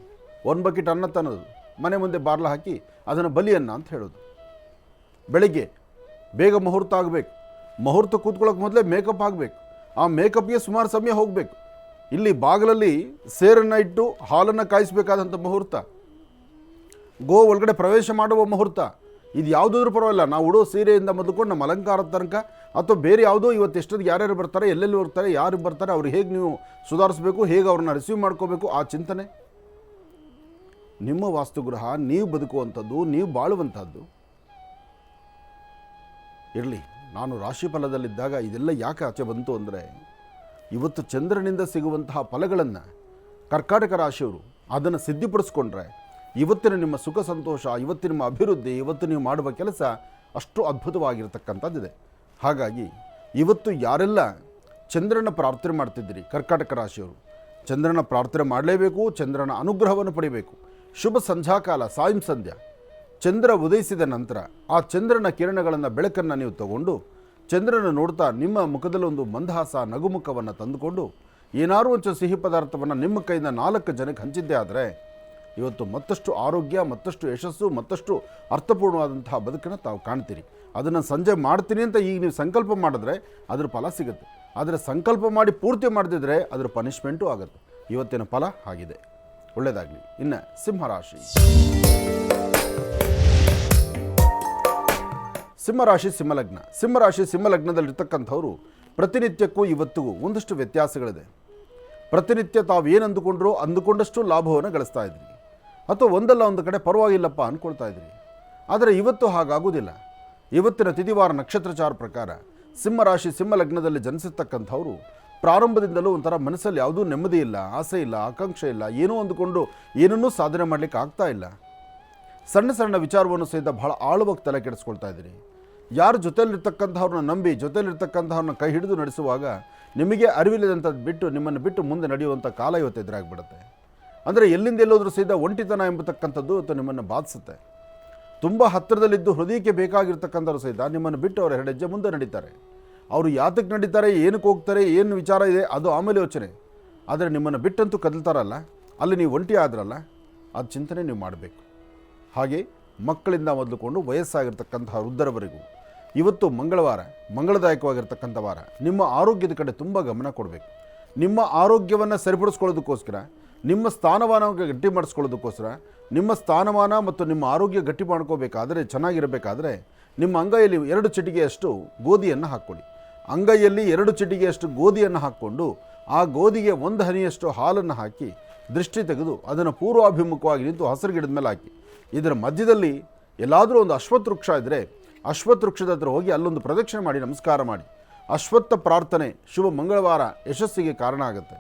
S2: ಒಂದು ಬಕೆಟ್ ಅನ್ನ ತನ್ನೋದು, ಮನೆ ಮುಂದೆ ಬಾರ್ಲ ಹಾಕಿ ಅದನ್ನು ಬಲಿಯನ್ನ ಅಂತ ಹೇಳೋದು. ಬೆಳಗ್ಗೆ ಬೇಗ ಮುಹೂರ್ತ ಆಗಬೇಕು, ಮುಹೂರ್ತ ಕೂತ್ಕೊಳ್ಳೋಕೆ ಮೊದಲೇ ಮೇಕಪ್ ಆಗಬೇಕು, ಆ ಮೇಕಪ್ಗೆ ಸುಮಾರು ಸಮಯ ಹೋಗಬೇಕು. ಇಲ್ಲಿ ಬಾಗಿಲಲ್ಲಿ ಸೇರನ್ನು ಇಟ್ಟು ಹಾಲನ್ನು ಕಾಯಿಸಬೇಕಾದಂಥ ಮುಹೂರ್ತ, ಗೋ ಒಳಗಡೆ ಪ್ರವೇಶ ಮಾಡುವ ಮುಹೂರ್ತ, ಇದು ಯಾವುದಾದ್ರೂ ಪರವಾಗಿಲ್ಲ. ನಾವು ಉಡೋ ಸೀರೆಯಿಂದ ಮೊದಲುಕೊಂಡು ನಮ್ಮ ಅಲಂಕಾರದ ತನಕ ಅಥವಾ ಬೇರೆ ಯಾವುದೋ ಇವತ್ತು ಎಷ್ಟೊತ್ತಿಗೆ ಯಾರ್ಯಾರು ಬರ್ತಾರೆ, ಎಲ್ಲೆಲ್ಲಿ ಬರ್ತಾರೆ, ಯಾರು ಬರ್ತಾರೆ, ಅವ್ರು ಹೇಗೆ ನೀವು ಸುಧಾರಿಸಬೇಕು, ಹೇಗೆ ಅವ್ರನ್ನ ರಿಸೀವ್ ಮಾಡ್ಕೋಬೇಕು, ಆ ಚಿಂತನೆ. ನಿಮ್ಮ ವಾಸ್ತುಗೃಹ ನೀವು ಬದುಕುವಂಥದ್ದು, ನೀವು ಬಾಳುವಂಥದ್ದು ಇರಲಿ. ನಾನು ರಾಶಿ ಫಲದಲ್ಲಿದ್ದಾಗ ಇದೆಲ್ಲ ಯಾಕೆ ಆಚೆ ಬಂತು ಅಂದರೆ, ಇವತ್ತು ಚಂದ್ರನಿಂದ ಸಿಗುವಂತಹ ಫಲಗಳನ್ನು ಕರ್ಕಾಟಕ ರಾಶಿಯವರು ಅದನ್ನು ಸಿದ್ಧಿಪಡಿಸ್ಕೊಂಡ್ರೆ ಇವತ್ತಿನ ನಿಮ್ಮ ಸುಖ ಸಂತೋಷ, ಇವತ್ತಿನ ನಿಮ್ಮ ಅಭಿವೃದ್ಧಿ, ಇವತ್ತು ನೀವು ಮಾಡುವ ಕೆಲಸ ಅಷ್ಟು ಅದ್ಭುತವಾಗಿರ್ತಕ್ಕಂಥದ್ದಿದೆ. ಹಾಗಾಗಿ ಇವತ್ತು ಯಾರೆಲ್ಲ ಚಂದ್ರನ ಪ್ರಾರ್ಥನೆ ಮಾಡ್ತಿದ್ದೀರಿ ಕರ್ಕಾಟಕ ರಾಶಿಯವರು, ಚಂದ್ರನ ಪ್ರಾರ್ಥನೆ ಮಾಡಲೇಬೇಕು, ಚಂದ್ರನ ಅನುಗ್ರಹವನ್ನು ಪಡಿಬೇಕು. ಶುಭ ಸಂಧ್ಯಾಕಾಲ, ಸಾಯಂ ಸಂಧ್ಯಾ, ಚಂದ್ರ ಉದಯಿಸಿದ ನಂತರ ಆ ಚಂದ್ರನ ಕಿರಣಗಳನ್ನು, ಬೆಳಕನ್ನು ನೀವು ತಗೊಂಡು ಚಂದ್ರನ ನೋಡ್ತಾ ನಿಮ್ಮ ಮುಖದಲ್ಲಿ ಒಂದು ಮಂದಹಾಸ, ನಗುಮುಖವನ್ನು ತಂದುಕೊಂಡು ಏನಾದರೂ ಒಂಚೂರು ಸಿಹಿ ಪದಾರ್ಥವನ್ನು ನಿಮ್ಮ ಕೈಯಿಂದ 4 ಜನಕ್ಕೆ ಹಂಚಿದ್ದೇ ಆದರೆ ಇವತ್ತು ಮತ್ತಷ್ಟು ಆರೋಗ್ಯ, ಮತ್ತಷ್ಟು ಯಶಸ್ಸು, ಮತ್ತಷ್ಟು ಅರ್ಥಪೂರ್ಣವಾದಂತಹ ಬದುಕನ್ನು ತಾವು ಕಾಣ್ತೀರಿ. ಅದನ್ನು ಸಂಜೆ ಮಾಡ್ತೀನಿ ಅಂತ ಈಗ ನೀವು ಸಂಕಲ್ಪ ಮಾಡಿದ್ರೆ ಅದರ ಫಲ ಸಿಗುತ್ತೆ. ಆದರೆ ಸಂಕಲ್ಪ ಮಾಡಿ ಪೂರ್ತಿ ಮಾಡದಿದ್ದರೆ ಅದರ ಪನಿಷ್ಮೆಂಟು ಆಗುತ್ತೆ. ಇವತ್ತಿನ ಫಲ ಆಗಿದೆ. ಒಳ್ಳೆಯದಾಗಲಿ. ಇನ್ನು ಸಿಂಹರಾಶಿ. ಸಿಂಹರಾಶಿ ಸಿಂಹಲಗ್ನ. ಸಿಂಹರಾಶಿ ಸಿಂಹಲಗ್ನದಲ್ಲಿರ್ತಕ್ಕಂಥವರು ಪ್ರತಿನಿತ್ಯಕ್ಕೂ ಇವತ್ತಿಗೂ ಒಂದಷ್ಟು ವ್ಯತ್ಯಾಸಗಳಿದೆ. ಪ್ರತಿನಿತ್ಯ ತಾವು ಏನು ಅಂದುಕೊಂಡಷ್ಟು ಲಾಭವನ್ನು ಗಳಿಸ್ತಾ ಇದ್ರಿ, ಅಥವಾ ಒಂದಲ್ಲ ಒಂದು ಕಡೆ ಪರವಾಗಿಲ್ಲಪ್ಪ ಅಂದ್ಕೊಳ್ತಾ ಇದ್ರಿ. ಆದರೆ ಇವತ್ತು ಹಾಗಾಗುವುದಿಲ್ಲ. ಇವತ್ತಿನ ತಿಥಿವಾರ ನಕ್ಷತ್ರಚಾರ ಪ್ರಕಾರ ಸಿಂಹರಾಶಿ ಸಿಂಹಲಗ್ನದಲ್ಲಿ ಜನಿಸಿರ್ತಕ್ಕಂಥವರು ಪ್ರಾರಂಭದಿಂದಲೂ ಒಂಥರ ಮನಸ್ಸಲ್ಲಿ ಯಾವುದೂ ನೆಮ್ಮದಿ ಇಲ್ಲ, ಆಸೆ ಇಲ್ಲ, ಆಕಾಂಕ್ಷೆ ಇಲ್ಲ, ಏನೋ ಅಂದುಕೊಂಡು ಏನನ್ನೂ ಸಾಧನೆ ಮಾಡಲಿಕ್ಕೆ ಆಗ್ತಾ ಇಲ್ಲ. ಸಣ್ಣ ಸಣ್ಣ ವಿಚಾರವನ್ನು ಸಹಿತ ಬಹಳ ಆಳವಾಗಿ ತಲೆ ಕೆಡಿಸ್ಕೊಳ್ತಾ ಇದ್ದೀರಿ. ಯಾರು ಜೊತೆಯಲ್ಲಿರ್ತಕ್ಕಂಥವ್ರನ್ನ ನಂಬಿ, ಜೊತೆಯಲ್ಲಿರ್ತಕ್ಕಂಥವ್ರನ್ನ ಕೈ ಹಿಡಿದು ನಡೆಸುವಾಗ ನಿಮಗೆ ಅರಿವಿಲ್ಲದಂಥದ್ದು ಬಿಟ್ಟು ನಿಮ್ಮನ್ನು ಬಿಟ್ಟು ಮುಂದೆ ನಡೆಯುವಂಥ ಕಾಲ ಇವತ್ತು ಎದುರಾಗಿಬಿಡುತ್ತೆ. ಅಂದರೆ ಎಲ್ಲಿಂದ ಎಲ್ಲೋದ್ರೂ ಸಹಿತ ಒಂಟಿತನ ಎಂಬತಕ್ಕಂಥದ್ದು ಇವತ್ತು ನಿಮ್ಮನ್ನು ಬಾಧಿಸುತ್ತೆ. ತುಂಬ ಹತ್ತಿರದಲ್ಲಿದ್ದು ಹೃದಯಕ್ಕೆ ಬೇಕಾಗಿರ್ತಕ್ಕಂಥವ್ರು ಸಹಿತ ನಿಮ್ಮನ್ನು ಬಿಟ್ಟು ಅವರು 2 ಹೆಜ್ಜೆ ಮುಂದೆ ನಡೀತಾರೆ. ಅವರು ಯಾತಕ್ಕೆ ನಡೀತಾರೆ, ಏನಕ್ಕೆ ಹೋಗ್ತಾರೆ, ಏನು ವಿಚಾರ ಇದೆ ಅದು ಆಮೇಲೆ ಯೋಚನೆ. ಆದರೆ ನಿಮ್ಮನ್ನು ಬಿಟ್ಟಂತೂ ಕದಲ್ತಾರಲ್ಲ, ಅಲ್ಲಿ ನೀವು ಒಂಟಿ ಆದ್ರಲ್ಲ, ಅದು ಚಿಂತನೆ ನೀವು ಮಾಡಬೇಕು. ಹಾಗೆ ಮಕ್ಕಳಿಂದ ಮೊದಲುಕೊಂಡು ವಯಸ್ಸಾಗಿರ್ತಕ್ಕಂಥ ವೃದ್ಧರವರೆಗೂ ಇವತ್ತು ಮಂಗಳವಾರ, ಮಂಗಳದಾಯಕವಾಗಿರ್ತಕ್ಕಂಥ ವಾರ. ನಿಮ್ಮ ಆರೋಗ್ಯದ ಕಡೆ ತುಂಬ ಗಮನ ಕೊಡಬೇಕು. ನಿಮ್ಮ ಆರೋಗ್ಯವನ್ನು ಸರಿಪಡಿಸ್ಕೊಳ್ಳೋದಕ್ಕೋಸ್ಕರ, ನಿಮ್ಮ ಸ್ಥಾನಮಾನವನ್ನು ಗಟ್ಟಿ ಮಾಡಿಸ್ಕೊಳ್ಳೋದಕ್ಕೋಸ್ಕರ, ನಿಮ್ಮ ಸ್ಥಾನಮಾನ ಮತ್ತು ನಿಮ್ಮ ಆರೋಗ್ಯ ಗಟ್ಟಿ ಮಾಡ್ಕೋಬೇಕಾದರೆ, ಚೆನ್ನಾಗಿರಬೇಕಾದ್ರೆ ನಿಮ್ಮ ಅಂಗೈಯಲ್ಲಿ 2 ಚಿಟಿಕೆಯಷ್ಟು ಗೋಧಿಯನ್ನು ಹಾಕ್ಕೊಳ್ಳಿ. ಅಂಗೈಯಲ್ಲಿ 2 ಚಿಟಿಕೆಯಷ್ಟು ಗೋಧಿಯನ್ನು ಹಾಕ್ಕೊಂಡು ಆ ಗೋಧಿಗೆ 1 ಹನಿಯಷ್ಟು ಹಾಲನ್ನು ಹಾಕಿ ದೃಷ್ಟಿ ತೆಗೆದು ಅದನ್ನು ಪೂರ್ವಾಭಿಮುಖವಾಗಿ ನಿಂತು ಹಸಿರು ಗಿಡದ ಮೇಲೆ ಹಾಕಿ. ಇದರ ಮಧ್ಯದಲ್ಲಿ ಎಲ್ಲಾದರೂ ಒಂದು ಅಶ್ವತ್ಥ ವೃಕ್ಷ ಇದ್ದರೆ ಅಶ್ವತ್ಥ ವೃಕ್ಷದ ಹತ್ರ ಹೋಗಿ ಅಲ್ಲೊಂದು ಪ್ರದಕ್ಷಿಣೆ ಮಾಡಿ ನಮಸ್ಕಾರ ಮಾಡಿ. ಅಶ್ವತ್ಥ ಪ್ರಾರ್ಥನೆ ಶುಭ ಮಂಗಳವಾರ ಯಶಸ್ಸಿಗೆ ಕಾರಣ ಆಗುತ್ತೆ.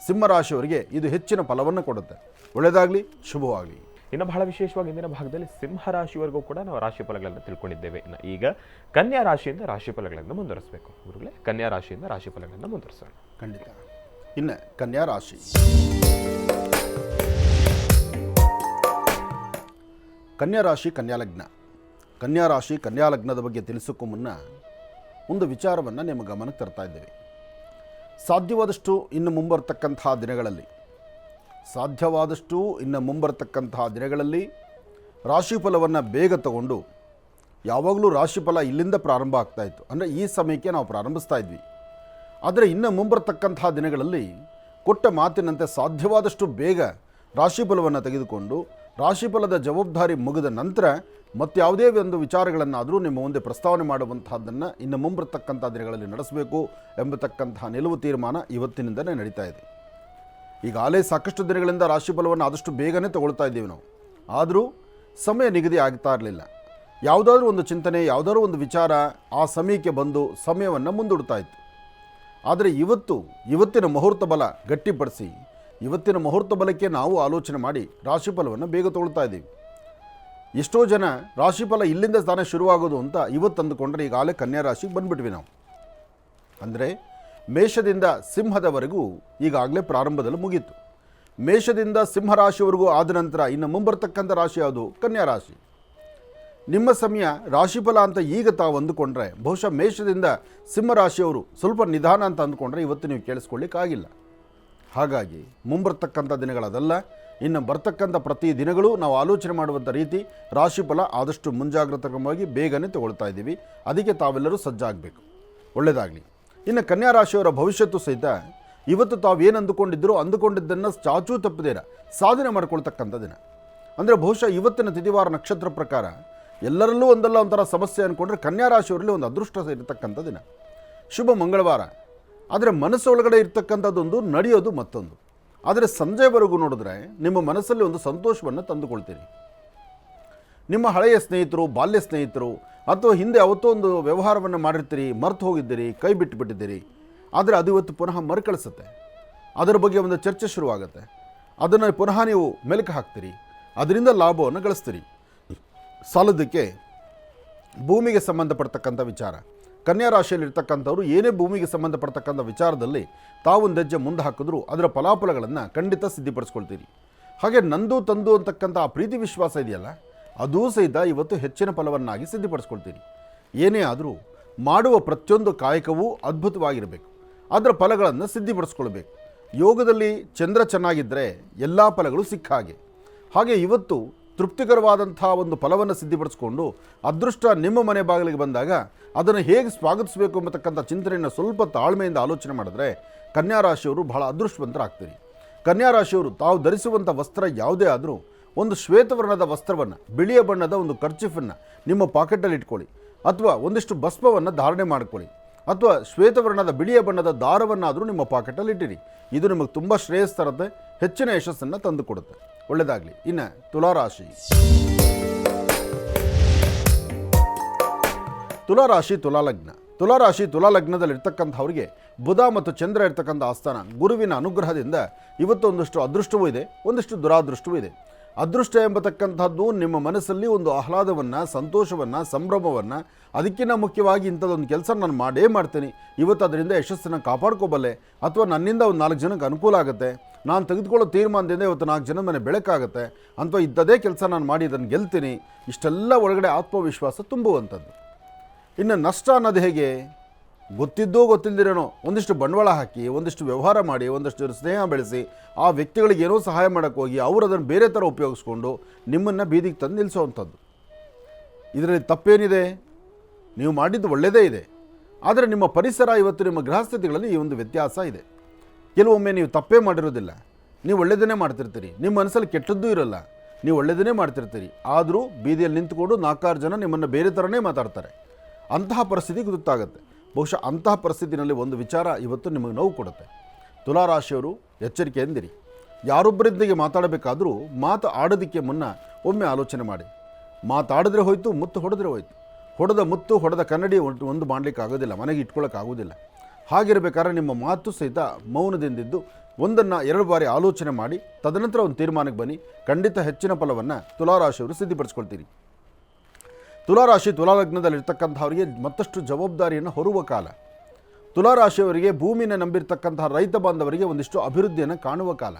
S2: ಸಿಂಹರಾಶಿಯವರಿಗೆ ಇದು ಹೆಚ್ಚಿನ ಫಲವನ್ನು ಕೊಡುತ್ತೆ. ಒಳ್ಳೆಯದಾಗಲಿ, ಶುಭವಾಗಲಿ.
S1: ಇನ್ನು ಬಹಳ ವಿಶೇಷವಾಗಿ ಇಂದಿನ ಭಾಗದಲ್ಲಿ ಸಿಂಹರಾಶಿವರೆಗೂ ಕೂಡ ನಾವು ರಾಶಿ ಫಲಗಳನ್ನು ತಿಳ್ಕೊಂಡಿದ್ದೇವೆ. ಇನ್ನು ಈಗ ಕನ್ಯಾ ರಾಶಿಯಿಂದ ರಾಶಿ ಫಲಗಳನ್ನು ಮುಂದುವರಿಸಬೇಕು. ಗುರುಗಳೇ, ಕನ್ಯಾ ರಾಶಿಯಿಂದ ರಾಶಿ ಫಲಗಳನ್ನು ಮುಂದುವರಿಸೋಣ.
S2: ಖಂಡಿತ. ಇನ್ನು ಕನ್ಯಾ ರಾಶಿ. ಕನ್ಯಾ ರಾಶಿ, ಕನ್ಯಾ ಲಗ್ನ. ಕನ್ಯಾ ರಾಶಿ, ಕನ್ಯಾ ಲಗ್ನದ ಬಗ್ಗೆ ತಿಳಿಸೋಕ್ಕೂ ಮುನ್ನ ಒಂದು ವಿಚಾರವನ್ನು ನಿಮ್ಮ ಗಮನಕ್ಕೆ ತರ್ತಾ ಇದ್ದೇವೆ. ಸಾಧ್ಯವಾದಷ್ಟು ಇನ್ನು ಮುಂಬರ್ತಕ್ಕಂತಹ ದಿನಗಳಲ್ಲಿ ರಾಶಿಫಲವನ್ನು ಬೇಗ ತಗೊಂಡು, ಯಾವಾಗಲೂ ರಾಶಿಫಲ ಇಲ್ಲಿಂದ ಪ್ರಾರಂಭ ಆಗ್ತಾಯಿತ್ತು, ಅಂದರೆ ಈ ಸಮಯಕ್ಕೆ ನಾವು ಪ್ರಾರಂಭಿಸ್ತಾ ಇದ್ವಿ. ಆದರೆ ಇನ್ನು ಮುಂಬರ್ತಕ್ಕಂತಹ ದಿನಗಳಲ್ಲಿ ಕೊಟ್ಟ ಮಾತಿನಂತೆ ಸಾಧ್ಯವಾದಷ್ಟು ಬೇಗ ರಾಶಿಫಲವನ್ನು ತೆಗೆದುಕೊಂಡು ರಾಶಿಫಲದ ಜವಾಬ್ದಾರಿ ಮುಗಿದ ನಂತರ ಮತ್ತಾವುದೇ ಒಂದು ವಿಚಾರಗಳನ್ನಾದರೂ ನಿಮ್ಮ ಮುಂದೆ ಪ್ರಸ್ತಾವನೆ ಮಾಡುವಂತಹದ್ದನ್ನು ಇನ್ನು ಮುಂಬರ್ತಕ್ಕಂಥ ದಿನಗಳಲ್ಲಿ ನಡೆಸಬೇಕು ಎಂಬತಕ್ಕಂತಹ ನಿಲುವು ತೀರ್ಮಾನ ಇವತ್ತಿನಿಂದಲೇ ನಡೀತಾ ಇದೆ. ಈಗಾಗಲೇ ಸಾಕಷ್ಟು ದಿನಗಳಿಂದ ರಾಶಿಫಲವನ್ನು ಆದಷ್ಟು ಬೇಗನೆ ತಗೊಳ್ತಾ ಇದ್ದೀವಿ ನಾವು. ಆದರೂ ಸಮಯ ನಿಗದಿ ಆಗ್ತಾ ಇರಲಿಲ್ಲ. ಯಾವುದಾದ್ರೂ ಒಂದು ಚಿಂತನೆ, ಯಾವುದಾದ್ರೂ ಒಂದು ವಿಚಾರ ಆ ಸಮಯಕ್ಕೆ ಬಂದು ಸಮಯವನ್ನು ಮುಂದೂಡ್ತಾ ಇತ್ತು. ಆದರೆ ಇವತ್ತಿನ ಮುಹೂರ್ತ ಬಲ ಗಟ್ಟಿಪಡಿಸಿ ಇವತ್ತಿನ ಮುಹೂರ್ತ ಬಲಕ್ಕೆ ನಾವು ಆಲೋಚನೆ ಮಾಡಿ ರಾಶಿಫಲವನ್ನು ಬೇಗ ತೊಗೊಳ್ತಾ ಇದ್ದೀವಿ. ಎಷ್ಟೋ ಜನ ರಾಶಿಫಲ ಇಲ್ಲಿಂದ ತಾನೇ ಶುರುವಾಗೋದು ಅಂತ ಇವತ್ತು ಅಂದುಕೊಂಡ್ರೆ ಈಗಾಗಲೇ ಕನ್ಯಾ ರಾಶಿಗೆ ಬಂದುಬಿಟ್ವಿ ನಾವು. ಅಂದರೆ ಮೇಷದಿಂದ ಸಿಂಹದವರೆಗೂ ಈಗಾಗಲೇ ಪ್ರಾರಂಭದಲ್ಲಿ ಮುಗೀತು. ಮೇಷದಿಂದ ಸಿಂಹರಾಶಿವರೆಗೂ ಆದ ನಂತರ ಇನ್ನು ಮುಂಬರ್ತಕ್ಕಂಥ ರಾಶಿ ಯಾವುದು? ಕನ್ಯಾ ರಾಶಿ. ನಿಮ್ಮ ಸಮಯ ರಾಶಿಫಲ ಅಂತ ಈಗ ತಾವು ಅಂದುಕೊಂಡ್ರೆ ಬಹುಶಃ ಮೇಷದಿಂದ ಸಿಂಹರಾಶಿಯವರು ಸ್ವಲ್ಪ ನಿಧಾನ ಅಂತ ಅಂದುಕೊಂಡ್ರೆ ಇವತ್ತು ನೀವು ಕೇಳಿಸ್ಕೊಳ್ಳಿಕ್ಕಾಗಿಲ್ಲ. ಹಾಗಾಗಿ ಮುಂಬರ್ತಕ್ಕಂಥ ದಿನಗಳದಲ್ಲ, ಇನ್ನು ಬರ್ತಕ್ಕಂಥ ಪ್ರತಿ ದಿನಗಳು ನಾವು ಆಲೋಚನೆ ಮಾಡುವಂಥ ರೀತಿ ರಾಶಿಫಲ ಆದಷ್ಟು ಮುಂಜಾಗ್ರತವಾಗಿ ಬೇಗನೆ ತಗೊಳ್ತಾ ಇದ್ದೀವಿ. ಅದಕ್ಕೆ ತಾವೆಲ್ಲರೂ ಸಜ್ಜಾಗಬೇಕು. ಒಳ್ಳೆಯದಾಗಲಿ. ಇನ್ನು ಕನ್ಯಾ ರಾಶಿಯವರ ಭವಿಷ್ಯತ್ತು ಸಹಿತ ಇವತ್ತು ತಾವೇನು ಅಂದುಕೊಂಡಿದ್ದರೂ ಅಂದುಕೊಂಡಿದ್ದನ್ನು ಚಾಚೂ ತಪ್ಪದೇರ ಸಾಧನೆ ಮಾಡ್ಕೊಳ್ತಕ್ಕಂಥ ದಿನ. ಅಂದರೆ ಬಹುಶಃ ಇವತ್ತಿನ ತಿಥಿವಾರ ನಕ್ಷತ್ರ ಪ್ರಕಾರ ಎಲ್ಲರಲ್ಲೂ ಒಂದಲ್ಲ ಒಂಥರ ಸಮಸ್ಯೆ ಅಂದ್ಕೊಂಡ್ರೆ ಕನ್ಯಾ ರಾಶಿಯವರಲ್ಲಿ ಒಂದು ಅದೃಷ್ಟ ಇರತಕ್ಕಂಥ ದಿನ. ಶುಭ ಮಂಗಳವಾರ. ಆದರೆ ಮನಸ್ಸೊಳಗಡೆ ಇರ್ತಕ್ಕಂಥದ್ದೊಂದು, ನಡೆಯೋದು ಮತ್ತೊಂದು. ಆದರೆ ಸಂಜೆವರೆಗೂ ನೋಡಿದ್ರೆ ನಿಮ್ಮ ಮನಸ್ಸಲ್ಲಿ ಒಂದು ಸಂತೋಷವನ್ನು ತಂದುಕೊಳ್ತೀರಿ. ನಿಮ್ಮ ಹಳೆಯ ಸ್ನೇಹಿತರು, ಬಾಲ್ಯ ಸ್ನೇಹಿತರು ಅಥವಾ ಹಿಂದೆ ಯಾವತ್ತೋ ಒಂದು ವ್ಯವಹಾರವನ್ನು ಮಾಡಿರ್ತೀರಿ, ಮರೆತು ಹೋಗಿದ್ದೀರಿ, ಕೈ ಬಿಟ್ಟುಬಿಟ್ಟಿದ್ದೀರಿ. ಆದರೆ ಅದು ಇವತ್ತು ಪುನಃ ಮರುಕಳಿಸುತ್ತೆ. ಅದರ ಬಗ್ಗೆ ಒಂದು ಚರ್ಚೆ ಶುರುವಾಗುತ್ತೆ. ಅದನ್ನು ಪುನಃ ನೀವು ಮೆಲುಕು ಹಾಕ್ತೀರಿ, ಅದರಿಂದ ಲಾಭವನ್ನು ಗಳಿಸ್ತೀರಿ. ಸಾಲದಕ್ಕೆ ಭೂಮಿಗೆ ಸಂಬಂಧಪಡ್ತಕ್ಕಂಥ ವಿಚಾರ, ಕನ್ಯಾ ರಾಶಿಯಲ್ಲಿರ್ತಕ್ಕಂಥವ್ರು ಏನೇ ಭೂಮಿಗೆ ಸಂಬಂಧಪಡ್ತಕ್ಕಂಥ ವಿಚಾರದಲ್ಲಿ ತಾವೊಂದು ಹೆಜ್ಜೆ ಮುಂದೆ ಹಾಕಿದ್ರೂ ಅದರ ಫಲಾಫಲಗಳನ್ನು ಖಂಡಿತ ಸಿದ್ಧಿಪಡಿಸ್ಕೊಳ್ತೀರಿ. ಹಾಗೆ ನಂದು ತಂದು ಅಂತಕ್ಕಂಥ ಆ ಪ್ರೀತಿ ವಿಶ್ವಾಸ ಇದೆಯಲ್ಲ, ಅದೂ ಸಹಿತ ಇವತ್ತು ಹೆಚ್ಚಿನ ಫಲವನ್ನಾಗಿ ಸಿದ್ಧಿಪಡಿಸ್ಕೊಳ್ತೀರಿ. ಏನೇ ಆದರೂ ಮಾಡುವ ಪ್ರತಿಯೊಂದು ಕಾಯಕವೂ ಅದ್ಭುತವಾಗಿರಬೇಕು. ಅದರ ಫಲಗಳನ್ನು ಸಿದ್ಧಿಪಡಿಸ್ಕೊಳ್ಬೇಕು. ಯೋಗದಲ್ಲಿ ಚಂದ್ರ ಚೆನ್ನಾಗಿದ್ದರೆ ಎಲ್ಲ ಫಲಗಳು ಸಿಕ್ಕ ಹಾಗೆ ಇವತ್ತು ತೃಪ್ತಿಕರವಾದಂಥ ಒಂದು ಫಲವನ್ನು ಸಿದ್ಧಿಪಡಿಸ್ಕೊಂಡು ಅದೃಷ್ಟ ನಿಮ್ಮ ಮನೆ ಬಾಗಿಲಿಗೆ ಬಂದಾಗ ಅದನ್ನು ಹೇಗೆ ಸ್ವಾಗತಿಸಬೇಕು ಎಂಬತಕ್ಕಂಥ ಚಿಂತನೆಯನ್ನು ಸ್ವಲ್ಪ ತಾಳ್ಮೆಯಿಂದ ಆಲೋಚನೆ ಮಾಡಿದ್ರೆ ಕನ್ಯಾ ರಾಶಿಯವರು ಬಹಳ ಅದೃಷ್ಟವಂತರಾಗ್ತೀರಿ. ಕನ್ಯಾ ರಾಶಿಯವರು ತಾವು ಧರಿಸುವಂಥ ವಸ್ತ್ರ ಯಾವುದೇ ಆದರೂ ಒಂದು ಶ್ವೇತವರ್ಣದ ವಸ್ತ್ರವನ್ನು, ಬಿಳಿಯ ಬಣ್ಣದ ಒಂದು ಕರ್ಚಿಫನ್ನು ನಿಮ್ಮ ಪಾಕೆಟಲ್ಲಿ ಇಟ್ಕೊಳ್ಳಿ, ಅಥವಾ ಒಂದಿಷ್ಟು ಭಸ್ಮವನ್ನು ಧಾರಣೆ ಮಾಡ್ಕೊಳ್ಳಿ, ಅಥವಾ ಶ್ವೇತವರ್ಣದ ಬಿಳಿಯ ಬಣ್ಣದ ದಾರವನ್ನಾದರೂ ನಿಮ್ಮ ಪಾಕೆಟಲ್ಲಿ ಇಟ್ಟಿರಿ. ಇದು ನಿಮಗೆ ತುಂಬ ಶ್ರೇಯಸ್ ತರುತ್ತೆ, ಹೆಚ್ಚಿನ ಯಶಸ್ಸನ್ನು ತಂದುಕೊಡುತ್ತೆ. ಒಳ್ಳೆಯದಾಗಲಿ. ಇನ್ನು ತುಲಾರಾಶಿ. ತುಲಾರಾಶಿ ತುಲಾಲಗ್ನ. ತುಲಾರಾಶಿ ತುಲಾಲಗ್ನದಲ್ಲಿರ್ತಕ್ಕಂಥವ್ರಿಗೆ ಬುಧ ಮತ್ತು ಚಂದ್ರ ಇರ್ತಕ್ಕಂಥ ಆಸ್ಥಾನ ಗುರುವಿನ ಅನುಗ್ರಹದಿಂದ ಇವತ್ತು ಒಂದಷ್ಟು ಅದೃಷ್ಟವೂ ಇದೆ, ಒಂದಿಷ್ಟು ದುರಾದೃಷ್ಟವೂ ಇದೆ. ಅದೃಷ್ಟ ಎಂಬತಕ್ಕಂಥದ್ದು ನಿಮ್ಮ ಮನಸ್ಸಲ್ಲಿ ಒಂದು ಆಹ್ಲಾದವನ್ನು, ಸಂತೋಷವನ್ನು, ಸಂಭ್ರಮವನ್ನು, ಅದಕ್ಕಿಂತ ಮುಖ್ಯವಾಗಿ ಇಂಥದ್ದೊಂದು ಕೆಲಸ ನಾನು ಮಾಡೇ ಮಾಡ್ತೀನಿ, ಇವತ್ತು ಅದರಿಂದ ಯಶಸ್ಸನ್ನು ಕಾಪಾಡ್ಕೋಬಲ್ಲೆ, ಅಥವಾ ನನ್ನಿಂದ ಒಂದು 4 ಜನಕ್ಕೆ ಅನುಕೂಲ ಆಗುತ್ತೆ, ನಾನು ತೆಗೆದುಕೊಳ್ಳೋ ತೀರ್ಮಾನದಿಂದ ಇವತ್ತು 4 ಜನ ಮನೆ ಬೆಳಕಾಗುತ್ತೆ, ಅಥವಾ ಇದ್ದದೇ ಕೆಲಸ ನಾನು ಮಾಡಿ ಇದನ್ನು ಗೆಲ್ತೀನಿ, ಇಷ್ಟೆಲ್ಲ ಒಳಗಡೆ ಆತ್ಮವಿಶ್ವಾಸ ತುಂಬುವಂಥದ್ದು. ಇನ್ನು ನಷ್ಟ ಅನ್ನೋದು ಹೇಗೆ? ಗೊತ್ತಿದ್ದೋ ಗೊತ್ತಿಲ್ಲದಿರೋನೋ ಒಂದಿಷ್ಟು ಬಂಡವಾಳ ಹಾಕಿ, ಒಂದಿಷ್ಟು ವ್ಯವಹಾರ ಮಾಡಿ, ಒಂದಷ್ಟು ಸ್ನೇಹ ಬೆಳೆಸಿ, ಆ ವ್ಯಕ್ತಿಗಳಿಗೆ ಏನೋ ಸಹಾಯ ಮಾಡೋಕ್ಕೆ ಹೋಗಿ ಅವರು ಅದನ್ನು ಬೇರೆ ಥರ ಉಪಯೋಗಿಸ್ಕೊಂಡು ನಿಮ್ಮನ್ನು ಬೀದಿಗೆ ತಂದು ನಿಲ್ಲಿಸೋವಂಥದ್ದು. ಇದರಲ್ಲಿ ತಪ್ಪೇನಿದೆ? ನೀವು ಮಾಡಿದ್ದು ಒಳ್ಳೆಯದೇ ಇದೆ. ಆದರೆ ನಿಮ್ಮ ಪರಿಸರ, ಇವತ್ತು ನಿಮ್ಮ ಗೃಹಸ್ಥಿತಿಗಳಲ್ಲಿ ಈ ಒಂದು ವ್ಯತ್ಯಾಸ ಇದೆ. ಕೆಲವೊಮ್ಮೆ ನೀವು ತಪ್ಪೇ ಮಾಡಿರೋದಿಲ್ಲ, ನೀವು ಒಳ್ಳೆಯದನ್ನೇ ಮಾಡ್ತಿರ್ತೀರಿ, ನಿಮ್ಮ ಮನಸ್ಸಲ್ಲಿ ಕೆಟ್ಟದ್ದೂ ಇರೋಲ್ಲ, ನೀವು ಒಳ್ಳೆಯದನ್ನೇ ಮಾಡ್ತಿರ್ತೀರಿ. ಆದರೂ ಬೀದಿಯಲ್ಲಿ ನಿಂತುಕೊಂಡು 4-6 ಜನ ನಿಮ್ಮನ್ನು ಬೇರೆ ಥರನೇ ಮಾತಾಡ್ತಾರೆ. ಅಂತಹ ಪರಿಸ್ಥಿತಿ ಗೊತ್ತಾಗುತ್ತೆ. ಬಹುಶಃ ಅಂತಹ ಪರಿಸ್ಥಿತಿನಲ್ಲಿ ಒಂದು ವಿಚಾರ ಇವತ್ತು ನಿಮಗೆ ನೋವು ಕೊಡುತ್ತೆ. ತುಲಾರಾಶಿಯವರು ಎಚ್ಚರಿಕೆಯಿಂದಿರಿ. ಯಾರೊಬ್ಬರಿಂದಿಗೆ ಮಾತಾಡಬೇಕಾದರೂ ಮಾತು ಆಡೋದಕ್ಕೆ ಮುನ್ನ ಒಮ್ಮೆ ಆಲೋಚನೆ ಮಾಡಿ. ಮಾತಾಡಿದ್ರೆ ಹೋಯ್ತು, ಮುತ್ತು ಹೊಡೆದ್ರೆ ಹೋಯ್ತು. ಹೊಡೆದ ಮುತ್ತು, ಹೊಡೆದ ಕನ್ನಡಿ ಒಂದು ಮಾಡಲಿಕ್ಕೆ ಆಗೋದಿಲ್ಲ, ಮನೆಗೆ ಇಟ್ಕೊಳ್ಳೋಕ್ಕಾಗೋದಿಲ್ಲ. ಹಾಗಿರಬೇಕಾದ್ರೆ ನಿಮ್ಮ ಮಾತು ಸಹಿತ ಮೌನದಿಂದಿದ್ದು 1-2 ಬಾರಿ ಆಲೋಚನೆ ಮಾಡಿ ತದನಂತರ ಒಂದು ತೀರ್ಮಾನಕ್ಕೆ ಬನ್ನಿ. ಖಂಡಿತ ಹೆಚ್ಚಿನ ಫಲವನ್ನು ತುಲಾರಾಶಿಯವರು ಸಿದ್ಧಿಪಡಿಸ್ಕೊಳ್ತೀರಿ. ತುಲಾರಾಶಿ ತುಲಾಲಗ್ನದಲ್ಲಿರ್ತಕ್ಕಂಥವರಿಗೆ ಮತ್ತಷ್ಟು ಜವಾಬ್ದಾರಿಯನ್ನು ಹೊರುವ ಕಾಲ. ತುಲಾರಾಶಿಯವರಿಗೆ ಭೂಮಿನ ನಂಬಿರ್ತಕ್ಕಂತಹ ರೈತ ಬಾಂಧವರಿಗೆ ಒಂದಿಷ್ಟು ಅಭಿವೃದ್ಧಿಯನ್ನು ಕಾಣುವ ಕಾಲ.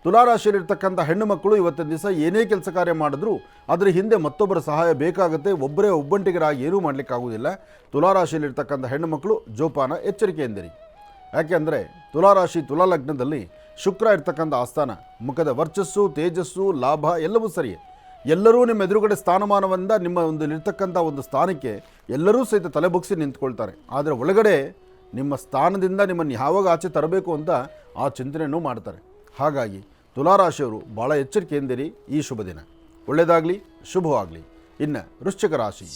S2: ತುಲಾರಾಶಿಯಲ್ಲಿರ್ತಕ್ಕಂಥ ಹೆಣ್ಣು ಮಕ್ಕಳು ಇವತ್ತಿನ ದಿವಸ ಏನೇ ಕೆಲಸ ಕಾರ್ಯ ಮಾಡಿದ್ರೂ ಅದರ ಹಿಂದೆ ಮತ್ತೊಬ್ಬರ ಸಹಾಯ ಬೇಕಾಗುತ್ತೆ. ಒಬ್ಬರೇ ಒಬ್ಬಂಟಿಗರಾಗಿ ಏನೂ ಮಾಡಲಿಕ್ಕಾಗುವುದಿಲ್ಲ. ತುಲಾರಾಶಿಯಲ್ಲಿರ್ತಕ್ಕಂಥ ಹೆಣ್ಣು ಮಕ್ಕಳು ಜೋಪಾನ, ಎಚ್ಚರಿಕೆಯಿಂದಿರಿ. ಯಾಕೆಂದರೆ ತುಲಾರಾಶಿ ತುಲಾಲಗ್ನದಲ್ಲಿ ಶುಕ್ರ ಇರ್ತಕ್ಕಂಥ ಆಸ್ಥಾನ ಮುಖದ ವರ್ಚಸ್ಸು, ತೇಜಸ್ಸು, ಲಾಭ ಎಲ್ಲವೂ ಸರಿಯೇ. ಎಲ್ಲರೂ ನಿಮ್ಮ ಎದುರುಗಡೆ ಸ್ಥಾನಮಾನದಿಂದ ನಿಮ್ಮ ಇರ್ತಕ್ಕಂಥ ಒಂದು ಸ್ಥಾನಕ್ಕೆ ಎಲ್ಲರೂ ಸಹಿತ ತಲೆಬೊಗ್ಸಿ ನಿಂತ್ಕೊಳ್ತಾರೆ. ಆದರೆ ಒಳಗಡೆ ನಿಮ್ಮ ಸ್ಥಾನದಿಂದ ನಿಮ್ಮನ್ನು ಯಾವಾಗ ಆಚೆ ತರಬೇಕು ಅಂತ ಆ ಚಿಂತನೆಯೂ ಮಾಡ್ತಾರೆ. ಹಾಗಾಗಿ ತುಲಾರಾಶಿಯವರು ಭಾಳ ಎಚ್ಚರಿಕೆಯಿಂದಿರಿ ಈ ಶುಭ ದಿನ. ಒಳ್ಳೆಯದಾಗಲಿ, ಶುಭವಾಗಲಿ. ಇನ್ನು ವೃಶ್ಚಿಕ ರಾಶಿ.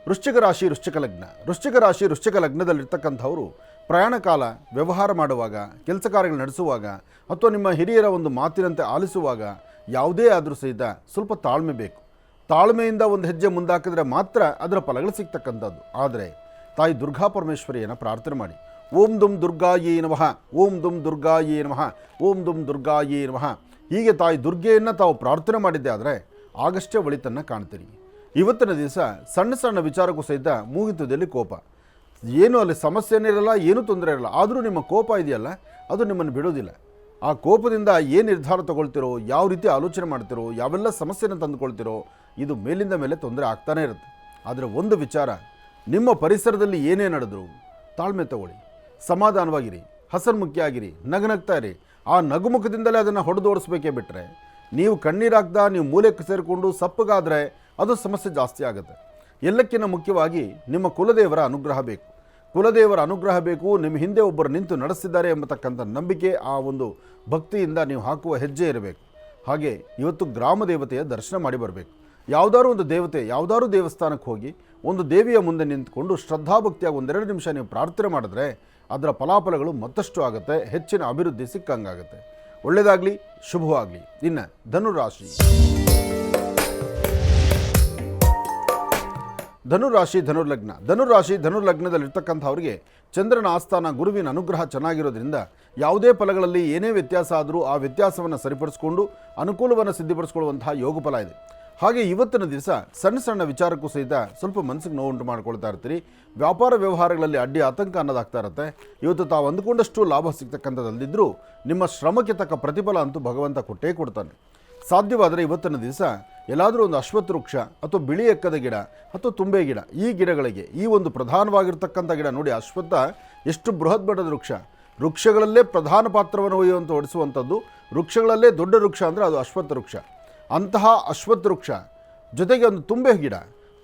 S2: ವೃಶ್ಚಿಕ ರಾಶಿ ವೃಶ್ಚಿಕ ಲಗ್ನದಲ್ಲಿರ್ತಕ್ಕಂಥವರು ಪ್ರಯಾಣ ಕಾಲ, ವ್ಯವಹಾರ ಮಾಡುವಾಗ, ಕೆಲಸ ಕಾರ್ಯಗಳು ನಡೆಸುವಾಗ, ಅಥವಾ ನಿಮ್ಮ ಹಿರಿಯರ ಒಂದು ಮಾತಿನಂತೆ ಆಲಿಸುವಾಗ ಯಾವುದೇ ಆದರೂ ಸಹಿತ ಸ್ವಲ್ಪ ತಾಳ್ಮೆ ಬೇಕು. ತಾಳ್ಮೆಯಿಂದ ಒಂದು ಹೆಜ್ಜೆ ಮುಂದಾಕಿದ್ರೆ ಮಾತ್ರ ಅದರ ಫಲಗಳು ಸಿಗ್ತಕ್ಕಂಥದ್ದು. ಆದರೆ ತಾಯಿ ದುರ್ಗಾ ಪರಮೇಶ್ವರಿಯನ್ನು ಪ್ರಾರ್ಥನೆ ಮಾಡಿ, ಓಂ ದುಂ ದುರ್ಗಾಯೇ ನಮಃ, ಓಂ ದುಂ ದುರ್ಗಾಯೇ ನಮಃ, ಓಂ ದುಂ ದುರ್ಗಾಯೇ ನಮಃ. ಹೀಗೆ ತಾಯಿ ದುರ್ಗೆಯನ್ನು ತಾವು ಪ್ರಾರ್ಥನೆ ಮಾಡಿದ್ದೆ ಆದರೆ ಆಗಷ್ಟೇ ಒಳಿತನ್ನು ಕಾಣ್ತೀರಿ. ಇವತ್ತಿನ ದಿವಸ ಸಣ್ಣ ಸಣ್ಣ ವಿಚಾರಕ್ಕೂ ಸಹಿತ ಮೂಗಿತುದಲ್ಲಿ ಕೋಪ, ಏನು ಅಲ್ಲಿ ಸಮಸ್ಯೆನೇ ಇರಲ್ಲ, ಏನೂ ತೊಂದರೆ ಇರಲ್ಲ, ಆದರೂ ನಿಮ್ಮ ಕೋಪ ಇದೆಯಲ್ಲ ಅದು ನಿಮ್ಮನ್ನು ಬಿಡೋದಿಲ್ಲ. ಆ ಕೋಪದಿಂದ ಏನು ನಿರ್ಧಾರ ತಗೊಳ್ತಿರೋ, ಯಾವ ರೀತಿ ಆಲೋಚನೆ ಮಾಡ್ತಿರೋ, ಯಾವೆಲ್ಲ ಸಮಸ್ಯೆನ ತಂದುಕೊಳ್ತಿರೋ, ಇದು ಮೇಲಿಂದ ಮೇಲೆ ತೊಂದರೆ ಆಗ್ತಾನೇ ಇರುತ್ತೆ. ಆದರೆ ಒಂದು ವಿಚಾರ, ನಿಮ್ಮ ಪರಿಸರದಲ್ಲಿ ಏನೇ ನಡೆದ್ರು ತಾಳ್ಮೆ ತಗೊಳ್ಳಿ, ಸಮಾಧಾನವಾಗಿರಿ, ಹಸನ್ಮುಖಿಯಾಗಿರಿ, ನಗನಗ್ತಾ ಇರಿ. ಆ ನಗುಮುಖದಿಂದಲೇ ಅದನ್ನು ಹೊಡೆದೋಡಿಸ್ಬೇಕೇ ಬಿಟ್ಟರೆ ನೀವು ಕಣ್ಣೀರಾಗ್ದ ನೀವು ಮೂಲೆಗೆ ಸೇರಿಕೊಂಡು ಸಪ್ಪಗಾದರೆ ಅದು ಸಮಸ್ಯೆ ಜಾಸ್ತಿ ಆಗುತ್ತೆ. ಎಲ್ಲಕ್ಕಿಂತ ಮುಖ್ಯವಾಗಿ ನಿಮ್ಮ ಕುಲದೇವರ ಅನುಗ್ರಹ ಬೇಕು. ಕುಲದೇವರ ಅನುಗ್ರಹ ಬೇಕು. ನಿಮ್ಮ ಹಿಂದೆ ಒಬ್ಬರು ನಿಂತು ನಡೆಸಿದ್ದಾರೆ ಎಂಬತಕ್ಕಂಥ ನಂಬಿಕೆ, ಆ ಒಂದು ಭಕ್ತಿಯಿಂದ ನೀವು ಹಾಕುವ ಹೆಜ್ಜೆ ಇರಬೇಕು. ಹಾಗೆ ಇವತ್ತು ಗ್ರಾಮ ದೇವತೆಯ ದರ್ಶನ ಮಾಡಿ ಬರಬೇಕು. ಯಾವುದಾದ್ರು ಒಂದು ದೇವತೆ, ಯಾವುದಾದ್ರು ದೇವಸ್ಥಾನಕ್ಕೆ ಹೋಗಿ ಒಂದು ದೇವಿಯ ಮುಂದೆ ನಿಂತ್ಕೊಂಡು ಶ್ರದ್ಧಾಭಕ್ತಿಯಾಗಿ ಒಂದೆರಡು ನಿಮಿಷ ನೀವು ಪ್ರಾರ್ಥನೆ ಮಾಡಿದ್ರೆ ಅದರ ಫಲಾಫಲಗಳು ಮತ್ತಷ್ಟು ಆಗುತ್ತೆ, ಹೆಚ್ಚಿನ ಅಭಿವೃದ್ಧಿ ಸಿಕ್ಕಂಗಾಗುತ್ತೆ. ಒಳ್ಳೆಯದಾಗಲಿ, ಶುಭವಾಗಲಿ. ಇನ್ನು ಧನುರಾಶಿ. ಧನುರ್ಲಗ್ನದಲ್ಲಿರ್ತಕ್ಕಂಥವ್ರಿಗೆ ಚಂದ್ರನ ಆಸ್ಥಾನ ಗುರುವಿನ ಅನುಗ್ರಹ ಚೆನ್ನಾಗಿರೋದ್ರಿಂದ ಯಾವುದೇ ಫಲಗಳಲ್ಲಿ ಏನೇ ವ್ಯತ್ಯಾಸ ಆದರೂ ಆ ವ್ಯತ್ಯಾಸವನ್ನು ಸರಿಪಡಿಸಿಕೊಂಡು ಅನುಕೂಲವನ್ನು ಸಿದ್ಧಪಡಿಸ್ಕೊಳ್ಳುವಂತಹ ಯೋಗ ಫಲ ಇದೆ. ಹಾಗೆ ಇವತ್ತಿನ ದಿವಸ ಸಣ್ಣ ಸಣ್ಣ ವಿಚಾರಕ್ಕೂ ಸಹಿತ ಸ್ವಲ್ಪ ಮನಸ್ಸಿಗೆ ನೋವುಂಟು ಮಾಡ್ಕೊಳ್ತಾ ಇರ್ತೀರಿ. ವ್ಯಾಪಾರ ವ್ಯವಹಾರಗಳಲ್ಲಿ ಅಡ್ಡಿ ಆತಂಕ ಅನ್ನೋದಾಗ್ತಾ ಇರುತ್ತೆ. ಇವತ್ತು ತಾವು ಅಂದುಕೊಂಡಷ್ಟು ಲಾಭ ಸಿಗ್ತಕ್ಕಂಥದ್ದಲ್ದಿದ್ದರೂ ನಿಮ್ಮ ಶ್ರಮಕ್ಕೆ ತಕ್ಕ ಪ್ರತಿಫಲ ಅಂತೂ ಭಗವಂತ ಕೊಟ್ಟೇ ಕೊಡ್ತಾನೆ. ಸಾಧ್ಯವಾದರೆ ಇವತ್ತಿನ ದಿವಸ ಎಲ್ಲಾದರೂ ಒಂದು ಅಶ್ವತ್ಥ ವೃಕ್ಷ ಅಥವಾ ಬಿಳಿ ಎಕ್ಕದ ಗಿಡ ಅಥವಾ ತುಂಬೆ ಗಿಡ, ಈ ಗಿಡಗಳಿಗೆ ಈ ಒಂದು ಪ್ರಧಾನವಾಗಿರ್ತಕ್ಕಂಥ ಗಿಡ ನೋಡಿ, ಅಶ್ವತ್ಥ ಎಷ್ಟು ಬೃಹತ್ ಬಣ್ಣದ ವೃಕ್ಷ, ವೃಕ್ಷಗಳಲ್ಲೇ ಪ್ರಧಾನ ಪಾತ್ರವನ್ನು ವಹಿಸುವಂಥದ್ದು. ವೃಕ್ಷಗಳಲ್ಲೇ ದೊಡ್ಡ ವೃಕ್ಷ ಅಂದರೆ ಅದು ಅಶ್ವತ್ಥ ವೃಕ್ಷ. ಅಂತಹ ಅಶ್ವತ್ಥ ವೃಕ್ಷ ಜೊತೆಗೆ ಒಂದು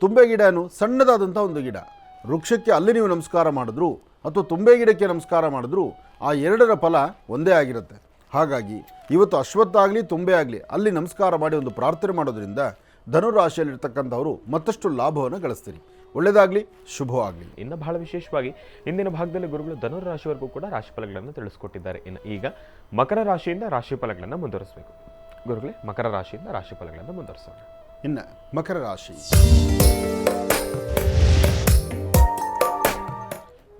S2: ತುಂಬೆ ಗಿಡನು ಸಣ್ಣದಾದಂಥ ಒಂದು ಗಿಡ. ವೃಕ್ಷಕ್ಕೆ ಅಲ್ಲಿ ನೀವು ನಮಸ್ಕಾರ ಮಾಡಿದ್ರು ಅಥವಾ ತುಂಬೆ ಗಿಡಕ್ಕೆ ನಮಸ್ಕಾರ ಮಾಡಿದ್ರು ಆ ಎರಡರ ಫಲ ಒಂದೇ ಆಗಿರುತ್ತೆ. ಹಾಗಾಗಿ ಇವತ್ತು ಅಶ್ವತ್ಥ ಆಗಲಿ ತುಂಬೆ ಆಗಲಿ ಅಲ್ಲಿ ನಮಸ್ಕಾರ ಮಾಡಿ ಒಂದು ಪ್ರಾರ್ಥನೆ ಮಾಡೋದ್ರಿಂದ ಧನುರಾಶಿಯಲ್ಲಿರ್ತಕ್ಕಂಥವರು ಮತ್ತಷ್ಟು ಲಾಭವನ್ನು ಗಳಿಸ್ತೀರಿ. ಒಳ್ಳೆಯದಾಗಲಿ, ಶುಭವಾಗಲಿ.
S1: ಇನ್ನು ಬಹಳ ವಿಶೇಷವಾಗಿ ಇಂದಿನ ಭಾಗದಲ್ಲಿ ಗುರುಗಳು ಧನುರಾಶಿವರೆಗೂ ಕೂಡ ರಾಶಿಫಲಗಳನ್ನು ತಿಳಿಸ್ಕೊಟ್ಟಿದ್ದಾರೆ. ಇನ್ನು ಈಗ ಮಕರ ರಾಶಿಯಿಂದ ರಾಶಿಫಲಗಳನ್ನು ಮುಂದುವರಿಸಬೇಕು. ಗುರುಗಳೇ, ಮಕರ ರಾಶಿಯಿಂದ ರಾಶಿಫಲಗಳನ್ನು ಮುಂದುವರಿಸೋಣ.
S2: ಇನ್ನು ಮಕರ ರಾಶಿ.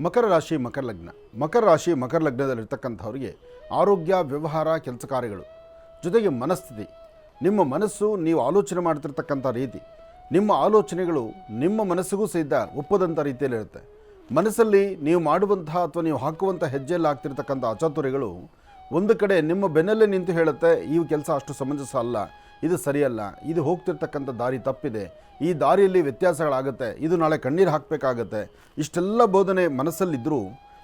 S2: ಮಕರ ರಾಶಿ ಮಕರ ಲಗ್ನದಲ್ಲಿರ್ತಕ್ಕಂಥವ್ರಿಗೆ ಆರೋಗ್ಯ, ವ್ಯವಹಾರ, ಕೆಲಸ ಕಾರ್ಯಗಳು ಜೊತೆಗೆ ಮನಸ್ಥಿತಿ, ನಿಮ್ಮ ಮನಸ್ಸು, ನೀವು ಆಲೋಚನೆ ಮಾಡ್ತಿರ್ತಕ್ಕಂಥ ರೀತಿ, ನಿಮ್ಮ ಆಲೋಚನೆಗಳು ನಿಮ್ಮ ಮನಸ್ಸಿಗೂ ಸಹಿತ ಒಪ್ಪದಂಥ ರೀತಿಯಲ್ಲಿರುತ್ತೆ. ಮನಸ್ಸಲ್ಲಿ ನೀವು ಮಾಡುವಂತಹ ಅಥವಾ ನೀವು ಹಾಕುವಂಥ ಹೆಜ್ಜೆಯಲ್ಲಿ ಆಗ್ತಿರ್ತಕ್ಕಂಥ ಅಚಾತುರ್ಯಗಳು ಒಂದು ಕಡೆ ನಿಮ್ಮ ಬೆನ್ನಲ್ಲೇ ನಿಂತು ಹೇಳುತ್ತೆ, ಈ ಕೆಲಸ ಅಷ್ಟು ಸಮಂಜಸ ಅಲ್ಲ, ಇದು ಸರಿಯಲ್ಲ, ಇದು ಹೋಗ್ತಿರ್ತಕ್ಕಂಥ ದಾರಿ ತಪ್ಪಿದೆ, ಈ ದಾರಿಯಲ್ಲಿ ವ್ಯತ್ಯಾಸಗಳಾಗುತ್ತೆ, ಇದು ನಾಳೆ ಕಣ್ಣೀರು ಹಾಕಬೇಕಾಗತ್ತೆ. ಇಷ್ಟೆಲ್ಲ ಬೋಧನೆ ಮನಸ್ಸಲ್ಲಿದ್ದರೂ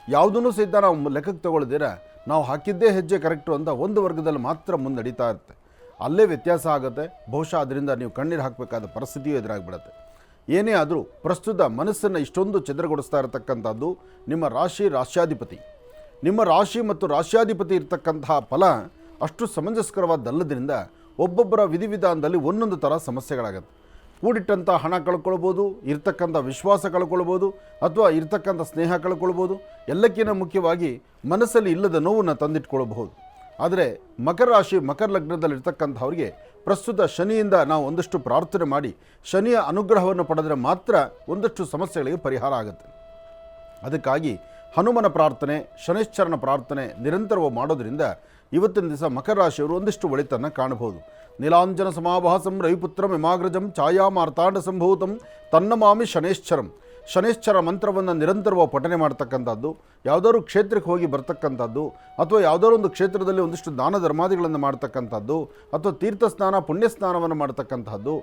S2: ಯಾವುದನ್ನು ಸಹಿತ ನಾವು ಲೆಕ್ಕಕ್ಕೆ ತಗೊಳ್ದಿರ ನಾವು ಹಾಕಿದ್ದೇ ಹೆಜ್ಜೆ ಕರೆಕ್ಟು ಅಂತ ಒಂದು ವರ್ಗದಲ್ಲಿ ಮಾತ್ರ ಮುನ್ನಡೀತಾ ಇರುತ್ತೆ. ಅಲ್ಲೇ ವ್ಯತ್ಯಾಸ ಆಗುತ್ತೆ. ಬಹುಶಃ ಅದರಿಂದ ನೀವು ಕಣ್ಣೀರು ಹಾಕಬೇಕಾದ ಪರಿಸ್ಥಿತಿಯೂ ಎದುರಾಗಿಬಿಡುತ್ತೆ. ಏನೇ ಆದರೂ ಪ್ರಸ್ತುತ ಮನಸ್ಸನ್ನು ಇಷ್ಟೊಂದು ಚೆದರಗೊಳಿಸ್ತಾ ಇರತಕ್ಕಂಥದ್ದು ನಿಮ್ಮ ರಾಶ್ಯಾಧಿಪತಿ. ನಿಮ್ಮ ರಾಶಿ ಮತ್ತು ರಾಶ್ಯಾಧಿಪತಿ ಇರತಕ್ಕಂತಹ ಫಲ ಅಷ್ಟು ಸಮಂಜಸ್ಕರವಾದಲ್ಲದ್ರಿಂದ ಒಬ್ಬೊಬ್ಬರ ವಿಧಿವಿಧಾನದಲ್ಲಿ ಒಂದೊಂದು ಥರ ಸಮಸ್ಯೆಗಳಾಗುತ್ತೆ. ಕೂಡಿಟ್ಟಂಥ ಹಣ ಕಳ್ಕೊಳ್ಬೋದು, ಇರ್ತಕ್ಕಂಥ ವಿಶ್ವಾಸ ಕಳ್ಕೊಳ್ಬೋದು, ಅಥವಾ ಇರ್ತಕ್ಕಂಥ ಸ್ನೇಹ ಕಳ್ಕೊಳ್ಬೋದು. ಎಲ್ಲಕ್ಕಿಂತ ಮುಖ್ಯವಾಗಿ ಮನಸ್ಸಲ್ಲಿ ಇಲ್ಲದ ನೋವನ್ನು ತಂದಿಟ್ಕೊಳ್ಬಹುದು. ಆದರೆ ಮಕರ ರಾಶಿ ಮಕರ ಲಗ್ನದಲ್ಲಿರ್ತಕ್ಕಂಥವ್ರಿಗೆ ಪ್ರಸ್ತುತ ಶನಿಯಿಂದ ನಾವು ಒಂದಷ್ಟು ಪ್ರಾರ್ಥನೆ ಮಾಡಿ ಶನಿಯ ಅನುಗ್ರಹವನ್ನು ಪಡೆದರೆ ಮಾತ್ರ ಒಂದಷ್ಟು ಸಮಸ್ಯೆಗಳಿಗೆ ಪರಿಹಾರ ಆಗುತ್ತೆ. ಅದಕ್ಕಾಗಿ ಹನುಮನ ಪ್ರಾರ್ಥನೆ, ಶನೈಶ್ಚರನ ಪ್ರಾರ್ಥನೆ ನಿರಂತರವಾಗಿ ಮಾಡೋದರಿಂದ ಇವತ್ತಿನ ದಿವಸ ಮಕರ ರಾಶಿಯವರು ಒಂದಿಷ್ಟು ಒಳಿತನ್ನು ಕಾಣಬಹುದು. ನೀಲಾಂಜನ ಸಮಾಭಾಸಂ ರವಿಪುತ್ರಂ ಯಮಾಗ್ರಜಂ ಛಾಯಾಮಾರ್ತಾಂಡ ಸಂಭೂತಂ ತನ್ನಮಾಮಿ ಶನೈಶ್ಚರಂ. ಶನೈಶ್ಚರ ಮಂತ್ರವನ್ನು ನಿರಂತರವಾಗಿ ಪಠನೆ ಮಾಡ್ತಕ್ಕಂಥದ್ದು, ಯಾವುದಾದ್ರು ಕ್ಷೇತ್ರಕ್ಕೆ ಹೋಗಿ ಬರ್ತಕ್ಕಂಥದ್ದು, ಅಥವಾ ಯಾವುದಾದ್ರು ಒಂದು ಕ್ಷೇತ್ರದಲ್ಲಿ ಒಂದಿಷ್ಟು ದಾನ ಧರ್ಮಾದಿಗಳನ್ನು ಮಾಡ್ತಕ್ಕಂಥದ್ದು, ಅಥವಾ ತೀರ್ಥ ಸ್ನಾನ ಪುಣ್ಯ ಸ್ನಾನವನ್ನು ಮಾಡ್ತಕ್ಕಂಥದ್ದು,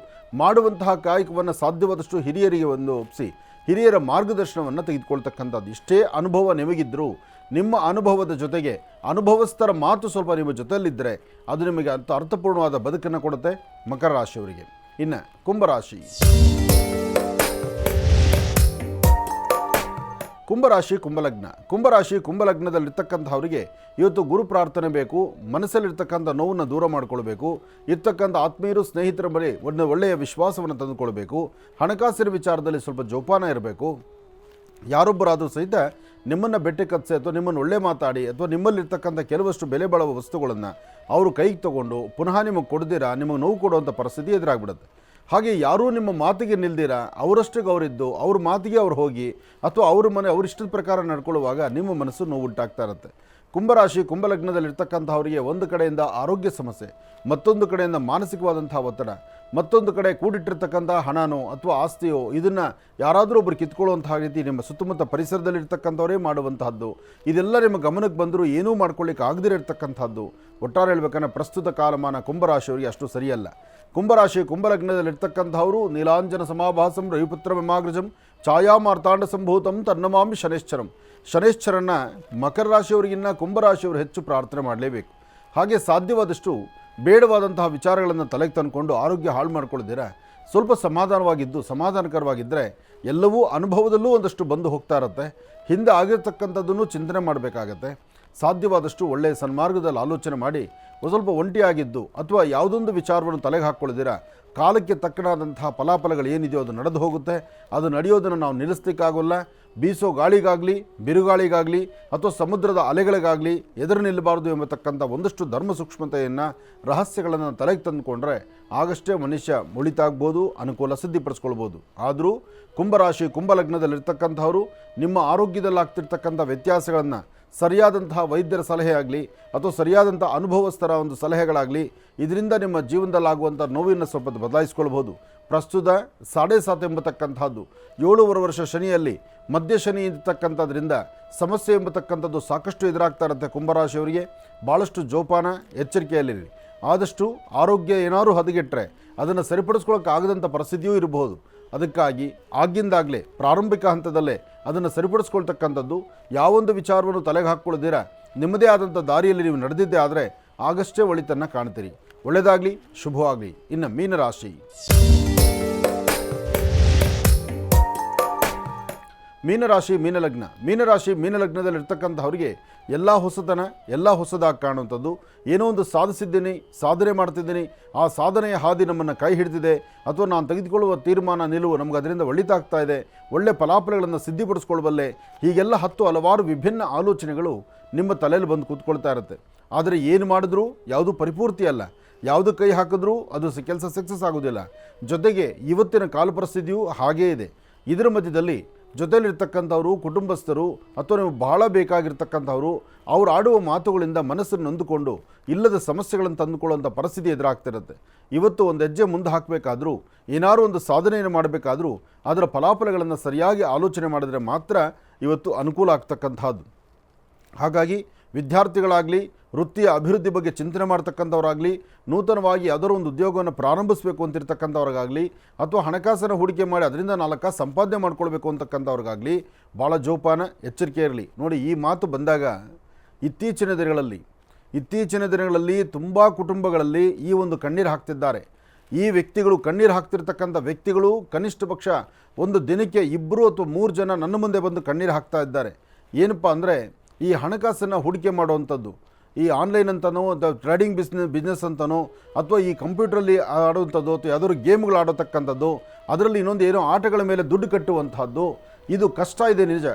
S2: ಮಾಡುವಂತಹ ಕಾಯಕವನ್ನು ಸಾಧ್ಯವಾದಷ್ಟು ಹಿರಿಯರಿಗೆ ಒಪ್ಪಿಸಿ ಹಿರಿಯರ ಮಾರ್ಗದರ್ಶನವನ್ನು ತೆಗೆದುಕೊಳ್ತಕ್ಕಂಥದ್ದು. ಇಷ್ಟೇ ಅನುಭವ ನಿಮಗಿದ್ದರೂ ನಿಮ್ಮ ಅನುಭವದ ಜೊತೆಗೆ ಅನುಭವಸ್ಥರ ಮಾತು ಸ್ವಲ್ಪ ನಿಮ್ಮ ಜೊತೆಯಲ್ಲಿದ್ದರೆ ಅದು ನಿಮಗೆ ಅರ್ಥಪೂರ್ಣವಾದ ಬದುಕನ್ನು ಕೊಡುತ್ತೆ ಮಕರ ರಾಶಿಯವರಿಗೆ. ಇನ್ನು ಕುಂಭರಾಶಿ. ಕುಂಭಲಗ್ನದಲ್ಲಿರ್ತಕ್ಕಂಥವರಿಗೆ ಇವತ್ತು ಗುರು ಪ್ರಾರ್ಥನೆ ಬೇಕು. ಮನಸ್ಸಲ್ಲಿರ್ತಕ್ಕಂಥ ನೋವನ್ನು ದೂರ ಮಾಡಿಕೊಳ್ಬೇಕು. ಇರ್ತಕ್ಕಂಥ ಆತ್ಮೀಯರು, ಸ್ನೇಹಿತರ ಬಳಿ ಒಂದು ಒಳ್ಳೆಯ ವಿಶ್ವಾಸವನ್ನು ತಂದುಕೊಳ್ಬೇಕು. ಹಣಕಾಸಿನ ವಿಚಾರದಲ್ಲಿ ಸ್ವಲ್ಪ ಜೋಪಾನ ಇರಬೇಕು. ಯಾರೊಬ್ಬರಾದರೂ ಸಹಿತ ನಿಮ್ಮನ್ನು ಬೆಟ್ಟಕ್ಕೆ ಹತ್ತಿಸಿ ಅಥವಾ ನಿಮ್ಮನ್ನು ಒಳ್ಳೆ ಮಾತಾಡಿ ಅಥವಾ ನಿಮ್ಮಲ್ಲಿರ್ತಕ್ಕಂಥ ಕೆಲವಷ್ಟು ಬೆಲೆ ಬಾಳುವ ವಸ್ತುಗಳನ್ನು ಅವರು ಕೈಗೆ ತಗೊಂಡು ಪುನಃ ನಿಮಗೆ ಕೊಡ್ದಿರಾ ನಿಮಗೆ ನೋವು ಕೊಡುವಂಥ ಪರಿಸ್ಥಿತಿ ಎದುರಾಗ್ಬಿಡುತ್ತೆ. ಹಾಗೆ ಯಾರೂ ನಿಮ್ಮ ಮಾತಿಗೆ ನಿಲ್ದಿರ ಅವರಷ್ಟಿಗೆ ಅವರಿದ್ದು ಅವ್ರ ಮಾತಿಗೆ ಅವ್ರು ಹೋಗಿ ಅಥವಾ ಅವ್ರ ಇಷ್ಟದ ಪ್ರಕಾರ ನಡ್ಕೊಳ್ಳುವಾಗ ನಿಮ್ಮ ಮನಸ್ಸು ನೋವು ಉಂಟಾಗ್ತಾ ಇರುತ್ತೆ. ಕುಂಭರಾಶಿ ಕುಂಭಲಗ್ನದಲ್ಲಿರ್ತಕ್ಕಂಥವರಿಗೆ ಒಂದು ಕಡೆಯಿಂದ ಆರೋಗ್ಯ ಸಮಸ್ಯೆ, ಮತ್ತೊಂದು ಕಡೆಯಿಂದ ಮಾನಸಿಕವಾದಂಥ ಒತ್ತಡ, ಮತ್ತೊಂದು ಕಡೆ ಕೂಡಿಟ್ಟಿರ್ತಕ್ಕಂಥ ಹಣನೋ ಅಥವಾ ಆಸ್ತಿಯೋ ಇದನ್ನು ಯಾರಾದರೂ ಒಬ್ಬರು ಕಿತ್ಕೊಳ್ಳುವಂತಹ ರೀತಿ ನಿಮ್ಮ ಸುತ್ತಮುತ್ತ ಪರಿಸರದಲ್ಲಿರ್ತಕ್ಕಂಥವರೇ ಮಾಡುವಂತಹದ್ದು, ಇದೆಲ್ಲ ನಿಮ್ಮ ಗಮನಕ್ಕೆ ಬಂದರೂ ಏನೂ ಮಾಡ್ಕೊಳ್ಳಿಕ್ಕೆ ಆಗದಿರತಕ್ಕಂಥದ್ದು. ಒಟ್ಟಾರೆ ಹೇಳ್ಬೇಕಂದ್ರೆ ಪ್ರಸ್ತುತ ಕಾಲಮಾನ ಕುಂಭರಾಶಿಯವರಿಗೆ ಅಷ್ಟು ಸರಿಯಲ್ಲ. ಕುಂಭರಾಶಿ ಕುಂಭಲಗ್ನದಲ್ಲಿರ್ತಕ್ಕಂಥವರು ನೀಲಾಂಜನ ಸಮಾಭಾಸಂ ರವಿಪುತ್ರ ವಿಮಾಗ್ರಜಂ ಛಾಯಾಮಾರ್ತಾಂಡ ಸಂಭೂತಂ ತನ್ನಮಾಮಿ ಶನೇಶ್ಚರಂ. ಶನೇಶ್ಚರನ್ನ ಮಕರ ರಾಶಿಯವರಿಗಿನ್ನ ಕುಂಭರಾಶಿಯವರು ಹೆಚ್ಚು ಪ್ರಾರ್ಥನೆ ಮಾಡಲೇಬೇಕು. ಹಾಗೆ ಸಾಧ್ಯವಾದಷ್ಟು ಬೇಡವಾದಂತಹ ವಿಚಾರಗಳನ್ನು ತಲೆಗೆ ತಂದುಕೊಂಡು ಆರೋಗ್ಯ ಹಾಳು ಮಾಡ್ಕೊಳ್ಳದಿರ ಸ್ವಲ್ಪ ಸಮಾಧಾನಕರವಾಗಿದ್ದರೆ ಎಲ್ಲವೂ ಅನುಭವದಲ್ಲೂ ಒಂದಷ್ಟು ಬಂದು ಹೋಗ್ತಾ ಇರುತ್ತೆ. ಹಿಂದೆ ಆಗಿರ್ತಕ್ಕಂಥದ್ದನ್ನು ಚಿಂತನೆ ಮಾಡಬೇಕಾಗತ್ತೆ. ಸಾಧ್ಯವಾದಷ್ಟು ಒಳ್ಳೆಯ ಸನ್ಮಾರ್ಗದಲ್ಲಿ ಆಲೋಚನೆ ಮಾಡಿ ಸ್ವಲ್ಪ ಒಂಟಿಯಾಗಿದ್ದು ಅಥವಾ ಯಾವುದೊಂದು ವಿಚಾರವನ್ನು ತಲೆಗೆ ಹಾಕ್ಕೊಳ್ಳದಿರ ಕಾಲಕ್ಕೆ ತಕ್ಕನಾದಂತಹ ಫಲಾಫಲಗಳು ಏನಿದೆಯೋ ಅದು ನಡೆದು ಹೋಗುತ್ತೆ. ಅದು ನಡೆಯೋದನ್ನು ನಾವು ನಿಲ್ಲಿಸ್ಲಿಕ್ಕಾಗೋಲ್ಲ. ಬೀಸೋ ಗಾಳಿಗಾಗಲಿ, ಬಿರುಗಾಳಿಗಾಗಲಿ ಅಥವಾ ಸಮುದ್ರದ ಅಲೆಗಳಿಗಾಗಲಿ ಎದುರು ನಿಲ್ಲಬಾರದು ಎಂಬತಕ್ಕಂಥ ಒಂದಷ್ಟು ಧರ್ಮ ಸೂಕ್ಷ್ಮತೆಯನ್ನು, ರಹಸ್ಯಗಳನ್ನು ತಲೆಗೆ ತಂದುಕೊಂಡ್ರೆ ಆಗಷ್ಟೇ ಮನುಷ್ಯ ಮುಳಿತಾಗ್ಬೋದು, ಅನುಕೂಲ ಸಿದ್ಧಿಪಡಿಸ್ಕೊಳ್ಬೋದು. ಆದರೂ ಕುಂಭರಾಶಿ ಕುಂಭಲಗ್ನದಲ್ಲಿರ್ತಕ್ಕಂಥವರು ನಿಮ್ಮ ಆರೋಗ್ಯದಲ್ಲಿ ಆಗ್ತಿರ್ತಕ್ಕಂಥ ವ್ಯತ್ಯಾಸಗಳನ್ನು ಸರಿಯಾದಂತಹ ವೈದ್ಯರ ಸಲಹೆ ಆಗಲಿ ಅಥವಾ ಸರಿಯಾದಂಥ ಅನುಭವಸ್ಥರ ಒಂದು ಸಲಹೆಗಳಾಗಲಿ ಇದರಿಂದ ನಿಮ್ಮ ಜೀವನದಲ್ಲಾಗುವಂಥ ನೋವಿನ ಸ್ವಲ್ಪ ಬದಲಾಯಿಸ್ಕೊಳ್ಬೋದು. ಪ್ರಸ್ತುತ 7.5 ಎಂಬತಕ್ಕಂಥದ್ದು 7.5 ವರ್ಷ ಶನಿಯಲ್ಲಿ ಮಧ್ಯ ಶನಿ ಇರ್ತಕ್ಕಂಥದ್ರಿಂದ ಸಮಸ್ಯೆ ಎಂಬತಕ್ಕಂಥದ್ದು ಸಾಕಷ್ಟು ಎದುರಾಗ್ತಾ ಇರುತ್ತೆ. ಕುಂಭರಾಶಿಯವರಿಗೆ ಭಾಳಷ್ಟು ಜೋಪಾನ, ಎಚ್ಚರಿಕೆಯಲ್ಲಿರಿ. ಆದಷ್ಟು ಆರೋಗ್ಯ ಏನಾದರೂ ಹದಗೆಟ್ಟರೆ ಅದನ್ನು ಸರಿಪಡಿಸ್ಕೊಳ್ಳೋಕೆ ಆಗದಂಥ ಪರಿಸ್ಥಿತಿಯೂ ಇರಬಹುದು. ಅದಕ್ಕಾಗಿ ಆಗಿಂದಾಗಲೇ ಪ್ರಾರಂಭಿಕ ಹಂತದಲ್ಲೇ ಅದನ್ನು ಸರಿಪಡಿಸ್ಕೊಳ್ತಕ್ಕಂಥದ್ದು, ಯಾವೊಂದು ವಿಚಾರವನ್ನು ತಲೆಗೆ ಹಾಕ್ಕೊಳ್ಳದಿರ ನಿಮ್ಮದೇ ಆದಂಥ ದಾರಿಯಲ್ಲಿ ನೀವು ನಡೆದಿದ್ದೇ ಆದರೆ ಆಗಷ್ಟೇ ಒಳಿತನ್ನು ಕಾಣ್ತೀರಿ. ಒಳ್ಳೆಯದಾಗಲಿ, ಶುಭವಾಗಲಿ. ಇನ್ನು ಮೀನರಾಶಿ. ಮೀನರಾಶಿ ಮೀನಲಗ್ನದಲ್ಲಿರ್ತಕ್ಕಂಥವ್ರಿಗೆ ಎಲ್ಲ ಹೊಸತನ, ಎಲ್ಲ ಹೊಸದಾಗಿ ಕಾಣುವಂಥದ್ದು. ಏನೋ ಒಂದು ಸಾಧಿಸಿದ್ದೀನಿ, ಸಾಧನೆ ಮಾಡ್ತಿದ್ದೀನಿ, ಆ ಸಾಧನೆಯ ಹಾದಿ ನಮ್ಮನ್ನು ಕೈ ಹಿಡಿದಿದೆ ಅಥವಾ ನಾನು ತೆಗೆದುಕೊಳ್ಳುವ ತೀರ್ಮಾನ, ನಿಲುವು ನಮಗೆ ಅದರಿಂದ ಒಳಿತಾಗ್ತಾ ಇದೆ, ಒಳ್ಳೆ ಫಲಾಫಲಗಳನ್ನು ಸಿದ್ಧಿಪಡಿಸ್ಕೊಳ್ಬಲ್ಲೆ, ಹೀಗೆಲ್ಲ ಹಲವಾರು ವಿಭಿನ್ನ ಆಲೋಚನೆಗಳು ನಿಮ್ಮ ತಲೆಯಲ್ಲಿ ಬಂದು ಕೂತ್ಕೊಳ್ತಾ ಇರುತ್ತೆ. ಆದರೆ ಏನು ಮಾಡಿದ್ರೂ ಯಾವುದೂ ಪರಿಪೂರ್ತಿ ಅಲ್ಲ. ಯಾವುದು ಕೈ ಹಾಕಿದ್ರೂ ಅದು ಕೆಲಸ ಸಕ್ಸಸ್ ಆಗೋದಿಲ್ಲ. ಜೊತೆಗೆ ಇವತ್ತಿನ ಕಾಲ ಪರಿಸ್ಥಿತಿಯೂ ಹಾಗೇ ಇದೆ. ಇದರ ಮಧ್ಯದಲ್ಲಿ ಜೊತೆಯಲ್ಲಿರ್ತಕ್ಕಂಥವರು, ಕುಟುಂಬಸ್ಥರು ಅಥವಾ ನೀವು ಬಹಳ ಬೇಕಾಗಿರ್ತಕ್ಕಂಥವರು ಅವ್ರು ಆಡುವ ಮಾತುಗಳಿಂದ ಮನಸ್ಸನ್ನು ನೊಂದುಕೊಂಡು ಇಲ್ಲದ ಸಮಸ್ಯೆಗಳನ್ನು ತಂದುಕೊಳ್ಳುವಂಥ ಪರಿಸ್ಥಿತಿ ಎದುರಾಗ್ತಿರುತ್ತೆ. ಇವತ್ತು ಒಂದು ಹೆಜ್ಜೆ ಮುಂದೆ ಹಾಕಬೇಕಾದ್ರೂ, ಏನಾದರೂ ಒಂದು ಸಾಧನೆಯನ್ನು ಮಾಡಬೇಕಾದ್ರೂ ಅದರ ಫಲಾಫಲಗಳನ್ನು ಸರಿಯಾಗಿ ಆಲೋಚನೆ ಮಾಡಿದರೆ ಮಾತ್ರ ಇವತ್ತು ಅನುಕೂಲ ಆಗ್ತಕ್ಕಂಥದ್ದು. ಹಾಗಾಗಿ ವಿದ್ಯಾರ್ಥಿಗಳಾಗಲಿ, ವೃತ್ತಿಯ ಅಭಿವೃದ್ಧಿ ಬಗ್ಗೆ ಚಿಂತನೆ ಮಾಡ್ತಕ್ಕಂಥವ್ರಾಗಲಿ, ನೂತನವಾಗಿ ಯಾವುದೋ ಒಂದು ಉದ್ಯೋಗವನ್ನು ಪ್ರಾರಂಭಿಸಬೇಕು ಅಂತಿರ್ತಕ್ಕಂಥವ್ರಿಗಾಗಲಿ ಅಥವಾ ಹಣಕಾಸನ್ನು ಹೂಡಿಕೆ ಮಾಡಿ ಅದರಿಂದ 4 ಕಾಸು ಸಂಪಾದನೆ ಮಾಡ್ಕೊಳ್ಬೇಕು ಅಂತಕ್ಕಂಥವ್ರಿಗಾಗಲಿ ಭಾಳ ಜೋಪಾನ, ಎಚ್ಚರಿಕೆ ಇರಲಿ. ನೋಡಿ, ಈ ಮಾತು ಬಂದಾಗ ಇತ್ತೀಚಿನ ದಿನಗಳಲ್ಲಿ ತುಂಬ ಕುಟುಂಬಗಳಲ್ಲಿ ಈ ಒಂದು ಕಣ್ಣೀರು ಹಾಕ್ತಿದ್ದಾರೆ. ಈ ವ್ಯಕ್ತಿಗಳು, ಕಣ್ಣೀರು ಹಾಕ್ತಿರ್ತಕ್ಕಂಥ ವ್ಯಕ್ತಿಗಳು ಕನಿಷ್ಠ ಪಕ್ಷ ಒಂದು ದಿನಕ್ಕೆ 2 ಅಥವಾ 3 ಜನ ನನ್ನ ಮುಂದೆ ಬಂದು ಕಣ್ಣೀರು ಹಾಕ್ತಾ ಇದ್ದಾರೆ. ಏನಪ್ಪ ಅಂದರೆ, ಈ ಹಣಕಾಸನ್ನು ಹೂಡಿಕೆ ಮಾಡುವಂಥದ್ದು, ಈ ಆನ್ಲೈನ್ ಅಂತನೋ ಅಥವಾ ಟ್ರೇಡಿಂಗ್ ಬಿಸ್ನೆಸ್ ಅಂತನೋ ಅಥವಾ ಈ ಕಂಪ್ಯೂಟ್ರಲ್ಲಿ ಆಡುವಂಥದ್ದು ಅಥವಾ ಯಾವ್ದಾದ್ರು ಗೇಮ್ಗಳು ಆಡತಕ್ಕಂಥದ್ದು, ಅದರಲ್ಲಿ ಇನ್ನೊಂದು ಏನೋ ಆಟಗಳ ಮೇಲೆ ದುಡ್ಡು ಕಟ್ಟುವಂಥದ್ದು, ಇದು ಕಷ್ಟ ಇದೆ ನಿಜ.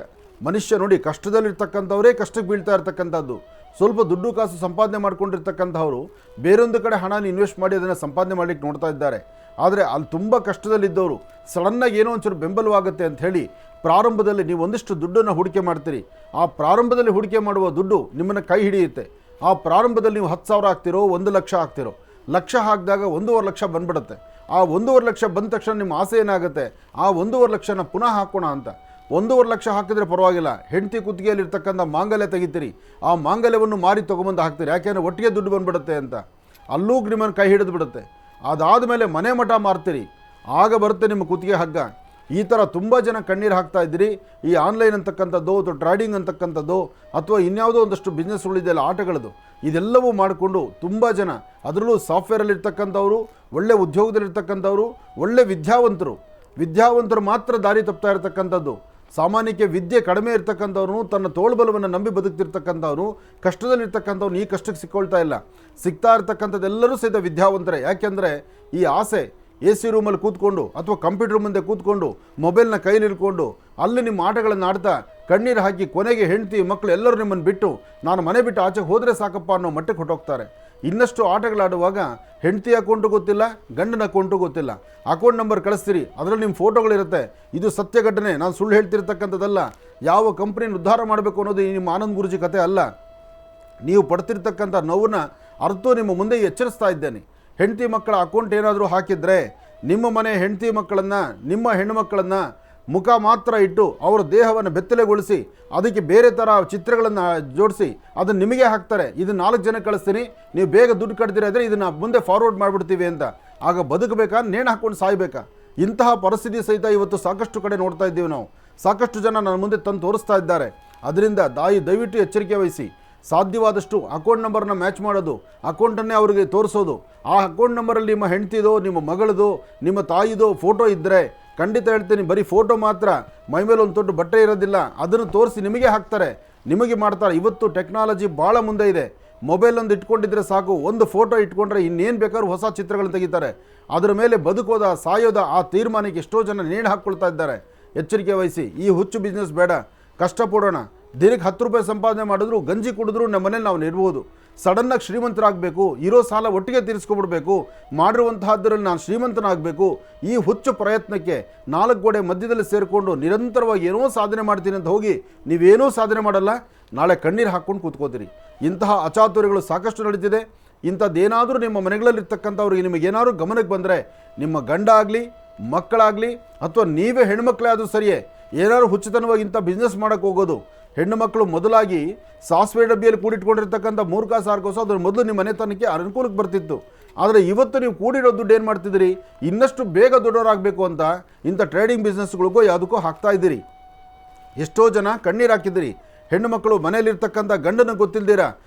S2: ಮನುಷ್ಯ ನೋಡಿ, ಕಷ್ಟದಲ್ಲಿರ್ತಕ್ಕಂಥವರೇ ಕಷ್ಟಕ್ಕೆ ಬೀಳ್ತಾ ಇರ್ತಕ್ಕಂಥದ್ದು. ಸ್ವಲ್ಪ ದುಡ್ಡು ಕಾಸು ಸಂಪಾದನೆ ಮಾಡ್ಕೊಂಡಿರ್ತಕ್ಕಂಥವ್ರು ಬೇರೊಂದು ಕಡೆ ಹಣನ ಇನ್ವೆಸ್ಟ್ ಮಾಡಿ ಅದನ್ನು ಸಂಪಾದನೆ ಮಾಡಲಿಕ್ಕೆ ನೋಡ್ತಾ ಇದ್ದಾರೆ. ಆದರೆ ಅಲ್ಲಿ ತುಂಬ ಕಷ್ಟದಲ್ಲಿದ್ದವರು ಸಡನ್ನಾಗಿ ಏನೋ ಒಂಚೂರು ಬೆಂಬಲವಾಗುತ್ತೆ ಅಂತ ಹೇಳಿ ಪ್ರಾರಂಭದಲ್ಲಿ ನೀವು ಒಂದಿಷ್ಟು ದುಡ್ಡನ್ನು ಹೂಡಿಕೆ ಮಾಡ್ತೀರಿ. ಆ ಪ್ರಾರಂಭದಲ್ಲಿ ಹೂಡಿಕೆ ಮಾಡುವ ದುಡ್ಡು ನಿಮ್ಮನ್ನು ಕೈ ಹಿಡಿಯುತ್ತೆ. ಆ ಪ್ರಾರಂಭದಲ್ಲಿ ನೀವು 10,000 ಹಾಕ್ತಿರೋ, 1 ಲಕ್ಷ ಹಾಕ್ತಿರೋ, ಲಕ್ಷ ಹಾಕಿದಾಗ 1.5 ಲಕ್ಷ ಬಂದ್ಬಿಡುತ್ತೆ. ಆ 1.5 ಲಕ್ಷ ಬಂದ ತಕ್ಷಣ ನಿಮ್ಮ ಆಸೆ ಏನಾಗುತ್ತೆ, ಆ 1.5 ಲಕ್ಷನ ಪುನಃ ಹಾಕೋಣ ಅಂತ. 1.5 ಲಕ್ಷ ಹಾಕಿದ್ರೆ ಪರವಾಗಿಲ್ಲ, ಹೆಂಡತಿ ಕುತ್ತಿಗೆಯಲ್ಲಿರ್ತಕ್ಕಂಥ ಮಾಂಗಲ್ಯ ತೆಗಿತೀರಿ, ಆ ಮಾಂಗಲ್ಯವನ್ನು ಮಾರಿ ತೊಗೊಂಬಂದು ಹಾಕ್ತೀರಿ, ಯಾಕೆಂದರೆ ಒಟ್ಟಿಗೆ ದುಡ್ಡು ಬಂದ್ಬಿಡುತ್ತೆ ಅಂತ. ಅಲ್ಲೂ ನಿಮ್ಮನ್ನು ಕೈ ಹಿಡಿದು ಬಿಡುತ್ತೆ. ಅದಾದ ಮೇಲೆ ಮನೆ ಮಠ ಮಾರ್ತೀರಿ, ಆಗ ಬರುತ್ತೆ ನಿಮ್ಮ ಕುತ್ತಿಗೆ ಹಗ್ಗ. ಈ ಥರ ತುಂಬ ಜನ ಕಣ್ಣೀರು ಹಾಕ್ತಾ ಇದ್ದೀರಿ. ಈ ಆನ್ಲೈನ್ ಅಂತಕ್ಕಂಥದ್ದು ಅಥವಾ ಟ್ರೇಡಿಂಗ್ ಅಂತಕ್ಕಂಥದ್ದು ಅಥವಾ ಇನ್ಯಾವುದೋ ಒಂದಷ್ಟು ಬಿಸ್ನೆಸ್ಗಳಿದೆಯಲ್ಲ, ಆಟಗಳದು, ಇದೆಲ್ಲವೂ ಮಾಡಿಕೊಂಡು ತುಂಬ ಜನ, ಅದರಲ್ಲೂ ಸಾಫ್ಟ್ವೇರಲ್ಲಿರ್ತಕ್ಕಂಥವರು, ಒಳ್ಳೆ ಉದ್ಯೋಗದಲ್ಲಿರ್ತಕ್ಕಂಥವರು, ಒಳ್ಳೆ ವಿದ್ಯಾವಂತರು ಮಾತ್ರ ದಾರಿ ತಪ್ತಾ ಇರ್ತಕ್ಕಂಥದ್ದು. ಸಾಮಾನ್ಯಕ್ಕೆ ವಿದ್ಯೆ ಕಡಿಮೆ ಇರ್ತಕ್ಕಂಥವ್ರು, ತನ್ನ ತೋಳ್ಬಲವನ್ನು ನಂಬಿ ಬದುಕ್ತಿರ್ತಕ್ಕಂಥವ್ರು, ಕಷ್ಟದಲ್ಲಿರ್ತಕ್ಕಂಥವ್ರು ಈ ಕಷ್ಟಕ್ಕೆ ಸಿಕ್ಕೊಳ್ತಾ ಇಲ್ಲ. ಸಿಗ್ತಾ ಇರ್ತಕ್ಕಂಥದ್ದೆಲ್ಲರೂ ಸಹಿತ ವಿದ್ಯಾವಂತರೇ. ಯಾಕೆಂದರೆ ಈ ಆಸೆ AC ರೂಮಲ್ಲಿ ಕೂತ್ಕೊಂಡು ಅಥವಾ ಕಂಪ್ಯೂಟರ್ ಮುಂದೆ ಕೂತ್ಕೊಂಡು ಮೊಬೈಲ್ನ ಕೈಲಿ ಇಟ್ಕೊಂಡು ಅಲ್ಲಿ ನಿಮ್ಮ ಆಟಗಳನ್ನು ಆಡ್ತಾ ಕಣ್ಣೀರು ಹಾಕಿ ಕೊನೆಗೆ ಹೆಂಡತಿ ಮಕ್ಕಳು ಎಲ್ಲರೂ ನಿಮ್ಮನ್ನು ಬಿಟ್ಟು ನಾನು ಮನೆ ಬಿಟ್ಟು ಆಚೆಗೆ ಹೋದರೆ ಸಾಕಪ್ಪ ಅನ್ನೋ ಮಟ್ಟಕ್ಕೆ ಹೊಟ್ಟೋಗ್ತಾರೆ. ಇನ್ನಷ್ಟು ಆಟಗಳಾಡುವಾಗ ಹೆಂಡತಿ ಅಕೌಂಟು ಗೊತ್ತಿಲ್ಲ, ಗಂಡನ ಅಕೌಂಟು ಗೊತ್ತಿಲ್ಲ. ಅಕೌಂಟ್ ನಂಬರ್ ಕಳಿಸ್ತೀರಿ, ಅದರಲ್ಲಿ ನಿಮ್ಮ ಫೋಟೋಗಳಿರುತ್ತೆ. ಇದು ಸತ್ಯ ಘಟನೆ, ನಾನು ಸುಳ್ಳು ಹೇಳ್ತಿರ್ತಕ್ಕಂಥದ್ದಲ್ಲ. ಯಾವ ಕಂಪ್ನಿನ ಉದ್ಧಾರ ಮಾಡಬೇಕು ಅನ್ನೋದು ನಿಮ್ಮ ಆನಂದ್ ಗುರೂಜಿ ಕತೆ ಅಲ್ಲ. ನೀವು ಪಡ್ತಿರ್ತಕ್ಕಂಥ ನೋವನ್ನ ಅರ್ಥ ನಿಮ್ಮ ಮುಂದೆ ಎಚ್ಚರಿಸ್ತಾ ಇದ್ದೇನೆ. ಹೆಂಡತಿ ಮಕ್ಕಳ ಅಕೌಂಟ್ ಏನಾದರೂ ಹಾಕಿದರೆ ನಿಮ್ಮ ಮನೆ ಹೆಂಡತಿ ಮಕ್ಕಳನ್ನು, ನಿಮ್ಮ ಹೆಣ್ಣುಮಕ್ಕಳನ್ನು ಮುಖ ಮಾತ್ರ ಇಟ್ಟು ಅವರ ದೇಹವನ್ನು ಬೆತ್ತಲೆಗೊಳಿಸಿ ಅದಕ್ಕೆ ಬೇರೆ ಥರ ಚಿತ್ರಗಳನ್ನು ಜೋಡಿಸಿ ಅದನ್ನು ನಿಮಗೆ ಹಾಕ್ತಾರೆ. ಇದನ್ನು 4 ಜನ ಕಳಿಸ್ತೀನಿ, ನೀವು ಬೇಗ ದುಡ್ಡು ಕಟ್ದಿರಾದರೆ ಇದನ್ನು ಮುಂದೆ ಫಾರ್ವರ್ಡ್ ಮಾಡಿಬಿಡ್ತೀವಿ ಅಂತ. ಆಗ ಬದುಕಬೇಕಾ, ನೇಣು ಹಾಕ್ಕೊಂಡು ಸಾಯಬೇಕಾ? ಇಂತಹ ಪರಿಸ್ಥಿತಿ ಸಹಿತ ಇವತ್ತು ಸಾಕಷ್ಟು ಕಡೆ ನೋಡ್ತಾ ಇದ್ದೀವಿ ನಾವು. ಸಾಕಷ್ಟು ಜನ ನನ್ನ ಮುಂದೆ ತಂದು ತೋರಿಸ್ತಾ ಇದ್ದಾರೆ. ಅದರಿಂದ ದಯವಿಟ್ಟು ಎಚ್ಚರಿಕೆ ವಹಿಸಿ. ಸಾಧ್ಯವಾದಷ್ಟು ಅಕೌಂಟ್ ನಂಬರ್ನ ಮ್ಯಾಚ್ ಮಾಡೋದು, ಅಕೌಂಟನ್ನೇ ಅವರಿಗೆ ತೋರಿಸೋದು. ಆ ಅಕೌಂಟ್ ನಂಬರಲ್ಲಿ ನಿಮ್ಮ ಹೆಂಡ್ತಿದೋ, ನಿಮ್ಮ ಮಗಳದು, ನಿಮ್ಮ ತಾಯಿದೋ ಫೋಟೋ ಇದ್ದರೆ ಖಂಡಿತ ಹೇಳ್ತೀನಿ, ಬರೀ ಫೋಟೋ ಮಾತ್ರ, ಮೈಮೇಲೆ ಒಂದು ದೊಡ್ಡ ಬಟ್ಟೆ ಇರೋದಿಲ್ಲ, ಅದನ್ನು ತೋರಿಸಿ ನಿಮಗೆ ಹಾಕ್ತಾರೆ, ನಿಮಗೆ ಮಾಡ್ತಾರೆ. ಇವತ್ತು ಟೆಕ್ನಾಲಜಿ ಭಾಳ ಮುಂದೆ ಇದೆ. ಮೊಬೈಲ್ ಒಂದು ಇಟ್ಕೊಂಡಿದ್ರೆ ಸಾಕು, ಒಂದು ಫೋಟೋ ಇಟ್ಕೊಂಡ್ರೆ ಇನ್ನೇನು ಬೇಕಾದ್ರೂ ಹೊಸ ಚಿತ್ರಗಳನ್ನು ತೆಗಿತಾರೆ. ಅದರ ಮೇಲೆ ಬದುಕೋದ ಸಾಯೋದ ಆ ತೀರ್ಮಾನಕ್ಕೆ ಎಷ್ಟೋ ಜನ ನೇಣು ಹಾಕ್ಕೊಳ್ತಾ ಇದ್ದಾರೆ. ಎಚ್ಚರಿಕೆ ವಹಿಸಿ. ಈ ಹುಚ್ಚು ಬಿಸ್ನೆಸ್ ಬೇಡ, ಕಷ್ಟಪಡೋಣ. ದಿನಕ್ಕೆ 10 ರೂಪಾಯಿ ಸಂಪಾದನೆ ಮಾಡಿದ್ರು, ಗಂಜಿ ಕುಡಿದ್ರು ನಮ್ಮ ಮನೇಲಿ ನಾವು ನಿರ್ಬೋದು. ಸಡನ್ನಾಗಿ ಶ್ರೀಮಂತರಾಗಬೇಕು, ಇರೋ ಸಾಲ ಒಟ್ಟಿಗೆ ತೀರಿಸ್ಕೊಬಿಡ್ಬೇಕು, ಮಾಡಿರುವಂತಹದ್ದರಲ್ಲಿ ನಾನು ಶ್ರೀಮಂತನಾಗಬೇಕು. ಈ ಹುಚ್ಚು ಪ್ರಯತ್ನಕ್ಕೆ 4 ಗೋಡೆ ಮಧ್ಯದಲ್ಲಿ ಸೇರಿಕೊಂಡು ನಿರಂತರವಾಗಿ ಏನೋ ಸಾಧನೆ ಮಾಡ್ತೀನಿ ಅಂತ ಹೋಗಿ ನೀವೇನೂ ಸಾಧನೆ ಮಾಡಲ್ಲ. ನಾಳೆ ಕಣ್ಣೀರು ಹಾಕ್ಕೊಂಡು ಕೂತ್ಕೋತೀರಿ. ಇಂತಹ ಅಚಾತುರ್ಯಗಳು ಸಾಕಷ್ಟು ನಡೀತಿದೆ. ಇಂಥದ್ದೇನಾದರೂ ನಿಮ್ಮ ಮನೆಗಳಲ್ಲಿರ್ತಕ್ಕಂಥವ್ರಿಗೆ ನಿಮಗೇನಾದರೂ ಗಮನಕ್ಕೆ ಬಂದರೆ, ನಿಮ್ಮ ಗಂಡ ಆಗಲಿ, ಮಕ್ಕಳಾಗಲಿ, ಅಥವಾ ನೀವೇ ಹೆಣ್ಮಕ್ಳೇ ಆದರೂ ಸರಿಯೇ, ಏನಾದ್ರು ಹುಚ್ಚುತನವಾಗಿ ಇಂಥ ಬಿಸ್ನೆಸ್ ಮಾಡೋಕ್ಕೆ ಹೋಗೋದು. ಹೆಣ್ಣು ಮಕ್ಕಳು ಮೊದಲಾಗಿ ಸಾಸಿವೆ ಡಬ್ಬಿಯಲ್ಲಿ ಕೂಡಿಟ್ಕೊಂಡಿರ್ತಕ್ಕಂಥ 3 ಕಾಸು 6 ಕಾಸು ಅದ್ರ ಮೊದಲು ನಿಮ್ಮ ಮನೆತನಕ್ಕೆ ಅನುಕೂಲಕ್ಕೆ ಬರ್ತಿತ್ತು. ಆದರೆ ಇವತ್ತು ನೀವು ಕೂಡಿರೋ ದುಡ್ಡು ಏನು ಮಾಡ್ತಿದ್ದೀರಿ, ಇನ್ನಷ್ಟು ಬೇಗ ದೊಡ್ಡವರಾಗಬೇಕು ಅಂತ ಇಂಥ ಟ್ರೇಡಿಂಗ್ ಬಿಸ್ನೆಸ್ಗಳಿಗೋ ಯಾವುದಕ್ಕೋ ಹಾಕ್ತಾ ಇದ್ದೀರಿ. ಎಷ್ಟೋ ಜನ ಕಣ್ಣೀರು ಹಾಕಿದ್ದೀರಿ. ಹೆಣ್ಣು ಮಕ್ಕಳು ಮನೇಲಿರ್ತಕ್ಕಂಥ ಗಂಡನ ಗೊತ್ತಿಲ್ದಿರ,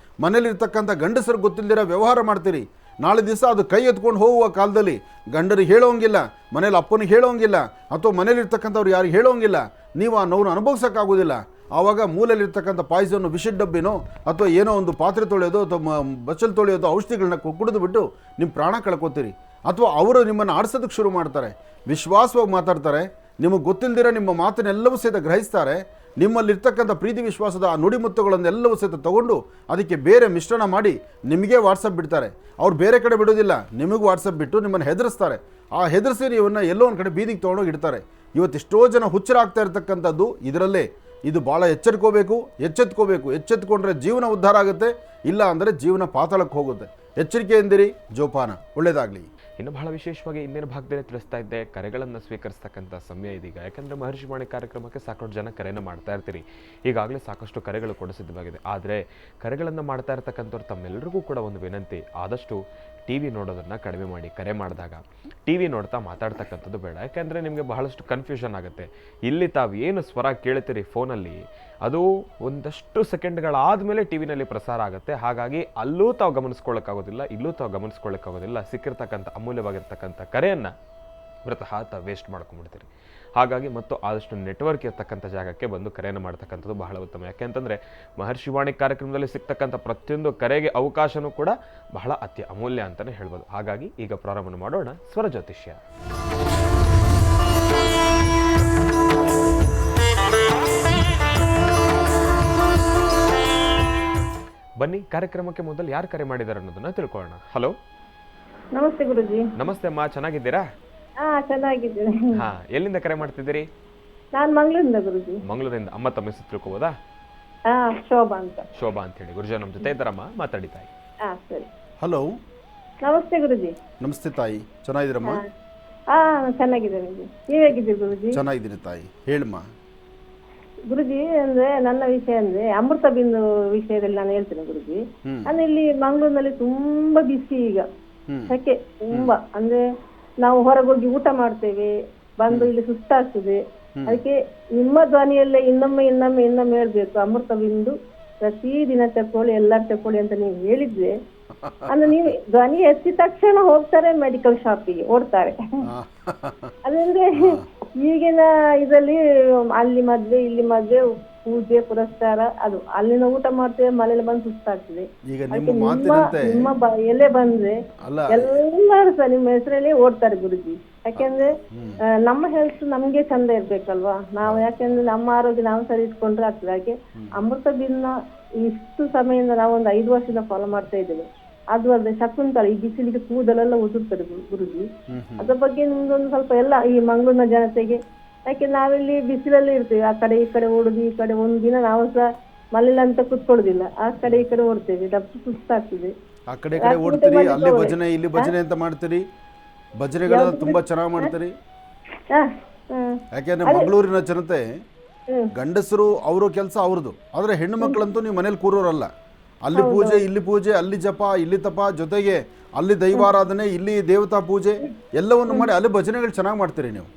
S2: ಮನೇಲಿರ್ತಕ್ಕಂಥ ಗಂಡಸರು ಗೊತ್ತಿಲ್ದಿರ ವ್ಯವಹಾರ ಮಾಡ್ತೀರಿ. ನಾಳೆ ದಿವಸ ಅದು ಕೈ ಎತ್ಕೊಂಡು ಹೋಗುವ ಕಾಲದಲ್ಲಿ ಗಂಡರಿಗೆ ಹೇಳೋಂಗಿಲ್ಲ, ಮನೇಲಿ ಅಪ್ಪನಿಗೆ ಹೇಳೋಂಗಿಲ್ಲ, ಅಥವಾ ಮನೇಲಿರ್ತಕ್ಕಂಥವ್ರು ಯಾರಿಗೆ ಹೇಳೋಂಗಿಲ್ಲ. ನೀವು ಆ ನೋವನ್ನು ಅನುಭವಿಸೋಕ್ಕಾಗೋದಿಲ್ಲ. ಆವಾಗ ಮೂಲೆಯಲ್ಲಿರ್ತಕ್ಕಂಥ ಪಾಯ್ಸನ್ನು, ವಿಷದ ಡಬ್ಬಿನೋ ಅಥವಾ ಏನೋ ಒಂದು ಪಾತ್ರೆ ತೊಳೆಯೋದು ಅಥವಾ ಬಚ್ಚಲು ತೊಳೆಯೋದು, ಔಷಧಿಗಳನ್ನ ಕುಡಿದು ಬಿಟ್ಟು ನಿಮ್ಮ ಪ್ರಾಣ ಕಳ್ಕೊತೀರಿ. ಅಥವಾ ಅವರು ನಿಮ್ಮನ್ನು ಆಡಿಸೋದಕ್ಕೆ ಶುರು ಮಾಡ್ತಾರೆ, ವಿಶ್ವಾಸವಾಗಿ ಮಾತಾಡ್ತಾರೆ, ನಿಮಗೆ ಗೊತ್ತಿಲ್ಲದಿರ ನಿಮ್ಮ ಮಾತನ್ನೆಲ್ಲವೂ ಸಹಿತ ಗ್ರಹಿಸ್ತಾರೆ. ನಿಮ್ಮಲ್ಲಿರ್ತಕ್ಕಂಥ ಪ್ರೀತಿ ವಿಶ್ವಾಸದ ಆ ನುಡಿಮುತ್ತುಗಳನ್ನೆಲ್ಲವೂ ಸಹಿತ ತಗೊಂಡು ಅದಕ್ಕೆ ಬೇರೆ ಮಿಶ್ರಣ ಮಾಡಿ ನಿಮಗೆ ವಾಟ್ಸಪ್ ಬಿಡ್ತಾರೆ. ಅವ್ರು ಬೇರೆ ಕಡೆ ಬಿಡೋದಿಲ್ಲ, ನಿಮಗೂ ವಾಟ್ಸಪ್ ಬಿಟ್ಟು ನಿಮ್ಮನ್ನು ಹೆದರಿಸ್ತಾರೆ. ಆ ಹೆದರಿಸಿ ನೀವನ್ನ ಎಲ್ಲೋ ಒಂದು ಕಡೆ ಬೀದಿಗೆ ತೊಗೊಂಡೋಗಿ ಇಡ್ತಾರೆ. ಇವತ್ತೆಷ್ಟೋ ಜನ ಹುಚ್ಚರಾಗ್ತಾ ಇರ್ತಕ್ಕಂಥದ್ದು ಇದರಲ್ಲೇ. ಇದು ಭಾಳ ಎಚ್ಚೆತ್ಕೊಂಡ್ರೆ ಜೀವನ ಉದ್ಧಾರ ಆಗುತ್ತೆ, ಇಲ್ಲ ಅಂದರೆ ಜೀವನ ಪಾತಾಳಕ್ಕೆ ಹೋಗುತ್ತೆ. ಎಚ್ಚರಿಕೆಯಿಂದಿರಿ. ಜೋಪಾನ. ಒಳ್ಳೆಯದಾಗಲಿ.
S1: ಇನ್ನು ಬಹಳ ವಿಶೇಷವಾಗಿ ಇಂದಿನ ಭಾಗದಲ್ಲಿ ತಿಳಿಸ್ತಾ ಇದ್ದೆ, ಕರೆಗಳನ್ನು ಸ್ವೀಕರಿಸ್ತಕ್ಕಂಥ ಸಮಯ ಇದೀಗ. ಯಾಕಂದರೆ ಮಹರ್ಷಿವಾಣಿ ಕಾರ್ಯಕ್ರಮಕ್ಕೆ ಸಾಕಷ್ಟು ಜನ ಕರೆಯನ್ನು ಮಾಡ್ತಾ ಇರ್ತೀರಿ. ಈಗಾಗಲೇ ಸಾಕಷ್ಟು ಕರೆಗಳು ಕೂಡ ಸಿದ್ಧವಾಗಿದೆ. ಆದರೆ ಕರೆಗಳನ್ನು ಮಾಡ್ತಾ ಇರ್ತಕ್ಕಂಥವ್ರು ತಮ್ಮೆಲ್ಲರಿಗೂ ಕೂಡ ಒಂದು ವಿನಂತಿ, ಆದಷ್ಟು ಟಿ ವಿ ನೋಡೋದನ್ನು ಕಡಿಮೆ ಮಾಡಿ. ಕರೆ ಮಾಡಿದಾಗ ಟಿ ವಿ ನೋಡ್ತಾ ಮಾತಾಡ್ತಕ್ಕಂಥದ್ದು ಬೇಡ. ಯಾಕೆಂದರೆ ನಿಮಗೆ ಬಹಳಷ್ಟು ಕನ್ಫ್ಯೂಷನ್ ಆಗುತ್ತೆ. ಇಲ್ಲಿ ತಾವು ಏನು ಸ್ವರ ಕೇಳ್ತೀರಿ ಫೋನಲ್ಲಿ, ಅದು ಒಂದಷ್ಟು ಸೆಕೆಂಡ್ಗಳಾದಮೇಲೆ ಟಿ ವಿನಲ್ಲಿ ಪ್ರಸಾರ ಆಗುತ್ತೆ. ಹಾಗಾಗಿ ಅಲ್ಲೂ ತಾವು ಗಮನಿಸ್ಕೊಳ್ಳೋಕ್ಕಾಗೋದಿಲ್ಲ, ಇಲ್ಲೂ ತಾವು ಗಮನಿಸ್ಕೊಳ್ಳೋಕ್ಕಾಗೋದಿಲ್ಲ. ಸಿಕ್ಕಿರ್ತಕ್ಕಂಥ ಅಮೂಲ್ಯವಾಗಿರ್ತಕ್ಕಂಥ ಕರೆಯನ್ನು ವೃತಃ ತಾವು ವೇಸ್ಟ್ ಮಾಡ್ಕೊಂಡ್ಬಿಡ್ತೀರಿ. ಹಾಗಾಗಿ ಮತ್ತು ಆದಷ್ಟು ನೆಟ್ವರ್ಕ್ ಇರ್ತಕ್ಕಂಥ ಜಾಗಕ್ಕೆ ಬಂದು ಕರೆಯನ್ನು ಮಾಡ್ತಕ್ಕಂಥದ್ದು ಬಹಳ ಉತ್ತಮ. ಯಾಕೆಂತಂದರೆ ಮಹರ್ಷಿವಾಣಿ ಕಾರ್ಯಕ್ರಮದಲ್ಲಿ ಸಿಗ್ತಕ್ಕಂಥ ಪ್ರತಿಯೊಂದು ಕರೆಗೆ ಅವಕಾಶನೂ ಕೂಡ ಬಹಳ ಅಮೂಲ್ಯ ಅಂತಲೇ ಹೇಳ್ಬೋದು. ಹಾಗಾಗಿ ಈಗ ಪ್ರಾರಂಭ ಮಾಡೋಣ ಸ್ವರ ಜ್ಯೋತಿಷ್ಯ. ಬನ್ನಿ, ಕಾರ್ಯಕ್ರಮಕ್ಕೆ ಮೊದಲು ಯಾರು ಕರೆ ಮಾಡಿದ್ದಾರೆ ಅನ್ನೋದನ್ನ ತಿಳ್ಕೊಳ್ಳೋಣ. ಹಲೋ,
S3: ನಮಸ್ತೆ ಗುರುಜಿ.
S1: ನಮಸ್ತೆ ಅಮ್ಮ, ಚೆನ್ನಾಗಿದ್ದೀರಾ?
S3: ಚೆನ್ನಾಗಿದ್ದೀನಿ.
S1: ಎಲ್ಲಿಂದ ಕರೆ ಮಾಡ್ತಿದ್ದೀರಿ?
S3: ನಾನು ಮಂಗಳೂರಿಂದ ಗುರುಜಿ.
S1: ಮಂಗಳೂರಿಂದ. ಅಮ್ಮ ತಮ್ಮ ಹೆಸರು ತಿಳ್ಕೋಬೋದಾ?
S3: ಶೋಭಾ ಅಂತ.
S1: ಶೋಭಾ ಅಂತ ಹೇಳಿ. ಗುರುಜಿ ನಮ್ಮ ಜೊತೆ ಇದ್ದಾರಮ್ಮ, ಮಾತಾಡಿ ತಾಯಿ.
S3: ಸರಿ.
S2: ಹಲೋ,
S3: ನಮಸ್ತೆ ಗುರುಜಿ.
S2: ನಮಸ್ತೆ ತಾಯಿ, ಚೆನ್ನಾಗಿದ್ದೀರಮ್ಮ?
S3: ಚೆನ್ನಾಗಿದ್ದೇನೆ ಗುರುಜಿ. ನೀವ್ ಹೇಗಿದ್ದೀರಿ ಗುರುಜಿ?
S2: ಚೆನ್ನಾಗಿದ್ದೀನಿ ತಾಯಿ, ಹೇಳಮ್ಮ.
S3: ಗುರುಜಿ, ಅಂದ್ರೆ ನನ್ನ ವಿಷಯ ಅಂದ್ರೆ ಅಮೃತ ಬಿಂದು ವಿಷಯದಲ್ಲಿ ನಾನು ಹೇಳ್ತೇನೆ ಗುರುಜಿ. ಅಂದ್ರೆ ಇಲ್ಲಿ ಮಂಗಳೂರಿನಲ್ಲಿ ತುಂಬಾ ಬಿಸಿ ಈಗ, ಸೆಕೆ ತುಂಬಾ. ಅಂದ್ರೆ ನಾವು ಹೊರಗೋಗಿ ಊಟ ಮಾಡ್ತೇವೆ, ಬಂದು ಇಲ್ಲಿ ಸುಸ್ತಾಗ್ತದೆ. ಅದಕ್ಕೆ ನಿಮ್ಮ ಧ್ವನಿಯಲ್ಲೇ ಇನ್ನೊಮ್ಮೆ ಹೇಳ್ಬೇಕು, ಅಮೃತ ಬಿಂದು ಪ್ರತಿದಿನ ತಕೊಳ್ಳಿ, ಎಲ್ಲರೂ ತಕೊಳ್ಳಿ ಅಂತ ನೀವು ಹೇಳಿದ್ರೆ, ಅಂದ್ರೆ ನೀವು ಧ್ವನಿ ಎತ್ತಿದ ತಕ್ಷಣ ಹೋಗ್ತಾರೆ ಮೆಡಿಕಲ್ ಶಾಪಿಗೆ ಓಡ್ತಾರೆ. ಅದಂದ್ರೆ ಈಗಿನ ಇದರಲ್ಲಿ ಅಲ್ಲಿ ಮದ್ವೆ ಇಲ್ಲಿ ಮದ್ವೆ, ಪೂಜೆ ಪುರಸ್ಕಾರ, ಅದು ಅಲ್ಲಿನ ಊಟ ಮಾಡ್ತೇವೆ, ಮನೇಲಿ ಬಂದು ಸುಸ್ತಾಗ್ತದೆ. ನಿಮ್ಮ ಎಲೆ ಬಂದ್ರೆ ಎಲ್ಲರೂ ಸಹ ನಿಮ್ಮ ಹೆಸರಲ್ಲಿ ಓಡ್ತಾರೆ ಗುರುಜಿ. ಯಾಕೆಂದ್ರೆ ನಮ್ಮ ಹೆಲ್ತ್ ನಮ್ಗೆ ಚಂದ ಇರ್ಬೇಕಲ್ವಾ ನಾವು. ಯಾಕೆಂದ್ರೆ ನಮ್ಮ ಆರೋಗ್ಯ ನಾವು ಸರಿ ಇಟ್ಕೊಂಡ್ರೆ ಆಗ್ತದೆ. ಹಾಗೆ ಅಮೃತ ಬಿನ್ನ ಇಷ್ಟು ಸಮಯದಿಂದ ನಾವು ಒಂದು 5 ವರ್ಷದಿಂದ ಫಾಲೋ ಮಾಡ್ತಾ ಇದ್ದೇವೆ. ಅದು ಅಲ್ಲದೆ ಶಕುಂತಲ, ಈ ಬಿಸಿಲಿಗೆ ಕೂದಲೆಲ್ಲ ಉದುರ್ತದೆ ಗುರುಜಿ. ಅದ್ರ ಬಗ್ಗೆ ನಿಮ್ದೊಂದು ಸ್ವಲ್ಪ ಎಲ್ಲ ಈ ಮಂಗಳೂರಿನ ಜನತೆಗೆ, ಯಾಕೆ ನಾವಿಲ್ಲಿ ಬಿಸಿಲಲ್ಲಿ ಇರ್ತೀವಿ, ಆ ಕಡೆ ಈ ಕಡೆ ಓಡುದು, ಈ ಕಡೆ ಒಂದು ದಿನ ನಾವು ಸಹ ಮನೇಲಿ ಅಂತ ಕುತ್ಕೊಳ್ಳೋದಿಲ್ಲ, ಆ ಕಡೆ ಈ ಕಡೆ ಓಡ್ತೇವೆ, ಡಬ್ಬು ಸುಸ್ತಾಗ್ತದೆ.
S2: ಆ ಕಡೆ ಈ ಕಡೆ ಓಡ್ತೀರಿ, ಅಲ್ಲಿ ಭಜನೆ ಇಲ್ಲಿ ಭಜನೆ ಅಂತ ಮಾಡ್ತೀರಿ, ಭಜನೆಗಳೆಲ್ಲ ತುಂಬಾ ಚೆನ್ನಾಗಿ ಮಾಡ್ತೀರಿ. ಯಾಕೆಂದ್ರೆ ಮಂಗಳೂರಿನ ಜನತೆ ಗಂಡಸರು ಅವರ ಕೆಲಸ ಅವ್ರದ್ದು, ಆದರೆ ಹೆಣ್ಣು ಮಕ್ಕಳಂತೂ ನೀವು ಮನೇಲಿ ಕೂರೋರಲ್ಲ. ಅಲ್ಲಿ ಪೂಜೆ ಇಲ್ಲಿ ಪೂಜೆ, ಅಲ್ಲಿ ಜಪ ಇಲ್ಲಿ ತಪ, ಜೊತೆಗೆ ಅಲ್ಲಿ ದೈವಾರಾಧನೆ, ಇಲ್ಲಿ ದೇವತಾ ಪೂಜೆ ಎಲ್ಲವನ್ನು ಮಾಡಿ ಅಲ್ಲಿ ಭಜನೆಗಳು ಚೆನ್ನಾಗಿ ಮಾಡ್ತೀರಿ ನೀವು.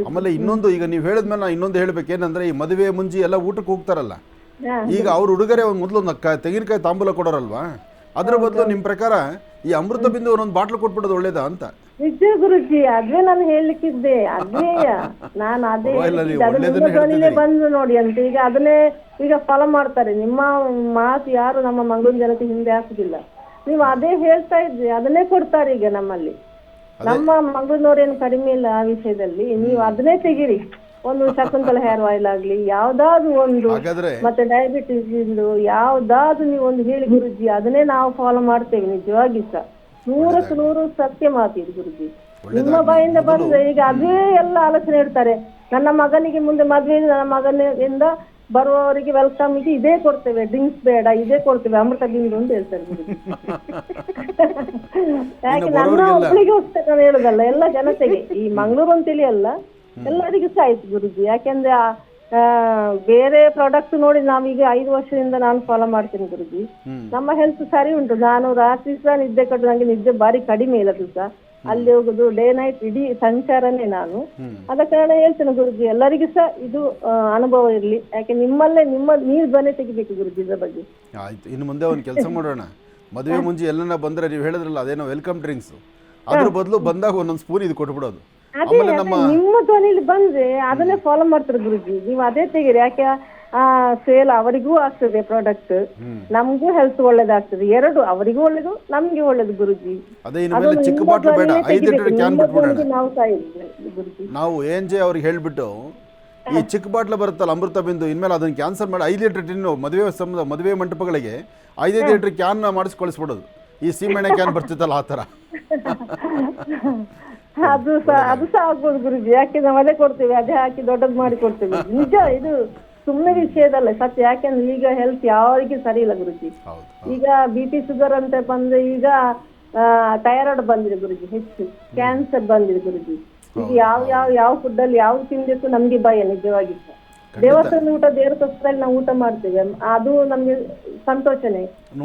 S2: ಆಮೇಲೆ ಇನ್ನೊಂದು, ಈಗ ನೀವು ಹೇಳಿದ್ಮೇಲೆ ನಾ ಇನ್ನೊಂದು ಹೇಳ್ಬೇಕೇನಂದ್ರೆ, ಈ ಮದುವೆ ಮುಂಜಿ ಎಲ್ಲ ಊಟಕ್ಕೆ ಹೋಗ್ತಾರಲ್ಲ, ಈಗ ಅವ್ರ ಉಡುಗೊರೆ ಒಂದು ಮೊದಲು ತೆಂಗಿನಕಾಯಿ ತಾಂಬೂಲ ಕೊಡೋರಲ್ವಾ, ಅದ್ರ ಬದಲು ನಿಮ್ಮ ಪ್ರಕಾರ ಈ ಅಮೃತ ಬಿಂದು ಒಂದೊಂದು ಬಾಟ್ಲು ಕೊಟ್ಬಿಡೋದು ಒಳ್ಳೇದಾ ಅಂತ?
S3: ನಿಜ ಗುರುಜಿ, ಅದೇ ನಾನು ಹೇಳ್ಲಿಕ್ಕಿದ್ದೆ, ಅದೇ ನಾನು ಅದೇ ಬಂದು ನೋಡಿ ಅಂತ. ಈಗ ಅದನ್ನೇ ಈಗ ಫಾಲೋ ಮಾಡ್ತಾರೆ. ನಿಮ್ಮ ಮಾತು ಯಾರು ನಮ್ಮ ಮಂಗಳೂರು ಜನತೆ ಹಿಂದೆ ಹಾಕುದಿಲ್ಲ. ನೀವು ಅದೇ ಹೇಳ್ತಾ ಇದ್ರಿ, ಅದನ್ನೇ ಕೊಡ್ತಾರೆ ಈಗ ನಮ್ಮಲ್ಲಿ. ನಮ್ಮ ಮಂಗಳೂರಿನವ್ರೇನು ಕಡಿಮೆ ಇಲ್ಲ ಆ ವಿಷಯದಲ್ಲಿ. ನೀವು ಅದನ್ನೇ ತೆಗೀರಿ, ಒಂದು ಶಕುಂತಲ ಹೇರ್ ಆಯಿಲ್ ಆಗ್ಲಿ, ಯಾವ್ದಾದ್ರು ಒಂದು, ಮತ್ತೆ ಡಯಾಬಿಟಿಸ್ ಇಂದು ಯಾವ್ದಾದ್ರು ನೀವು ಒಂದು ಹೇಳಿ ಗುರುಜಿ, ಅದನ್ನೇ ನಾವು ಫಾಲೋ ಮಾಡ್ತೇವೆ. ನಿಜವಾಗಿ ಸಹ 100% ಸತ್ಯ ಮಾತಿದು ಗುರುಜಿ. ನಿಮ್ಮ ಬಾಯಿಂದ ಬಂದ್ರೆ ಈಗ ಅದೇ ಎಲ್ಲ ಆಲೋಚನೆ ಇಡ್ತಾರೆ. ನನ್ನ ಮಗನಿಗೆ ಮುಂದೆ ಮದ್ವೆ, ನನ್ನ ಮಗನಿಂದ ಬರುವವರಿಗೆ ವೆಲ್ಕಮ್ ಇದು, ಇದೇ ಕೊಡ್ತೇವೆ, ಡ್ರಿಂಕ್ಸ್ ಬೇಡ, ಇದೇ ಕೊಡ್ತೇವೆ, ಅಮೃತ ಬಿಂದು ಅಂತ ಹೇಳ್ತಾರೆ ಗುರುಜಿ. ಯಾಕೆ ನನ್ನ ಒಬ್ಬಳಿಗೆ ಅಷ್ಟೇ ನಾನು ಹೇಳುದಲ್ಲ, ಎಲ್ಲ ಜನತೆಗೆ, ಈ ಮಂಗಳೂರು ಅಂತೇಳಿ ಅಲ್ಲ, ಎಲ್ಲರಿಗೂ ಸಹ ಆಯ್ತು ಗುರುಜಿ. ಯಾಕೆಂದ್ರೆ ಬೇರೆ ಪ್ರಾಡಕ್ಟ್ ನೋಡಿ ನಾವೀಗ 5 ವರ್ಷದಿಂದ ನಾನು ಫಾಲೋ ಮಾಡ್ತೀನಿ ಗುರುಜಿ. ನಮ್ಮ ಹೆಲ್ತ್ ಸರಿ ಉಂಟು. ನಾನು ರಾತ್ರಿ ಸಹ ನಿದ್ದೆ ಕಟ್ಟು, ನಂಗೆ ನಿದ್ದೆ ಬಾರಿ ಕಡಿಮೆ ಇಲ್ಲದು ಸಹ. ಅಲ್ಲಿ ಹೋಗುದು ಡೇ ನೈಟ್ ಇಡೀ ಸಂಚಾರನೇ ನಾನು. ಆದ ಕಾರಣ ಹೇಳ್ತೇನೆ ಗುರುಜಿ, ಎಲ್ಲರಿಗೂ ಸಹ ಇದು ಅನುಭವ ಇರ್ಲಿ. ಯಾಕೆ ನಿಮ್ಮಲ್ಲೇ ನೀವು ಧ್ವನಿ ತೆಗಿಬೇಕು ಗುರುಜಿ ಇದ್ರ ಬಗ್ಗೆ.
S2: ಆಯ್ತು, ಇನ್ನು ಮುಂದೆ ಒಂದು ಕೆಲಸ ಮಾಡೋಣ. ಮದುವೆ ಮುಂಚೆ ಎಲ್ಲನ ಬಂದ್ರೆ ನೀವು ಹೇಳಿದ್ರಲ್ಲ ಅದೇನೋ ವೆಲ್ಕಮ್ ಡ್ರಿಂಕ್ಸ್, ಅದ್ರ ಬದಲು ಬಂದಾಗ ಒಂದೊಂದು ಸ್ಪೂನ್ ಇದು ಕೊಟ್ಬಿಡೋದು.
S3: ನಿಮ್ಮ ಧ್ವನಿಲಿ ಬಂದ್ರೆ ಅದನ್ನೇ ಫಾಲೋ ಮಾಡ್ತಾರೆ ಗುರುಜಿ. ನೀವು ಅದೇ ತೆಗೀರಿ. ಯಾಕೆ ಸೇಲ್ ಅವರಿಗೂ ಆಗ್ತದೆ ಪ್ರಾಡಕ್ಟ್, ನಮಗೂ ಹೆಲ್ತ್ ಒಳ್ಳೇದಾಗ್ತದೆ, ಎರಡು ಅವರಿಗೂ ಒಳ್ಳೇದು ನಮ್ಗೆ ಒಳ್ಳೇದು ಗುರುಜಿ.
S2: ಚಿಕ್ಕ ಬಾಟ್ಲು ಬೇಡ, 5 ಲೀಟರ್ ಕ್ಯಾನ್ ಬಿಟ್ಬಿಡೋಣ ನಾವು. ANJ ಅವ್ರಿಗೆ ಹೇಳ್ಬಿಟ್ಟು ಈ ಚಿಕ್ಕ ಬಾಟ್ಲು ಬರುತ್ತಲ್ಲ ಅಮೃತ ಬಿಂದು, ಇನ್ಮೇಲೆ ಅದನ್ನ ಕ್ಯಾನ್ಸಲ್ ಮಾಡಿ 5 ಲೀಟರ್ ಟಿನ್ನು ಮದುವೆ ಮಂಟಪಗಳಿಗೆ 5 ಲೀಟರ್ ಕ್ಯಾನ್ ಮಾಡಿಸ್ಕೊಳಿಸ್ಬಿಡೋದು. ಈ ಸೀಮೆಣ್ಣೆ ಕ್ಯಾನ್ ಬರ್ತಿತ್ತಲ್ಲ ಆ ತರ.
S3: ಅದು ಸಹ ಆಗ್ಬೋದು ಗುರುಜಿ. ಯಾಕೆ ನಾವು ಅದೇ ಕೊಡ್ತೇವೆ, ಅದೇ ಹಾಕಿ ದೊಡ್ಡದು ಮಾಡಿ ಕೊಡ್ತೇವೆ. ನಿಜ, ಇದು ಸುಮ್ಮನೆ ವಿಷಯದಲ್ಲ, ಸತ್ಯ. ಯಾಕೆಂದ್ರೆ ಈಗ ಹೆಲ್ತ್ ಯಾರಿಗೆ ಸರಿ ಇಲ್ಲ ಗುರುಜಿ. ಈಗ BP ಶುಗರ್ ಅಂತ ಬಂದ್ರೆ, ಈಗ ಥೈರಾಯ್ಡ್ ಬಂದಿದೆ ಗುರುಜಿ, ಹೆಚ್ಚು ಕ್ಯಾನ್ಸರ್ ಬಂದಿದೆ ಗುರುಜಿ. ಈಗ ಯಾವ ಫುಡ್ ಅಲ್ಲಿ ಯಾವ ತಿನ್ಬೇಕು ನಮ್ಗೆ ಭಯ ನಿಜವಾಗಿ. ದೇವಸ್ಥಾನ ಊಟ ದೇವರ ಪ್ರಸಾದಲ್ಲಿ ನಾವು ಊಟ ಮಾಡ್ತೇವೆ, ಅದು ನಮ್ಗೆ ಸಂತೋಷನೇ.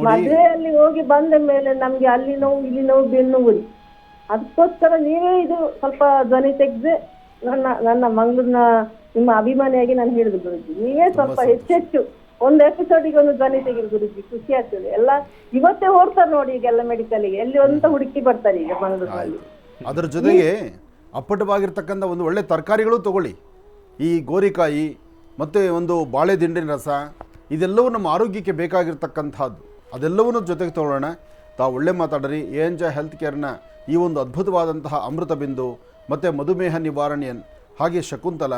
S3: ಮದುವೆಯಲ್ಲಿ ಹೋಗಿ ಬಂದ ಮೇಲೆ ನಮ್ಗೆ ಅಲ್ಲಿ ನೋವು ಇಲ್ಲಿ ನೋವು ಬೆನ್ನು ಉರಿ. ಅದಕ್ಕೋಸ್ಕರ ನೀವೇ ಇದು ಸ್ವಲ್ಪ ಧ್ವನಿ ತೆಗೆದು ನನ್ನ ಮಂಗಳೂರಿನ ನಿಮ್ಮ ಅಭಿಮಾನಿಯಾಗಿ ನಾನು ಹೇಳಿದ್ರು ಗುರುಜಿ, ನೀವೇ ಸ್ವಲ್ಪ ಹೆಚ್ಚೆಚ್ಚು ಒಂದು ಎಪಿಸೋಡಿಗೆ ಒಂದು ಧ್ವನಿ ತೆಗೆದು ಗುರುಜಿ, ಖುಷಿ ಆಗ್ತದೆ. ಎಲ್ಲ ಇವತ್ತೇ ಓಡ್ತಾರೆ ನೋಡಿ ಈಗೆಲ್ಲ ಮೆಡಿಕಲ್ಗೆ, ಎಲ್ಲಿ ಅಂತ ಹುಡುಕಿ ಬರ್ತಾರೆ ಈಗ ಮಂಗಳೂರಿನಲ್ಲಿ.
S2: ಅದರ ಜೊತೆಗೆ ಅಪ್ಪಟವಾಗಿರ್ತಕ್ಕಂಥ ಒಂದು ಒಳ್ಳೆ ತರಕಾರಿಗಳು ತಗೊಳ್ಳಿ. ಈ ಗೋರಿಕಾಯಿ ಮತ್ತು ಒಂದು ಬಾಳೆ ದಿಂಡಿನ ರಸ, ಇದೆಲ್ಲವೂ ನಮ್ಮ ಆರೋಗ್ಯಕ್ಕೆ ಬೇಕಾಗಿರ್ತಕ್ಕಂಥದ್ದು. ಅದೆಲ್ಲವನ್ನೂ ಜೊತೆಗೆ ತಗೊಳ್ಳೋಣ. ತಾವು ಒಳ್ಳೆ ಮಾತಾಡ್ರಿ. ANJ ಹೆಲ್ತ್ ಕೇರ್ನ ಈ ಒಂದು ಅದ್ಭುತವಾದಂತಹ ಅಮೃತ ಬಿಂದು ಮತ್ತು ಮಧುಮೇಹ ನಿವಾರಣೆಯನ್, ಹಾಗೆ ಶಕುಂತಲ,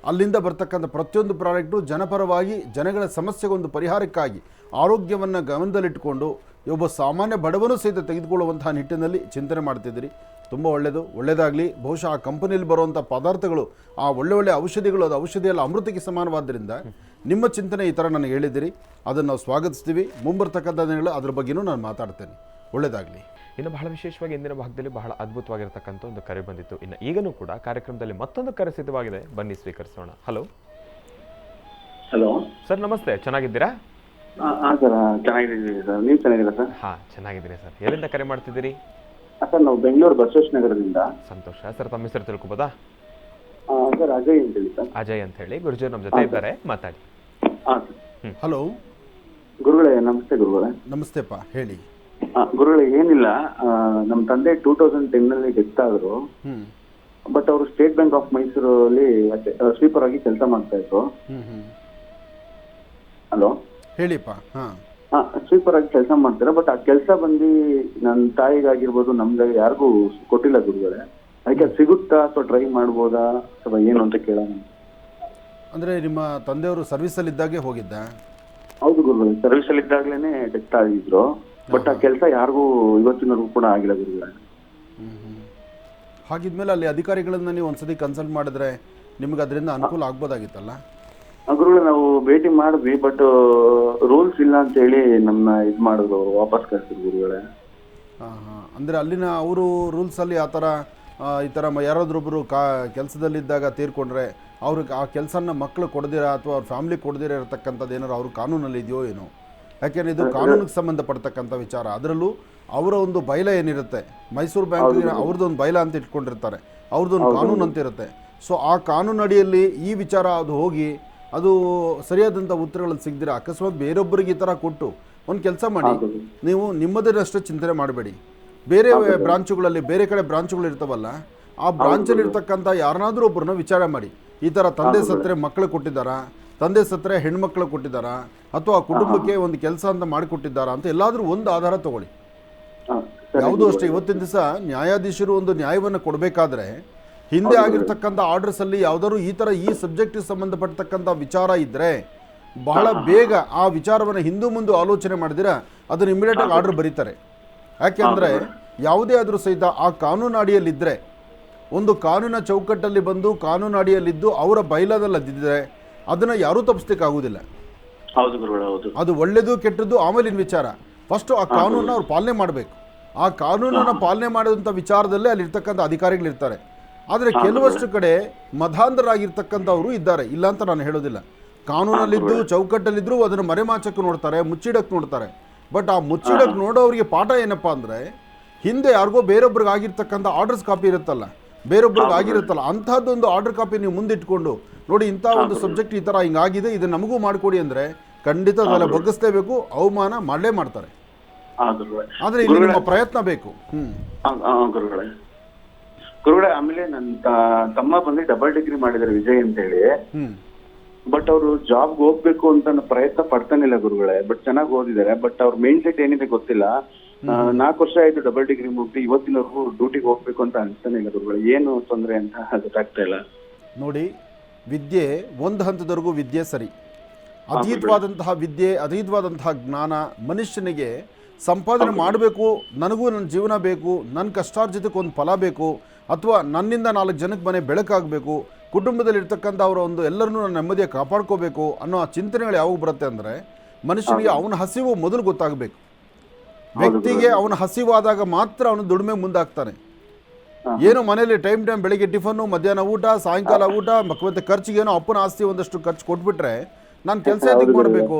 S2: ಅಲ್ಲಿಂದ ಬರ್ತಕ್ಕಂಥ ಪ್ರತಿಯೊಂದು ಪ್ರಾಡಕ್ಟು ಜನಪರವಾಗಿ ಜನಗಳ ಸಮಸ್ಯೆಗೊಂದು ಪರಿಹಾರಕ್ಕಾಗಿ ಆರೋಗ್ಯವನ್ನು ಗಮನದಲ್ಲಿಟ್ಟುಕೊಂಡು ಒಬ್ಬ ಸಾಮಾನ್ಯ ಬಡವನೂ ಸಹಿತ ತೆಗೆದುಕೊಳ್ಳುವಂತಹ ನಿಟ್ಟಿನಲ್ಲಿ ಚಿಂತನೆ ಮಾಡ್ತಿದ್ದೀರಿ. ತುಂಬ ಒಳ್ಳೆಯದಾಗಲಿ. ಬಹುಶಃ ಆ ಕಂಪನಿಯಲ್ಲಿ ಬರುವಂಥ ಪದಾರ್ಥಗಳು, ಆ ಒಳ್ಳೆ ಔಷಧಿಗಳು, ಅದು ಔಷಧಿಯಲ್ಲ ಅಮೃತಕ್ಕೆ ಸಮಾನವಾದ್ದರಿಂದ ನಿಮ್ಮ ಚಿಂತನೆ ಈ ಥರ ನನಗೆ ಹೇಳಿದ್ದೀರಿ, ಅದನ್ನು ನಾವು ಸ್ವಾಗತಿಸ್ತೀವಿ. ಮುಂಬರ್ತಕ್ಕಂಥ ದಿನಗಳು ಅದ್ರ ಬಗ್ಗೆಯೂ ನಾನು ಮಾತಾಡ್ತೇನೆ. ಒಳ್ಳೆಯದಾಗಲಿ.
S1: ಇನ್ನು ಬಹಳ ವಿಶೇಷವಾಗಿ ಇಂದಿನ ಭಾಗದಲ್ಲಿ ಬಹಳ ಅದ್ಭುತವಾಗಿರ್ತಕ್ಕಂಥ ಒಂದು ಕರೆ ಬಂದಿತ್ತು. ಇನ್ನು ಈಗಲೂ ಕೂಡ ಕಾರ್ಯಕ್ರಮದಲ್ಲಿ ಮತ್ತೊಂದು ಕರೆ ಸಿದ್ಧವಾಗಿದೆ, ಬನ್ನಿ ಸ್ವೀಕರಿಸೋಣ. ಹಲೋ ಸರ್, ನಮಸ್ತೆ. ಚೆನ್ನಾಗಿದ್ದೀರಾ?
S4: ಸರ್ ಚೆನ್ನಾಗಿದ್ದೀವಿ ಸರ್, ನೀವು ಚೆನ್ನಾಗಿದ್ದೀರಾ ಸರ್?
S1: ಚೆನ್ನಾಗಿದ್ದೀನಿ ಸರ್. ಎಲ್ಲಿಂದ ಕರೆ ಮಾಡ್ತಿದ್ದೀರಿ?
S4: ಸರ್ ನಾವು ಬೆಂಗಳೂರು ಬಸವೇಶ್ವರ ನಗರದಿಂದ.
S1: ಸಂತೋಷ ಸರ್. ತಮ್ಮ ಹೆಸರು ತಿಳ್ಕೊಬೋದಾ?
S4: ಸರ್ ಅಜಯ್ ಅಂತ ಹೇಳಿ ಸರ್.
S1: ಅಜಯ್ ಅಂತ ಹೇಳಿ. ಗುರುಜಿ ನಮ್ಮ ಜೊತೆ ಇದ್ದಾರೆ, ಮಾತಾಡಿ.
S2: ಹಲೋ
S4: ಗುರುಗಳೇ, ನಮಸ್ತೆ ಗುರುಗಳೇ.
S2: ನಮಸ್ತೆಪ್ಪ, ಹೇಳಿ.
S4: ಗುರುಗಳೇ, ಏನಿಲ್ಲ, ನಮ್ಮ ತಂದೆ 2010 ಡೆತ್ ಆದ್ರು. ಬಟ್ ಅವರು ಸ್ಟೇಟ್ ಬ್ಯಾಂಕ್ ಆಫ್ ಮೈಸೂರಲ್ಲಿ ಸ್ವೀಪರ್ ಆಗಿ ಕೆಲಸ ಮಾಡ್ತಾ ಇದ್ರು. ಹಲೋ
S2: ಹೇಳಿಪ್ಪ.
S4: ಸ್ವೀಪರ್ ಆಗಿ ಕೆಲಸ ಮಾಡ್ತಾರೆ. ಬಟ್ ಆ ಕೆಲಸ ಬಂದು ನನ್ನ ತಾಯಿಗಾಗಿರ್ಬೋದು ನಮ್ಗೆ ಯಾರಿಗೂ ಕೊಟ್ಟಿಲ್ಲ ಗುರುಗಳೇ. ಅದಕ್ಕೆ ಸಿಗುತ್ತಾ ಅಥವಾ ಟ್ರೈ ಮಾಡ್ಬೋದಾ ಅಥವಾ ಏನು ಅಂತ ಕೇಳೋಣ.
S2: ಅಂದರೆ ನಿಮ್ಮ ತಂದೆಯವರು ಸರ್ವಿಸಲ್ಲಿ ಇದ್ದಾಗೆ ಹೋಗಿದ್ದ?
S4: ಹೌದು ಗುರುಗಳೇ, ಸರ್ವಿಸಲ್ಲಿ ಇದ್ದಾಗಲೇ ಡೆತ್ ಆಗಿದ್ರು. ಬಟ್ ಆ ಕೆಲಸ ಯಾರಿಗೂ ಇವತ್ತಿನವರೆಗೂ ಕೂಡ ಆಗಿಲ್ಲ ಗುರುಗಳೇ.
S2: ಹಾಗಿದ್ಮೇಲೆ ಅಲ್ಲಿ ಅಧಿಕಾರಿಗಳನ್ನ ನೀವು ಒಂದ್ಸತಿ ಕನ್ಸಲ್ಟ್ ಮಾಡಿದ್ರೆ ನಿಮ್ಗೆ ಅದರಿಂದ ಅನುಕೂಲ ಆಗ್ಬೋದಾಗಿತ್ತಲ್ಲ?
S4: ಗುರುಗಳೇ ನಾವು ಭೇಟಿ ಮಾಡಿದ್ವಿ, ಬಟ್ ರೂಲ್ಸ್ ಇಲ್ಲ ಅಂತ ಹೇಳಿ ನಮ್ಮನ್ನ ಇದು ಮಾಡಿದ್ರು, ಅವರು ವಾಪಸ್ ಕಳಿಸಿದ್ರು ಗುರುಗಳೇ.
S2: ಅಂದರೆ ಅಲ್ಲಿನ ಅವರು ರೂಲ್ಸಲ್ಲಿ ಆ ಥರ ಈ ಥರ ಯಾರಾದ್ರೊಬ್ಬರು ಕೆಲಸದಲ್ಲಿದ್ದಾಗ ತೀರ್ಕೊಂಡ್ರೆ ಅವ್ರಿಗೆ ಆ ಕೆಲಸನ ಮಕ್ಕಳು ಕೊಡದಿರ ಅಥವಾ ಅವ್ರ ಫ್ಯಾಮಿಲಿ ಕೊಡದಿರ ಇರತಕ್ಕಂಥದ್ದು ಏನಾರು ಅವ್ರ ಕಾನೂನಲ್ಲಿ ಇದೆಯೋ ಏನೋ. ಯಾಕೆಂದರೆ ಇದು ಕಾನೂನಿಗೆ ಸಂಬಂಧಪಡ್ತಕ್ಕಂಥ ವಿಚಾರ. ಅದರಲ್ಲೂ ಅವರ ಒಂದು ಬೈಲ ಏನಿರುತ್ತೆ, ಮೈಸೂರು ಬ್ಯಾಂಕ್ ಅವ್ರದ್ದೊಂದು ಬೈಲ ಅಂತ ಇಟ್ಕೊಂಡಿರ್ತಾರೆ, ಅವ್ರದ್ದೊಂದು ಕಾನೂನು ಅಂತ ಇರುತ್ತೆ. ಸೊ ಆ ಕಾನೂನು ಅಡಿಯಲ್ಲಿ ಈ ವಿಚಾರ ಅದು ಹೋಗಿ ಅದು ಸರಿಯಾದಂಥ ಉತ್ತರಗಳನ್ನು ಸಿಗದಿರ ಅಕಸ್ಮಾತ್ ಬೇರೊಬ್ಬರಿಗೆ ಈ ಥರ ಕೊಟ್ಟು ಒಂದು ಕೆಲಸ ಮಾಡಿ, ನೀವು ನಿಮ್ಮದನ್ನಷ್ಟೇ ಚಿಂತನೆ ಮಾಡಬೇಡಿ. ಬೇರೆ ಬ್ರಾಂಚುಗಳಲ್ಲಿ ಬೇರೆ ಕಡೆ ಬ್ರಾಂಚುಗಳು ಇರ್ತಾವಲ್ಲ, ಆ ಬ್ರಾಂಚಲ್ಲಿ ಇರ್ತಕ್ಕಂಥ ಯಾರನ್ನಾದ್ರೂ ಒಬ್ಬರನ್ನ ವಿಚಾರ ಮಾಡಿ, ಈ ಥರ ತಂದೆ ಸತ್ತರೆ ಮಕ್ಕಳು ಕೊಟ್ಟಿದ್ದಾರಾ, ತಂದೆ ಸತ್ತರೆ ಹೆಣ್ಮಕ್ಳು ಕೊಟ್ಟಿದ್ದಾರಾ, ಅಥವಾ ಕುಟುಂಬಕ್ಕೆ ಒಂದು ಕೆಲಸ ಅಂತ ಮಾಡಿಕೊಟ್ಟಿದ್ದಾರಾ ಅಂತ ಎಲ್ಲಾದರೂ ಒಂದು ಆಧಾರ ತಗೊಳ್ಳಿ. ಯಾವುದೂ ಅಷ್ಟೇ, ಇವತ್ತಿನ ದಿವಸ ನ್ಯಾಯಾಧೀಶರು ಒಂದು ನ್ಯಾಯವನ್ನು ಕೊಡಬೇಕಾದ್ರೆ ಹಿಂದೆ ಆಗಿರ್ತಕ್ಕಂಥ ಆರ್ಡರ್ಸಲ್ಲಿ ಯಾವುದಾದ್ರು ಈ ಥರ ಈ ಸಬ್ಜೆಕ್ಟಿಗೆ ಸಂಬಂಧಪಟ್ಟತಕ್ಕಂಥ ವಿಚಾರ ಇದ್ದರೆ ಬಹಳ ಬೇಗ ಆ ವಿಚಾರವನ್ನು ಹಿಂದೂ ಮುಂದೆ ಆಲೋಚನೆ ಮಾಡಿದಿರ ಅದನ್ನು ಇಮಿಡಿಯೇಟಾಗಿ ಆರ್ಡರ್ ಬರೀತಾರೆ. ಯಾಕೆಂದರೆ ಯಾವುದೇ ಆದರೂ ಸಹಿತ ಆ ಕಾನೂನು ಅಡಿಯಲ್ಲಿದ್ದರೆ, ಒಂದು ಕಾನೂನಿನ ಚೌಕಟ್ಟಲ್ಲಿ ಬಂದು ಕಾನೂನು ಅಡಿಯಲ್ಲಿದ್ದು ಅವರ ಬೈಲಾದಲ್ಲಿ ಅದ್ದಿದ್ರೆ ಅದನ್ನು ಯಾರೂ ತಪ್ಪಿಸ್ಲಿಕ್ಕಾಗೋದಿಲ್ಲ. ಅದು ಒಳ್ಳೆಯದು ಕೆಟ್ಟದ್ದು ಆಮೇಲಿನ ವಿಚಾರ. ಫಸ್ಟು ಆ ಕಾನೂನನ್ನ ಅವ್ರು ಪಾಲನೆ ಮಾಡಬೇಕು. ಆ ಕಾನೂನನ್ನು ಪಾಲನೆ ಮಾಡಿದಂಥ ವಿಚಾರದಲ್ಲೇ ಅಲ್ಲಿರ್ತಕ್ಕಂಥ ಅಧಿಕಾರಿಗಳಿರ್ತಾರೆ. ಆದರೆ ಕೆಲವಷ್ಟು ಕಡೆ ಮಧಾಂಧರಾಗಿರ್ತಕ್ಕಂಥವರು ಇದ್ದಾರೆ, ಇಲ್ಲ ಅಂತ ನಾನು ಹೇಳೋದಿಲ್ಲ. ಕಾನೂನಲ್ಲಿದ್ದು ಚೌಕಟ್ಟಲ್ಲಿದ್ದರೂ ಅದನ್ನು ಮರೆಮಾಚಕ್ಕೆ ನೋಡ್ತಾರೆ, ಮುಚ್ಚಿಡಕ್ಕೆ ನೋಡ್ತಾರೆ. ಬಟ್ ಆ ಮುಚ್ಚಿಡಕ್ಕೆ ನೋಡೋರಿಗೆ ಪಾಠ ಏನಪ್ಪ ಅಂದರೆ, ಹಿಂದೆ ಯಾರಿಗೋ ಬೇರೊಬ್ರಿಗೆ ಆಗಿರ್ತಕ್ಕಂಥ ಆರ್ಡರ್ಸ್ ಕಾಪಿ ಇರುತ್ತಲ್ಲ, ಬೇರೊಬ್ರಿಗೆ ಆಗಿರುತ್ತಲ್ಲ, ಅಂಥದ್ದೊಂದು ಆರ್ಡರ್ ಕಾಪಿ ನೀವು ಮುಂದಿಟ್ಕೊಂಡು ನೋಡಿ ಇಂಥ ಒಂದು ಸಬ್ಜೆಕ್ಟ್ ಈ ಥರ ಹಿಂಗಾಗಿದೆ, ಇದು ನಮಗೂ ಮಾಡಿಕೊಡಿ ಅಂದರೆ ಖಂಡಿತ ಅದೆಲ್ಲ ಬಗ್ಗಿಸ್ಲೇಬೇಕು, ಅವಮಾನ ಮಾಡಲೇ ಮಾಡ್ತಾರೆ. ಆದರೆ ಇಲ್ಲಿ ನಿಮ್ಮ ಪ್ರಯತ್ನ ಬೇಕು.
S4: ಗುರುಗಳೇ, ಆಮೇಲೆ ನನ್ನ ತಮ್ಮ ಬಂದು ಡಬಲ್ ಡಿಗ್ರಿ ಮಾಡಿದ್ದಾರೆ ವಿಜಯ್ ಅಂತ ಹೇಳಿ. ಬಟ್ ಅವರು ಜಾಬ್ಗೆ ಹೋಗ್ಬೇಕು ಅಂತ ಪ್ರಯತ್ನ ಪಡ್ತಾನಿಲ್ಲ ಗುರುಗಳೇ. ಬಟ್ ಚೆನ್ನಾಗಿ ಓದಿದ್ದಾರೆ, ಬಟ್ ಅವ್ರ ಮೈಂಡ್ ಸೆಟ್ ಏನಿದೆ ಗೊತ್ತಿಲ್ಲ. 4 ವರ್ಷ ಆಯ್ತು ಡಬಲ್ ಡಿಗ್ರಿ ಮುಗಿದು, ಇವತ್ತಿನವರೆಗೂ ಡ್ಯೂಟಿಗೆ ಹೋಗ್ಬೇಕು ಅಂತ ಅನ್ಸ್ತಾನೆ ಇಲ್ಲ ಗುರುಗಳೇ. ಏನು ತೊಂದರೆ ಅಂತ ಗೊತ್ತಾಗ್ತಾ ಇಲ್ಲ.
S2: ನೋಡಿ, ವಿದ್ಯೆ ಒಂದು ಹಂತದವರೆಗೂ ವಿದ್ಯೆ ಸರಿ. ಅತೀತವಾದಂತಹ ವಿದ್ಯೆ, ಅತೀತವಾದಂತಹ ಜ್ಞಾನ ಮನುಷ್ಯನಿಗೆ ಸಂಪಾದನೆ ಮಾಡಬೇಕು, ನನಗೂ ನನ್ನ ಜೀವನ ಬೇಕು, ನನ್ನ ಕಷ್ಟಾರ್ಜಿತಕ್ಕೆ ಒಂದು ಫಲ ಬೇಕು, ಅಥವಾ ನನ್ನಿಂದ 4 ಜನಕ್ಕೆ ಮನೆ ಬೆಳಕಾಗಬೇಕು, ಕುಟುಂಬದಲ್ಲಿರ್ತಕ್ಕಂಥ ಅವರ ಒಂದು ಎಲ್ಲರನ್ನೂ ನಾನು ನೆಮ್ಮದಿಯಾಗಿ ಕಾಪಾಡ್ಕೋಬೇಕು ಅನ್ನೋ ಆ ಚಿಂತನೆಗಳು ಯಾವಾಗ ಬರುತ್ತೆ ಅಂದರೆ, ಮನುಷ್ಯನಿಗೆ ಅವನ ಹಸಿವು ಮೊದಲು ಗೊತ್ತಾಗಬೇಕು. ವ್ಯಕ್ತಿಗೆ ಅವನ ಹಸಿವಾದಾಗ ಮಾತ್ರ ಅವನು ದುಡಿಮೆ ಮುಂದಾಗ್ತಾನೆ. ಏನು ಮನೇಲಿ ಟೈಮ್ ಬೆಳಿಗ್ಗೆ ಟಿಫನ್ನು, ಮಧ್ಯಾಹ್ನ ಊಟ, ಸಾಯಂಕಾಲ ಊಟ, ಮತ್ತೆ ಖರ್ಚಿಗೇನೋ ಅಪ್ಪನ ಆಸ್ತಿ ಒಂದಷ್ಟು ಖರ್ಚು ಕೊಟ್ಬಿಟ್ರೆ ನಾನು ಕೆಲಸ ಎದಕ್ಕೆ ಮಾಡಬೇಕು?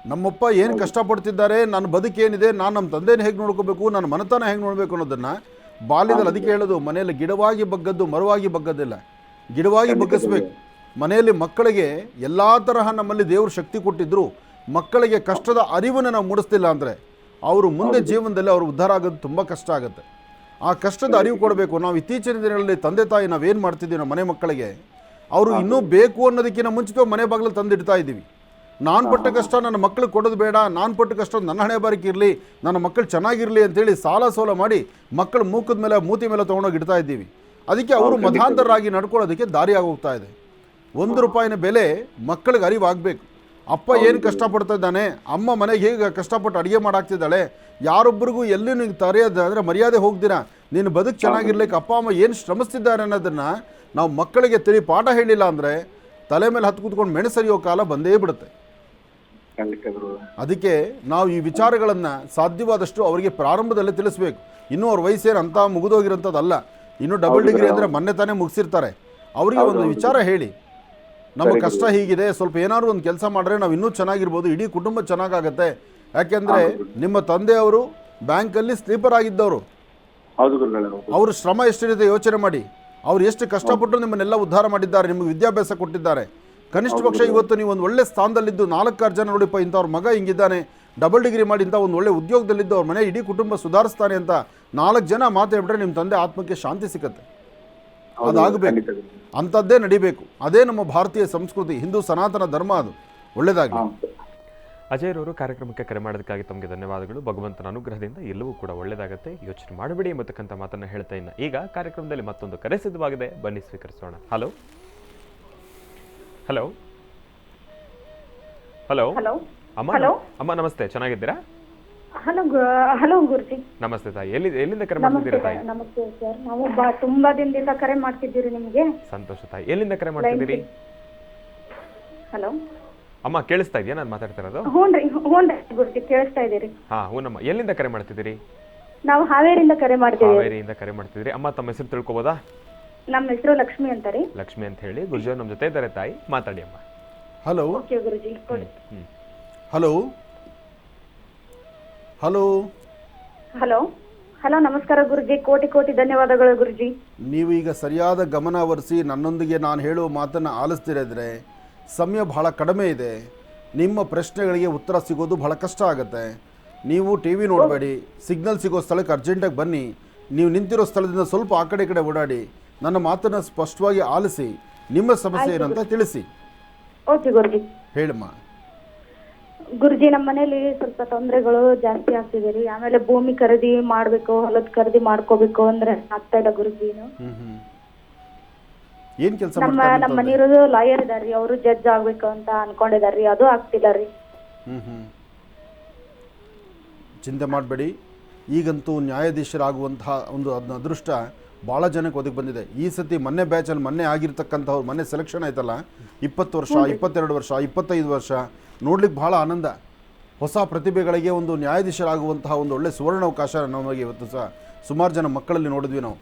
S2: ನಮ್ಮಪ್ಪ ಏನು ಕಷ್ಟಪಡ್ತಿದ್ದಾರೆ, ನನ್ನ ಬದುಕೇನಿದೆ, ನಾನು ನಮ್ಮ ತಂದೆನ ಹೇಗೆ ನೋಡ್ಕೋಬೇಕು, ನನ್ನ ಮನೆತನ ಹೇಗೆ ನೋಡಬೇಕು ಅನ್ನೋದನ್ನು ಬಾಲ್ಯದಲ್ಲಿ ಅದಕ್ಕೆ ಹೇಳೋದು, ಮನೆಯಲ್ಲಿ ಗಿಡವಾಗಿ ಬಗ್ಗದ್ದು ಮರವಾಗಿ ಬಗ್ಗದಿಲ್ಲ, ಗಿಡವಾಗಿ ಬಗ್ಗಿಸ್ಬೇಕು. ಮನೆಯಲ್ಲಿ ಮಕ್ಕಳಿಗೆ ಎಲ್ಲ ತರಹ ನಮ್ಮಲ್ಲಿ ದೇವರು ಶಕ್ತಿ ಕೊಟ್ಟಿದ್ರು, ಮಕ್ಕಳಿಗೆ ಕಷ್ಟದ ಅರಿವನ್ನು ನಾವು ಮೂಡಿಸ್ತಿಲ್ಲ ಅಂದರೆ ಅವರು ಮುಂದೆ ಜೀವನದಲ್ಲಿ ಅವರು ಉದ್ಧಾರ ಆಗೋದು ತುಂಬ ಕಷ್ಟ ಆಗುತ್ತೆ. ಆ ಕಷ್ಟದ ಅರಿವು ಕೊಡಬೇಕು. ನಾವು ಇತ್ತೀಚಿನ ದಿನಗಳಲ್ಲಿ ತಂದೆ ತಾಯಿ ನಾವೇನು ಮಾಡ್ತಿದ್ದೀವಿ ನಮ್ಮ ಮನೆ ಮಕ್ಕಳಿಗೆ, ಅವರು ಇನ್ನೂ ಬೇಕು ಅನ್ನೋದಕ್ಕಿಂತ ಮುಂಚಿತವಾಗಿ ಮನೆ ಬಾಗಿಲು ತಂದಿಡ್ತಾ ಇದ್ದೀವಿ. ನಾನು ಪಟ್ಟ ಕಷ್ಟ ನನ್ನ ಮಕ್ಕಳು ಕೊಡೋದು ಬೇಡ, ನಾನು ಪಟ್ಟ ಕಷ್ಟ ನನ್ನ ಹಣೆ ಬಾರಿಕೆ ಇರಲಿ, ನನ್ನ ಮಕ್ಕಳು ಚೆನ್ನಾಗಿರಲಿ ಅಂತೇಳಿ ಸಾಲ ಸೋಲ ಮಾಡಿ ಮಕ್ಕಳು ಮೂಕದ ಮೇಲೆ ಮೂತಿ ಮೇಲೆ ತೊಗೊಂಡೋಗಿ ಇಡ್ತಾ ಇದ್ದೀವಿ. ಅದಕ್ಕೆ ಅವರು ಮಧಾಂತರಾಗಿ ನಡ್ಕೊಳ್ಳೋದಕ್ಕೆ ದಾರಿ ಆಗೋಗ್ತಾ ಇದೆ. 1 ರೂಪಾಯಿನ ಬೆಲೆ ಮಕ್ಕಳಿಗೆ ಅರಿವಾಗಬೇಕು. ಅಪ್ಪ ಏನು ಕಷ್ಟಪಡ್ತಾ ಇದ್ದಾನೆ, ಅಮ್ಮ ಮನೆಗೆ ಹೇಗೆ ಕಷ್ಟಪಟ್ಟು ಅಡುಗೆ ಮಾಡಾಕ್ತಿದ್ದಾಳೆ, ಯಾರೊಬ್ಬರಿಗೂ ಎಲ್ಲಿ ನಿಂಗೆ ತರೆಯೋದು ಅಂದರೆ ಮರ್ಯಾದೆ ಹೋಗ್ದಿರಾ, ನೀನು ಬದುಕು ಚೆನ್ನಾಗಿರ್ಲಿಕ್ಕೆ ಅಪ್ಪ ಅಮ್ಮ ಏನು ಶ್ರಮಿಸ್ತಿದ್ದಾರೆ ಅನ್ನೋದನ್ನು ನಾವು ಮಕ್ಕಳಿಗೆ ಪಾಠ ಹೇಳಿಲ್ಲ ಅಂದರೆ ತಲೆ ಮೇಲೆ ಹತ್ತು ಕೂತ್ಕೊಂಡು ಮೆಣಸರಿಯೋ ಕಾಲ ಬಂದೇ ಬಿಡುತ್ತೆ. ಅದಕ್ಕೆ ನಾವು ಈ ವಿಚಾರಗಳನ್ನು ಸಾಧ್ಯವಾದಷ್ಟು ಅವರಿಗೆ ಪ್ರಾರಂಭದಲ್ಲೇ ತಿಳಿಸ್ಬೇಕು. ಇನ್ನೂ ಅವ್ರ ವಯಸ್ಸೇನು ಅಂತ ಮುಗಿದೋಗಿರೋಂಥದ್ದಲ್ಲ. ಇನ್ನೂ ಡಬಲ್ ಡಿಗ್ರಿ ಅಂದರೆ ಮೊನ್ನೆ ತಾನೇ ಮುಗಿಸಿರ್ತಾರೆ. ಅವರಿಗೆ ಒಂದು ವಿಚಾರ ಹೇಳಿ, ನಮ್ಮ ಕಷ್ಟ ಹೀಗಿದೆ, ಸ್ವಲ್ಪ ಏನಾದ್ರು ಒಂದು ಕೆಲಸ ಮಾಡಿದ್ರೆ ನಾವು ಇನ್ನೂ ಚೆನ್ನಾಗಿರ್ಬೋದು, ಇಡೀ ಕುಟುಂಬ ಚೆನ್ನಾಗಾಗತ್ತೆ. ಯಾಕೆಂದರೆ ನಿಮ್ಮ ತಂದೆಯವರು ಬ್ಯಾಂಕಲ್ಲಿ ಸ್ಲೀಪರ್ ಆಗಿದ್ದವರು, ಅವ್ರ ಶ್ರಮ ಎಷ್ಟಿರುತ್ತೆ ಯೋಚನೆ ಮಾಡಿ. ಅವ್ರು ಎಷ್ಟು ಕಷ್ಟಪಟ್ಟು ನಿಮ್ಮನ್ನೆಲ್ಲ ಉದ್ಧಾರ ಮಾಡಿದ್ದಾರೆ, ನಿಮಗೆ ವಿದ್ಯಾಭ್ಯಾಸ ಕೊಟ್ಟಿದ್ದಾರೆ. ಕನಿಷ್ಠ ಪಕ್ಷ ಇವತ್ತು ನೀವು ಒಂದು ಒಳ್ಳೆ ಸ್ಥಾನದಲ್ಲಿದ್ದು 4-6 ಜನ ನೋಡಿಪ್ಪ ಇಂಥವ್ರ ಮಗ ಹಿಂಗಿದ್ದಾನೆ, ಡಬಲ್ ಡಿಗ್ರಿ ಮಾಡಿ ಇಂಥ ಒಂದು ಒಳ್ಳೆ ಉದ್ಯೋಗದಲ್ಲಿದ್ದು ಅವ್ರ ಮನೆ ಇಡೀ ಕುಟುಂಬ ಸುಧಾರಿಸ್ತಾನೆ ಅಂತ 4 ಜನ ಮಾತಾಡ್ಬಿಟ್ರೆ ನಿಮ್ಮ ತಂದೆ ಆತ್ಮಕ್ಕೆ ಶಾಂತಿ ಸಿಕ್ಕತ್ತೆ. ಅದಾಗಬೇಕು, ಅಂಥದ್ದೇ ನಡಿಬೇಕು. ಅದೇ ನಮ್ಮ ಭಾರತೀಯ ಸಂಸ್ಕೃತಿ, ಹಿಂದೂ ಸನಾತನ ಧರ್ಮ. ಅದು ಒಳ್ಳೆಯದಾಗಿ.
S1: ಅಜಯ್ರವರು ಕಾರ್ಯಕ್ರಮಕ್ಕೆ ಕರೆ ಮಾಡೋದಕ್ಕಾಗಿ ತಮಗೆ ಧನ್ಯವಾದಗಳು. ಭಗವಂತನ ಅನುಗ್ರಹದಿಂದ ಎಲ್ಲವೂ ಕೂಡ ಒಳ್ಳೆಯದಾಗುತ್ತೆ, ಯೋಚನೆ ಮಾಡಬೇಡಿ ಎಂಬತಕ್ಕಂಥ ಮಾತನ್ನು ಹೇಳ್ತಾ ಇನ್ನ ಈಗ ಕಾರ್ಯಕ್ರಮದಲ್ಲಿ ಮತ್ತೊಂದು ಕರೆ ಸಿದ್ಧವಾಗಿದೆ, ಬನ್ನಿ ಸ್ವೀಕರಿಸೋಣ. ಹಲೋ ಹಲೋ ಹಲೋ
S3: ಹಲೋ
S1: ಅಮ್ಮ, ಅಮ್ಮ ನಮಸ್ತೆ, ಚೆನ್ನಾಗಿದ್ದೀರಾ?
S5: ಹಲೋ ಗುರುಜಿ.
S1: ನಮಸ್ತೆ ತಾಯಿ, ಎಲ್ಲಿಂದ ಕರೆ ಮಾಡ್ತಿದ್ದೀರಾ ತಾಯಿ?
S5: ನಮಸ್ತೆ ಸರ್. ನಾವು ತುಂಬಾ ದಿನದಿಂದ ಕರೆ ಮಾಡ್ತಿದ್ದೀರಿ ನಿಮಗೆ.
S1: ಸಂತೋಷ ತಾಯಿ. ಎಲ್ಲಿಂದ ಕರೆ ಮಾಡ್ತಿದ್ದೀರಿ?
S5: ಹಲೋ
S1: ಅಮ್ಮ, ಕೇಳಿಸ್ತಾ ಇದೆಯಾ ನಾನು ಮಾತಾಡ್ತಿರೋದು?
S5: ಹ್ಞೂನ್ರಿ ಗುರುಜಿ, ಕೇಳಿಸ್ತಾ ಇದೀರಿ.
S1: ಹಾ, ಹೂನಮ್ಮ. ಎಲ್ಲಿಂದ ಕರೆ ಮಾಡ್ತಿದ್ದೀರಿ?
S5: ನಾವು ಹಾವೇರಿಯಿಂದ ಕರೆ ಮಾಡ್ತೀವಿ.
S1: ಹಾವೇರಿಯಿಂದ ಕರೆ ಮಾಡ್ತಿದ್ದೀರಿ. ಅಮ್ಮ, ತಮ್ಮ ಹೆಸರು ತಿಳ್ಕೊಬೋದಾ?
S5: ನಮ್ಮ ಹೆಸರು ಲಕ್ಷ್ಮಿ ಅಂತ ರೀ.
S1: ಲಕ್ಷ್ಮಿ ಅಂತ ಹೇಳಿ. ಗುರುಜಿ ನಮ್ಮ ಜೊತೆ ಇದ್ದಾರೆ ತಾಯಿ, ಮಾತಾಡಿ ಅಮ್ಮ.
S2: ಹಲೋ
S5: ಓಕೆ ಗುರುಜಿ, ಕೊಡಿ.
S2: ಹಲೋ ಹಲೋ
S5: ಹಲೋ ಹಲೋ ನಮಸ್ಕಾರ ಗುರುಜಿ. ಕೋಟಿ ಕೋಟಿ ಧನ್ಯವಾದಗಳು ಗುರುಜಿ.
S2: ನೀವು ಈಗ ಸರಿಯಾದ ಗಮನ ಹರಿಸಿ ನನ್ನೊಂದಿಗೆ ನಾನು ಹೇಳುವ ಮಾತನ್ನು ಆಲಿಸ್ತಿರಿದ್ರೆ ಸಮಯ ಬಹಳ ಕಡಿಮೆ ಇದೆ. ನಿಮ್ಮ ಪ್ರಶ್ನೆಗಳಿಗೆ ಉತ್ತರ ಸಿಗೋದು ಬಹಳ ಕಷ್ಟ ಆಗುತ್ತೆ. ನೀವು ಟಿ ವಿ ನೋಡಬೇಡಿ, ಸಿಗ್ನಲ್ ಸಿಗೋ ಸ್ಥಳಕ್ಕೆ ಅರ್ಜೆಂಟಾಗಿ ಬನ್ನಿ. ನೀವು ನಿಂತಿರೋ ಸ್ಥಳದಿಂದ ಸ್ವಲ್ಪ ಆ ಕಡೆ ಈ ಕಡೆ ಓಡಾಡಿ ನನ್ನ ಮಾತನ್ನು ಸ್ಪಷ್ಟವಾಗಿ ಆಲಿಸಿ ನಿಮ್ಮ ಸಮಸ್ಯೆ ಏನಂತ ತಿಳಿಸಿ.
S5: ಓಕೆ ಗುರುಜಿ.
S2: ಹೇಳಮ್ಮ.
S5: ಗುರುಜಿ, ನಮ್ಮ ಮನೇಲಿ ಸ್ವಲ್ಪ ತೊಂದರೆಗಳು ಜಾಸ್ತಿ ಆಗ್ತಿದೆ ರೀ. ಆಮೇಲೆ ಭೂಮಿ ಖರೀದಿ ಮಾಡ್ಬೇಕು, ಹೊಲದ ಖರೀದಿ ಮಾಡ್ಕೋಬೇಕು ಅಂದ್ರೆ ಆಗ್ತಾ ಇಲ್ಲ ಗುರುಜಿ.
S2: ಏನು ಕೆಲಸ
S5: ನಮ್ಮ ಮನೆಯವರು ಲಾಯರ್ ಇದಾರ್ರಿ, ಅವರು ಜಡ್ಜ್ ಆಗ್ಬೇಕು ಅಂತ ಅನ್ಕೊಂಡಿದಾರ್ರಿ, ಅದು ಆಗ್ತಿಲ್ಲ ರೀ.
S2: ಚಿಂತೆ ಮಾಡಬೇಡಿ. ಈಗಂತೂ ನ್ಯಾಯಾಧೀಶರಾಗುವಂತಹ ಒಂದು ಅದೃಷ್ಟ ಭಾಳ ಜನಕ್ಕೆ ಒದಗಿ ಬಂದಿದೆ. ಈ ಸತಿ ಮೊನ್ನೆ ಬ್ಯಾಚಲ್ಲಿ ಮೊನ್ನೆ ಆಗಿರ್ತಕ್ಕಂಥವ್ರು ಮೊನ್ನೆ ಸೆಲೆಕ್ಷನ್ ಆಯ್ತಲ್ಲ, 20 ವರ್ಷ, 22 ವರ್ಷ, 25 ವರ್ಷ, ನೋಡ್ಲಿಕ್ಕೆ ಭಾಳ ಆನಂದ. ಹೊಸ ಪ್ರತಿಭೆಗಳಿಗೆ ಒಂದು ನ್ಯಾಯಾಧೀಶರಾಗುವಂತಹ ಒಂದು ಒಳ್ಳೆ ಸುವರ್ಣಾವಕಾಶ ನಮಗೆ ಇವತ್ತು ಸಹ ಸುಮಾರು ಜನ ಮಕ್ಕಳಲ್ಲಿ ನೋಡಿದ್ವಿ ನಾವು.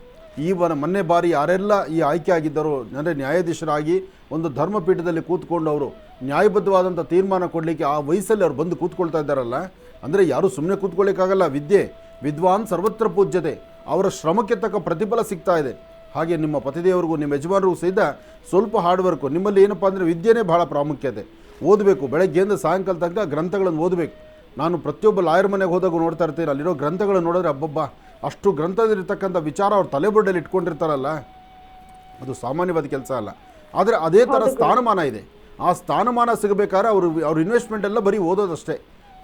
S2: ಮೊನ್ನೆ ಬಾರಿ ಯಾರೆಲ್ಲ ಈ ಆಯ್ಕೆ ಆಗಿದ್ದರು, ಅಂದರೆ ನ್ಯಾಯಾಧೀಶರಾಗಿ ಒಂದು ಧರ್ಮಪೀಠದಲ್ಲಿ ಕೂತ್ಕೊಂಡು ಅವರು ನ್ಯಾಯಬದ್ಧವಾದಂಥ ತೀರ್ಮಾನ ಕೊಡಲಿಕ್ಕೆ ಆ ವಯಸ್ಸಲ್ಲಿ ಅವ್ರು ಬಂದು ಕೂತ್ಕೊಳ್ತಾ ಇದ್ದಾರಲ್ಲ, ಅಂದರೆ ಯಾರೂ ಸುಮ್ಮನೆ ಕೂತ್ಕೊಳ್ಳಿಕ್ಕಾಗಲ್ಲ. ವಿದ್ವಾನ್ ಸರ್ವತ್ರ ಪೂಜ್ಯತೆ. ಅವರ ಶ್ರಮಕ್ಕೆ ತಕ್ಕ ಪ್ರತಿಫಲ ಸಿಗ್ತಾ ಇದೆ. ಹಾಗೆ ನಿಮ್ಮ ಪತಿದೇವರಿಗೂ ನಿಮ್ಮ ಯಜಮಾನರಿಗೂ ಸಹಿತ ಸ್ವಲ್ಪ ಹಾರ್ಡ್ ವರ್ಕು. ನಿಮ್ಮಲ್ಲಿ ಏನಪ್ಪ ಅಂದರೆ ವಿದ್ಯೆನೇ ಭಾಳ ಪ್ರಾಮುಖ್ಯತೆ. ಓದಬೇಕು, ಬೆಳಗ್ಗೆಯಿಂದ ಸಾಯಂಕಾಲ ತನಕ ಗ್ರಂಥಗಳನ್ನು ಓದಬೇಕು. ನಾನು ಪ್ರತಿಯೊಬ್ಬ ಲಾಯರ್ ಮನೆಗೆ ಹೋದಾಗ ನೋಡ್ತಾ ಇರ್ತೀನಿ, ಅಲ್ಲಿರೋ ಗ್ರಂಥಗಳನ್ನು ನೋಡಿದ್ರೆ ಅಬ್ಬಬ್ಬ, ಅಷ್ಟು ಗ್ರಂಥದಲ್ಲಿರ್ತಕ್ಕಂಥ ವಿಚಾರ ಅವ್ರು ತಲೆಬುಡ್ಡಲ್ಲಿ ಇಟ್ಕೊಂಡಿರ್ತಾರಲ್ಲ, ಅದು ಸಾಮಾನ್ಯವಾದ ಕೆಲಸ ಅಲ್ಲ. ಆದರೆ ಅದೇ ಥರ ಸ್ಥಾನಮಾನ ಇದೆ. ಆ ಸ್ಥಾನಮಾನ ಸಿಗಬೇಕಾದ್ರೆ ಅವ್ರ ಇನ್ವೆಸ್ಟ್ಮೆಂಟ್ ಎಲ್ಲ ಬರೀ ಓದೋದಷ್ಟೇ.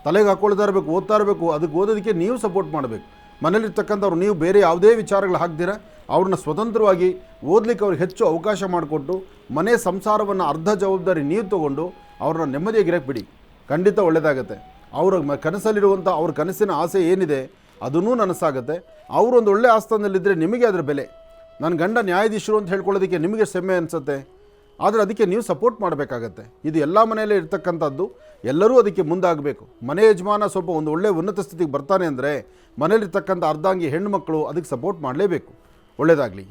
S2: ತಲೆಗೆ ಹಾಕ್ಕೊಳ್ತಾ ಇರಬೇಕು, ಓದ್ತಾ ಇರಬೇಕು. ಅದಕ್ಕೆ ಓದೋದಕ್ಕೆ ನೀವು ಸಪೋರ್ಟ್ ಮಾಡಬೇಕು. ಮನೇಲಿರ್ತಕ್ಕಂಥವ್ರು ನೀವು ಬೇರೆ ಯಾವುದೇ ವಿಚಾರಗಳು ಹಾಕ್ದಿರ ಅವ್ರನ್ನ ಸ್ವತಂತ್ರವಾಗಿ ಓದಲಿಕ್ಕೆ ಅವ್ರಿಗೆ ಹೆಚ್ಚು ಅವಕಾಶ ಮಾಡಿಕೊಟ್ಟು ಮನೆ ಸಂಸಾರವನ್ನು ಅರ್ಧ ಜವಾಬ್ದಾರಿ ನೀವು ತೊಗೊಂಡು ಅವ್ರನ್ನ ನೆಮ್ಮದಿಯಾಗಿರಕ್ಕೆ ಬಿಡಿ. ಖಂಡಿತ ಒಳ್ಳೆಯದಾಗತ್ತೆ. ಅವ್ರ ಕನಸಲ್ಲಿರುವಂಥ ಅವ್ರ ಕನಸಿನ ಆಸೆ ಏನಿದೆ ಅದನ್ನೂ ನನಸಾಗುತ್ತೆ. ಅವರೊಂದು ಒಳ್ಳೆ ಆಸ್ಥಾನದಲ್ಲಿದ್ದರೆ ನಿಮಗೆ ಅದರ ಬೆಲೆ. ನನ್ನ ಗಂಡ ನ್ಯಾಯಾಧೀಶರು ಅಂತ ಹೇಳ್ಕೊಳ್ಳೋದಕ್ಕೆ ನಿಮಗೆ ಹೆಮ್ಮೆ ಅನಿಸುತ್ತೆ, ಆದರೆ ಅದಕ್ಕೆ ನೀವು ಸಪೋರ್ಟ್ ಮಾಡಬೇಕಾಗತ್ತೆ. ಇದು ಎಲ್ಲ ಮನೆಯಲ್ಲೇ ಇರ್ತಕ್ಕಂಥದ್ದು. ಎಲ್ಲರೂ ಅದಕ್ಕೆ ಮುಂದಾಗಬೇಕು. ಮನೆ ಯಜಮಾನ ಸ್ವಲ್ಪ ಒಂದು ಒಳ್ಳೆಯ ಉನ್ನತ ಸ್ಥಿತಿಗೆ ಬರ್ತಾನೆ ಅಂದರೆ ಮನೇಲಿರ್ತಕ್ಕಂಥ ಅರ್ಧಾಂಗಿ ಹೆಣ್ಣು ಮಕ್ಕಳು ಅದಕ್ಕೆ ಸಪೋರ್ಟ್ ಮಾಡಲೇಬೇಕು. ಒಳ್ಳೆಯದಾಗಲಿ.